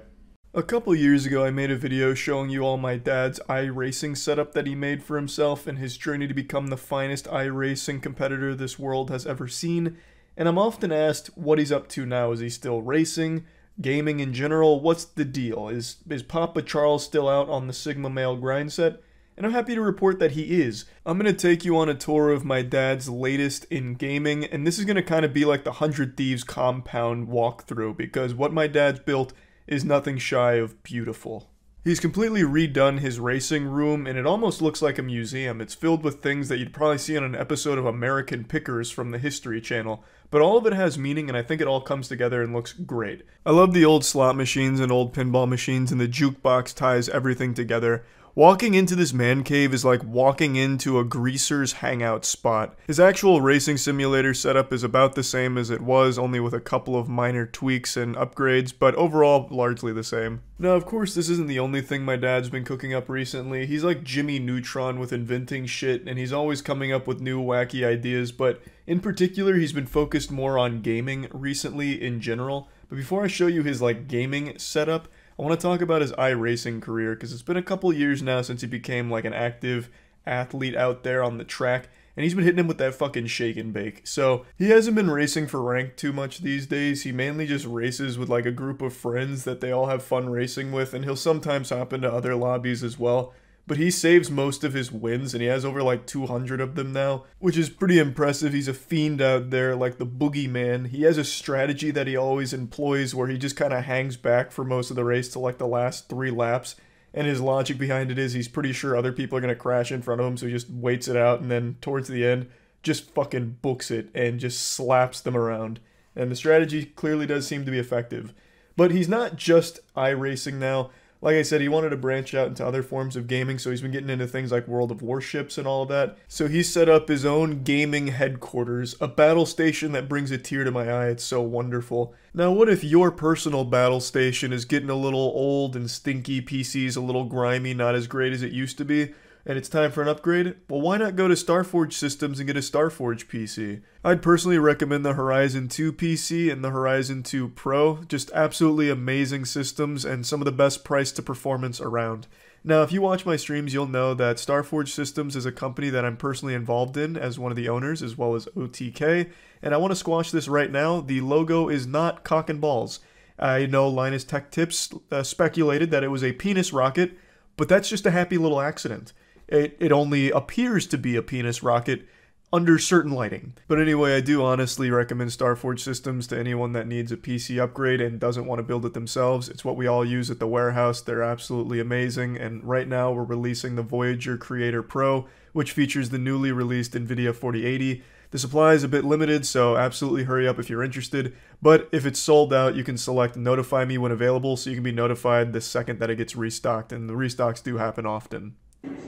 A couple years ago, I made a video showing you all my dad's iRacing setup that he made for himself and his journey to become the finest iRacing competitor this world has ever seen. And I'm often asked what he's up to now. Is he still racing? Gaming in general? What's the deal? Is Papa Charles still out on the Sigma Male grind set? And I'm happy to report that he is. I'm going to take you on a tour of my dad's latest in gaming, and this is going to kind of be like the 100 Thieves compound walkthrough, because what my dad's built is nothing shy of beautiful. He's completely redone his racing room, and it almost looks like a museum. It's filled with things that you'd probably see on an episode of American Pickers from the History Channel, but all of it has meaning, and I think it all comes together and looks great. I love the old slot machines and old pinball machines, and the jukebox ties everything together. Walking into this man cave is like walking into a greaser's hangout spot. His actual racing simulator setup is about the same as it was, only with a couple of minor tweaks and upgrades, but overall largely the same. Now, of course, this isn't the only thing my dad's been cooking up recently. He's like Jimmy Neutron with inventing shit, and he's always coming up with new wacky ideas, but in particular, he's been focused more on gaming recently in general. But before I show you his like gaming setup, I want to talk about his iRacing career, because it's been a couple years now since he became like an active athlete out there on the track, and he's been hitting him with that fucking shake and bake. So he hasn't been racing for rank too much these days. He mainly just races with like a group of friends that they all have fun racing with, and he'll sometimes hop into other lobbies as well. But he saves most of his wins, and he has over like 200 of them now, which is pretty impressive. He's a fiend out there, like the boogeyman. He has a strategy that he always employs where he just kind of hangs back for most of the race to like the last 3 laps, And his logic behind it is he's pretty sure other people are going to crash in front of him, so he just waits it out, and then towards the end, just fucking books it and just slaps them around. And the strategy clearly does seem to be effective. But he's not just iRacing now. Like I said, he wanted to branch out into other forms of gaming, so he's been getting into things like World of Warships and all of that. So he's set up his own gaming headquarters, a battle station that brings a tear to my eye. It's so wonderful. Now, what if your personal battle station is getting a little old and stinky, PC's a little grimy, not as great as it used to be, and it's time for an upgrade? Well, why not go to Starforge Systems and get a Starforge PC? I'd personally recommend the Horizon 2 PC and the Horizon 2 Pro. Just absolutely amazing systems and some of the best price to performance around. Now, if you watch my streams, you'll know that Starforge Systems is a company that I'm personally involved in as one of the owners, as well as OTK, and I want to squash this right now. The logo is not cock and balls. I know Linus Tech Tips speculated that it was a penis rocket, but that's just a happy little accident. It only appears to be a penis rocket under certain lighting. But anyway, I do honestly recommend Starforge Systems to anyone that needs a PC upgrade and doesn't want to build it themselves. It's what we all use at the warehouse. They're absolutely amazing, and right now we're releasing the Voyager Creator Pro, which features the newly released NVIDIA 4080. The supply is a bit limited, so absolutely hurry up if you're interested. But if it's sold out, you can select Notify Me when available, so you can be notified the second that it gets restocked, and the restocks do happen often.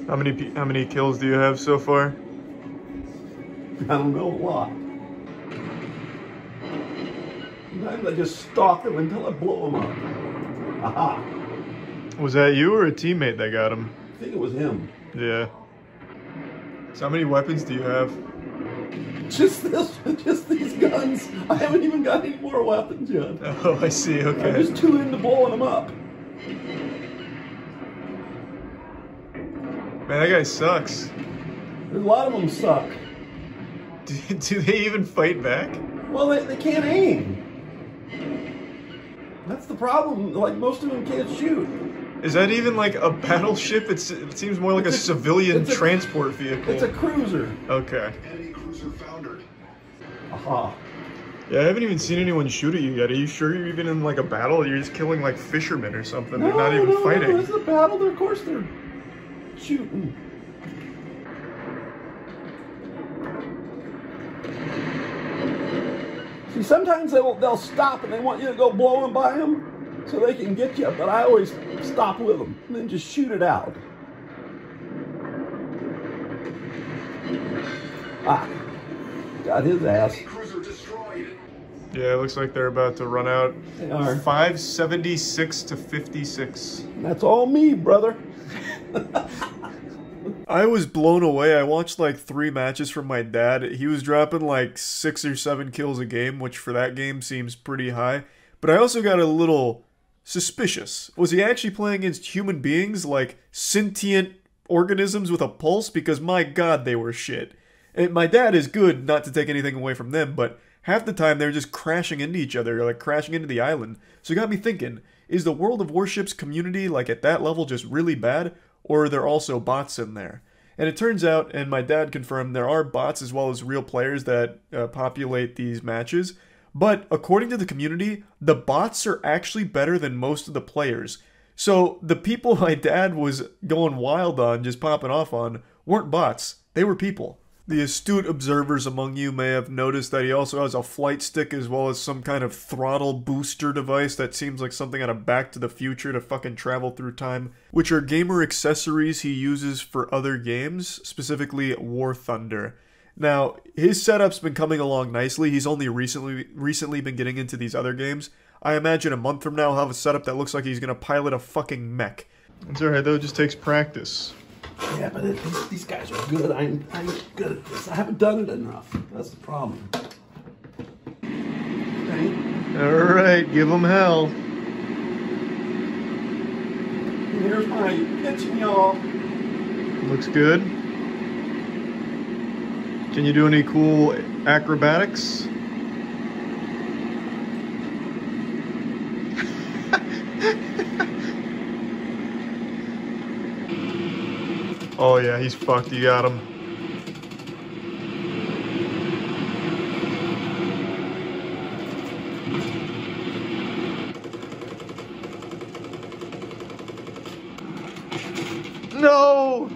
How many kills do you have so far? I don't know, a lot. Sometimes I just stalk them until I blow them up. Aha! Was that you or a teammate that got him? I think it was him. Yeah. So how many weapons do you have? Just these guns. I haven't even got any more weapons yet. Oh, I see, okay. I'm just too into blowing them up. Man, that guy sucks. There's a lot of them suck. Do they even fight back? Well, they can't aim. That's the problem. Like, most of them can't shoot. Is that even like a battleship? It seems more like a civilian transport vehicle. It's a cruiser. Okay. Enemy cruiser foundered. Aha. Yeah, I haven't even seen anyone shoot at you yet. Are you sure you're even in like a battle? You're just killing like fishermen or something. They're not even fighting. No, this is a battle. Of course they're shooting. See, sometimes they'll stop and they want you to go blowing by them so they can get you, but I always stop with them and then just shoot it out. Ah, got his ass. Yeah, it looks like they're about to run out. They are. 576 to 56. That's all me, brother. I was blown away. I watched like 3 matches from my dad. He was dropping like 6 or 7 kills a game, which for that game seems pretty high. But I also got a little suspicious. Was he actually playing against human beings, like sentient organisms with a pulse? Because my god, they were shit. And my dad is good, not to take anything away from them, but half the time they're just crashing into each other, like crashing into the island. So it got me thinking, is the World of Warships community like at that level just really bad? Or are there also bots in there? And it turns out, and my dad confirmed, there are bots as well as real players that populate these matches. But according to the community, the bots are actually better than most of the players. So the people my dad was going wild on, just popping off on, weren't bots. They were people. The astute observers among you may have noticed that he also has a flight stick as well as some kind of throttle booster device that seems like something out of Back to the Future to fucking travel through time, which are gamer accessories he uses for other games, specifically War Thunder. Now, his setup's been coming along nicely. He's only recently been getting into these other games. I imagine a month from now he'll have a setup that looks like he's gonna pilot a fucking mech. It's alright though, it just takes practice. Yeah, but these guys are good. I'm good at this. I haven't done it enough. That's the problem. Okay. Alright, give them hell. Here's my pitching, y'all. Looks good. Can you do any cool acrobatics? Oh yeah, he's fucked. You got him. No!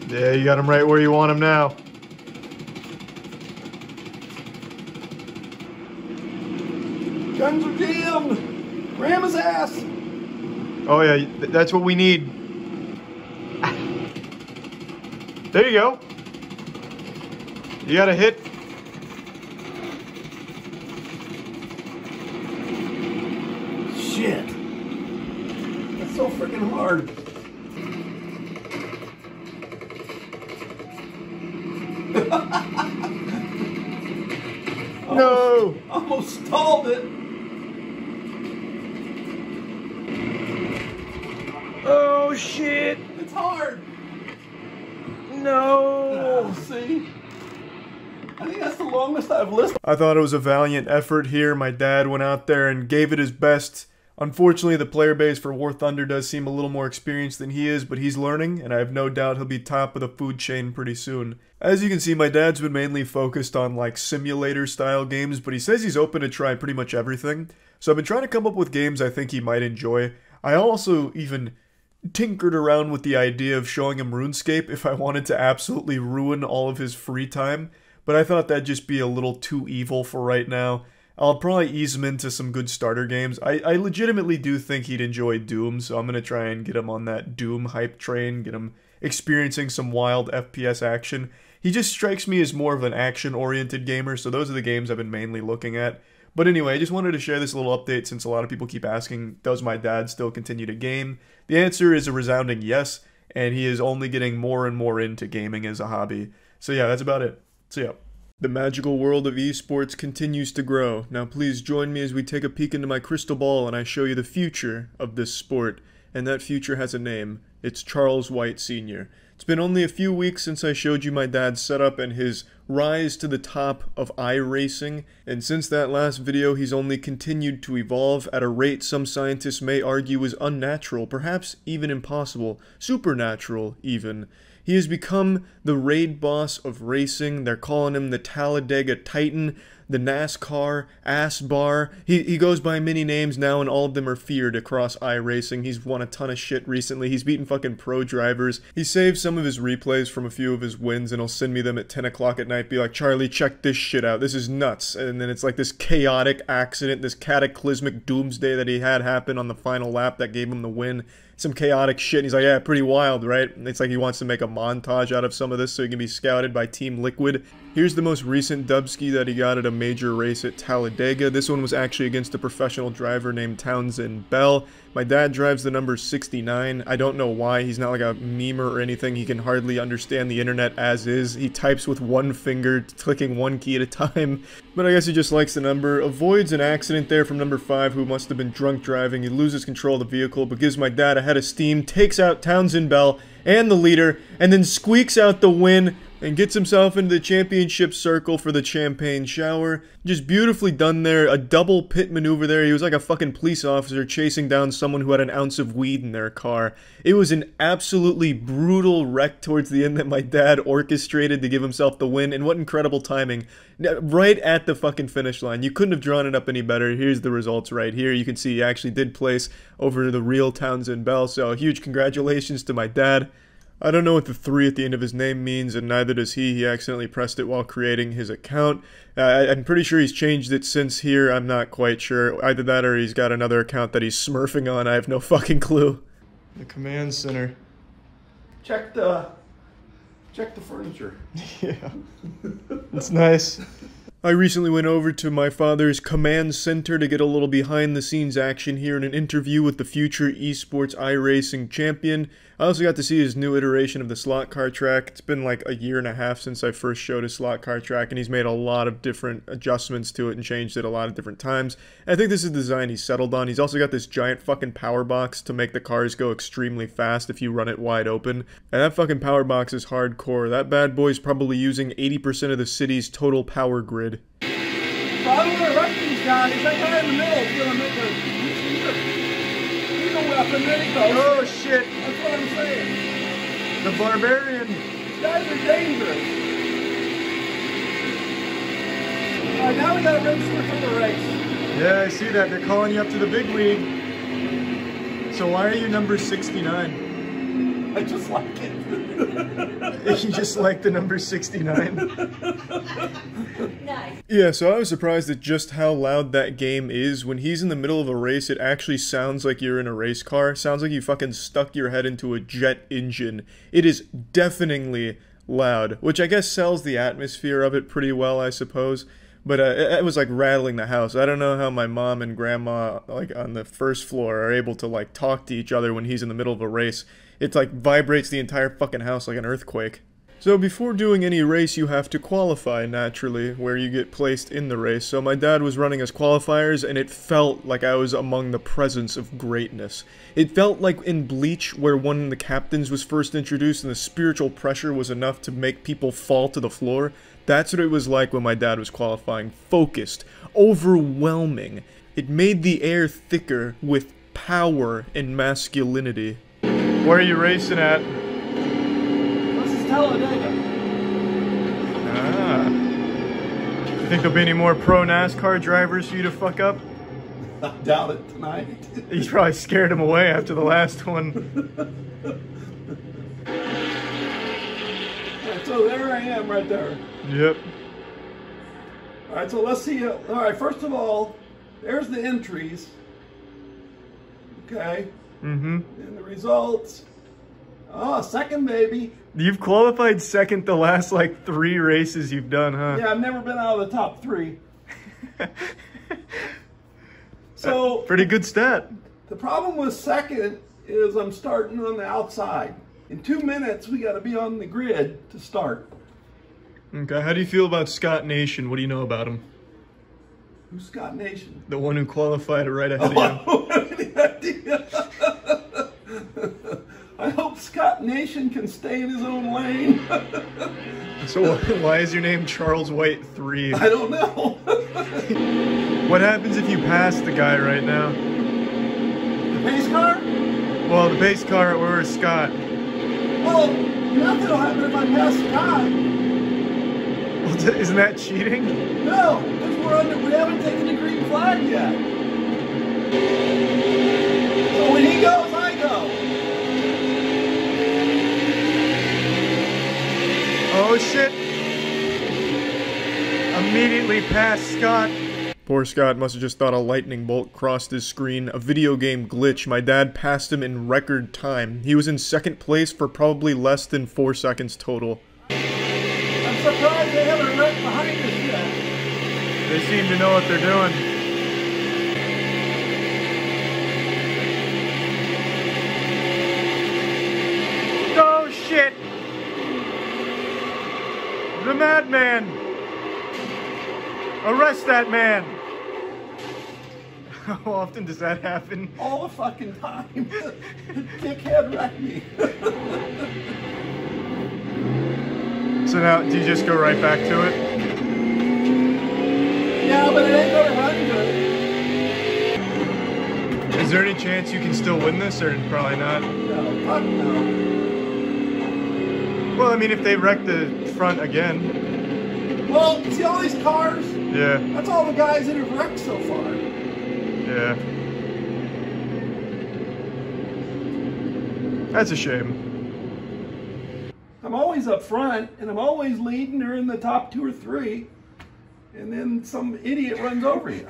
Yeah, you got him right where you want him now. Guns are jammed! Ram his ass! Oh yeah, that's what we need. There you go. You got a hit. Shit. That's so freaking hard. No! Almost stalled it. Oh shit! It's hard. No! See? I think that's the longest I've listened. I thought it was a valiant effort here. My dad went out there and gave it his best. Unfortunately, the player base for War Thunder does seem a little more experienced than he is, but he's learning, and I have no doubt he'll be top of the food chain pretty soon. As you can see, my dad's been mainly focused on like simulator-style games, but he says he's open to try pretty much everything. So I've been trying to come up with games I think he might enjoy. I also even tinkered around with the idea of showing him RuneScape if I wanted to absolutely ruin all of his free time, but I thought that'd just be a little too evil for right now. I'll probably ease him into some good starter games. I legitimately do think he'd enjoy Doom, so I'm going to try and get him on that Doom hype train, get him experiencing some wild FPS action. He just strikes me as more of an action-oriented gamer, so those are the games I've been mainly looking at. But anyway, I just wanted to share this little update since a lot of people keep asking, does my dad still continue to game? The answer is a resounding yes, and he is only getting more and more into gaming as a hobby. So yeah, that's about it. See ya. The magical world of esports continues to grow. Now please join me as we take a peek into my crystal ball and I show you the future of this sport. And that future has a name. It's Charles White Sr. It's been only a few weeks since I showed you my dad's setup and his rise to the top of iRacing, and since that last video he's only continued to evolve at a rate some scientists may argue is unnatural, perhaps even impossible, supernatural even. He has become the raid boss of racing. They're calling him the Talladega Titan, the NASCAR Ass Bar. He goes by many names now, and all of them are feared across iRacing. He's won a ton of shit recently. He's beaten fucking pro drivers. He saved some of his replays from a few of his wins, and he'll send me them at 10 o'clock at night, be like, Charlie, check this shit out. This is nuts. And then it's like this chaotic accident, this cataclysmic doomsday that he had happen on the final lap that gave him the win. Some chaotic shit, and he's like, yeah, pretty wild, right? It's like he wants to make a montage out of some of this so he can be scouted by Team Liquid. Here's the most recent dubski that he got at a major race at Talladega. This one was actually against a professional driver named Townsend Bell. My dad drives the number 69. I don't know why. He's not like a memer or anything. He can hardly understand the internet as is. He types with one finger, clicking one key at a time. But I guess he just likes the number. Avoids an accident there from number 5, who must have been drunk driving. He loses control of the vehicle, but gives my dad a head of steam, takes out Townsend Bell and the leader, and then squeaks out the win and gets himself into the championship circle for the champagne shower. Just beautifully done there. A double pit maneuver there. He was like a fucking police officer chasing down someone who had an ounce of weed in their car. It was an absolutely brutal wreck towards the end that my dad orchestrated to give himself the win, and what incredible timing. Right at the fucking finish line. You couldn't have drawn it up any better. Here's the results right here. You can see he actually did place over the real Townsend Bell, so huge congratulations to my dad. I don't know what the 3 at the end of his name means, and neither does he. He accidentally pressed it while creating his account. I'm pretty sure he's changed it since here. I'm not quite sure. Either that or he's got another account that he's smurfing on. I have no fucking clue. The command center. Check the furniture. Yeah. It's nice. I recently went over to my father's command center to get a little behind the scenes action here in an interview with the future eSports iRacing champion. I also got to see his new iteration of the slot car track. It's been like a year and a half since I first showed his slot car track, and he's made a lot of different adjustments to it and changed it a lot of different times. I think this is the design he's settled on. He's also got this giant fucking power box to make the cars go extremely fast if you run it wide open. And that fucking power box is hardcore. That bad boy's probably using 80% of the city's total power grid. So I don't want to rush these guys. That guy in the middle is going to make he's a weapon. There he goes. Oh shit. That's what I'm saying. The barbarian. He's guys are dangerous. All right, now we got to register for the race. Yeah, I see that. They're calling you up to the big league. So why are you number 69? I just like it. You just like the number 69? Nice. Yeah, so I was surprised at just how loud that game is. When he's in the middle of a race, it actually sounds like you're in a race car. Sounds like you fucking stuck your head into a jet engine. It is deafeningly loud, which I guess sells the atmosphere of it pretty well, I suppose. But it was like rattling the house. I don't know how my mom and grandma, like on the first floor, are able to like talk to each other when he's in the middle of a race. It like vibrates the entire fucking house like an earthquake. So before doing any race, you have to qualify, naturally, where you get placed in the race. So my dad was running as qualifiers, and it felt like I was among the presence of greatness. It felt like in Bleach, where one of the captains was first introduced and the spiritual pressure was enough to make people fall to the floor. That's what it was like when my dad was qualifying. Focused. Overwhelming. It made the air thicker with power and masculinity. Where are you racing at? This is Talladega. Ah. You think there'll be any more pro NASCAR drivers for you to fuck up? I doubt it tonight. You probably scared him away after the last one. Alright, so there I am right there. Yep. Alright, so let's see. Alright, first of all, there's the entries. Okay. Mm-hmm. And the results. Oh, second, baby. You've qualified second the last, like, 3 races you've done, huh? Yeah, I've never been out of the top 3. So... pretty good stat. The problem with second is I'm starting on the outside. In 2 minutes, we got to be on the grid to start. Okay, how do you feel about Scott Nation? What do you know about him? Who's Scott Nation? The one who qualified right ahead of you. I don't have any idea. I hope Scott Nation can stay in his own lane. So why is your name Charles White 3? I don't know. What happens if you pass the guy right now? The pace car? Well, the pace car or Scott. Well, nothing will happen if I pass Scott. Well, isn't that cheating? No, because we haven't taken the green flag yet. So when he goes, I go. Oh shit! Immediately past Scott. Poor Scott must have just thought a lightning bolt crossed his screen. A video game glitch. My dad passed him in record time. He was in second place for probably less than 4 seconds total. I'm surprised they haven't wrecked behind us yet. They seem to know what they're doing. Oh shit! The madman! Arrest that man! How often does that happen? All the fucking time. Dickhead wrecked me. So now, do you just go right back to it? Yeah, but it ain't gonna run good. Is there any chance you can still win this, or probably not? No, fuck no. Well, I mean, if they wreck the front again. Well, see all these cars? Yeah. That's all the guys that have wrecked so far. Yeah. That's a shame. I'm always up front, and I'm always leading or in the top 2 or 3, and then some idiot runs over you.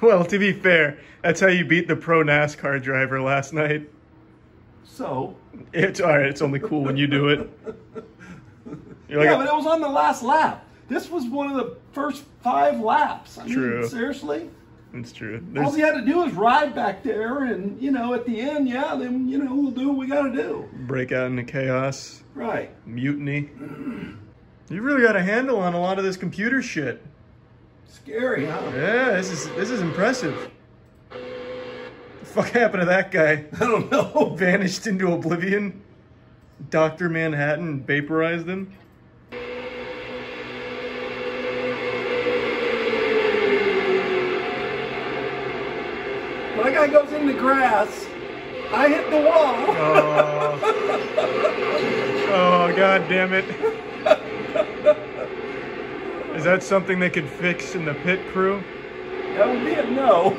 Well, to be fair, that's how you beat the pro NASCAR driver last night. So? It's alright, it's only cool when you do it. You're like yeah, but it was on the last lap. This was one of the first 5 laps. I mean, seriously? It's true. All you had to do is ride back there, and, you know, at the end, yeah, then, you know, we'll do what we got to do. Break out into chaos. Right. Mutiny. You really got a handle on a lot of this computer shit. Scary, huh? Yeah, this is impressive. The fuck happened to that guy? I don't know. Vanished into oblivion. Dr. Manhattan vaporized him. When that guy goes in the grass, I hit the wall. Oh, God damn it. Is that something they could fix in the pit crew? That would be a no.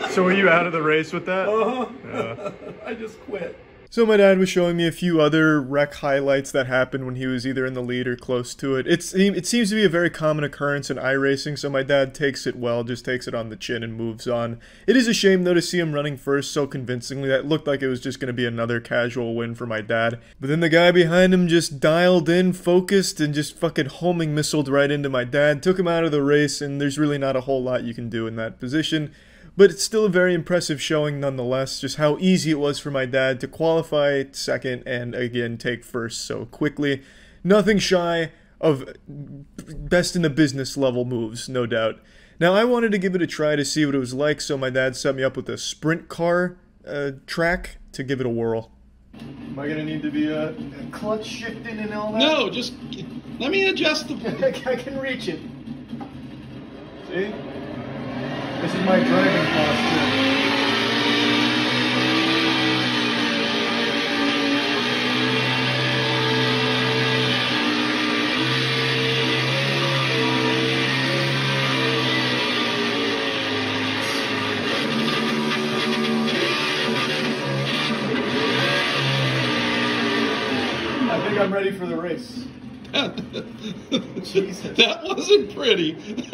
So were you out of the race with that? Uh-huh. I just quit. So my dad was showing me a few other wreck highlights that happened when he was either in the lead or close to it. It seems to be a very common occurrence in iRacing, so my dad takes it well, just takes it on the chin and moves on. It is a shame, though, to see him running first so convincingly. That looked like it was just going to be another casual win for my dad. But then the guy behind him just dialed in, focused, and just fucking homing missiled right into my dad, took him out of the race, and there's really not a whole lot you can do in that position. But it's still a very impressive showing nonetheless, just how easy it was for my dad to qualify second and again take first so quickly. Nothing shy of best in the business level moves, no doubt. Now I wanted to give it a try to see what it was like, so my dad set me up with a sprint car track to give it a whirl. Am I going to need to be a clutch shifting and all that? No, just let me adjust the... I can reach it. See? This is my driving posture. I think I'm ready for the race. Jesus. That wasn't pretty.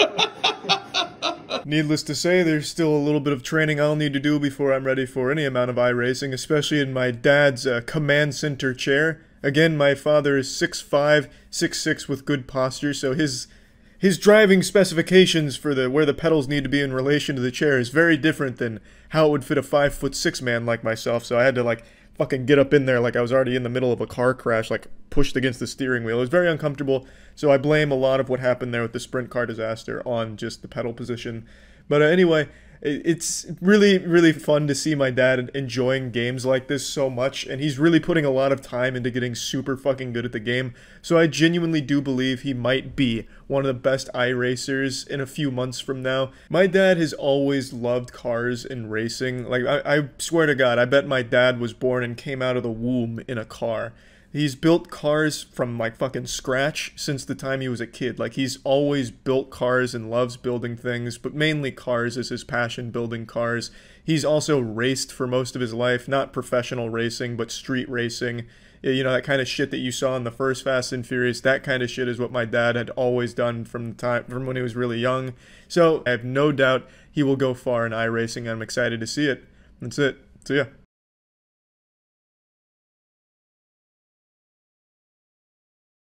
Needless to say, there's still a little bit of training I'll need to do before I'm ready for any amount of iRacing, especially in my dad's command center chair. Again, my father is 6'5", 6'6", with good posture, so his driving specifications for where the pedals need to be in relation to the chair is very different than how it would fit a 5'6" man like myself, so I had to like fucking get up in there like I was already in the middle of a car crash, like pushed against the steering wheel. It was very uncomfortable, so I blame a lot of what happened there with the sprint car disaster on just the pedal position. But anyway, it's really, really fun to see my dad enjoying games like this so much, and he's really putting a lot of time into getting super fucking good at the game, so I genuinely do believe he might be one of the best iRacers in a few months from now. My dad has always loved cars and racing. Like, I swear to God, I bet my dad was born and came out of the womb in a car. He's built cars from, like, fucking scratch since the time he was a kid. Like, he's always built cars and loves building things, but mainly cars is his passion, building cars. He's also raced for most of his life, not professional racing, but street racing. You know, that kind of shit that you saw in the first Fast and Furious, that kind of shit is what my dad had always done from when he was really young. So, I have no doubt he will go far in iRacing. I'm excited to see it. That's it. See ya.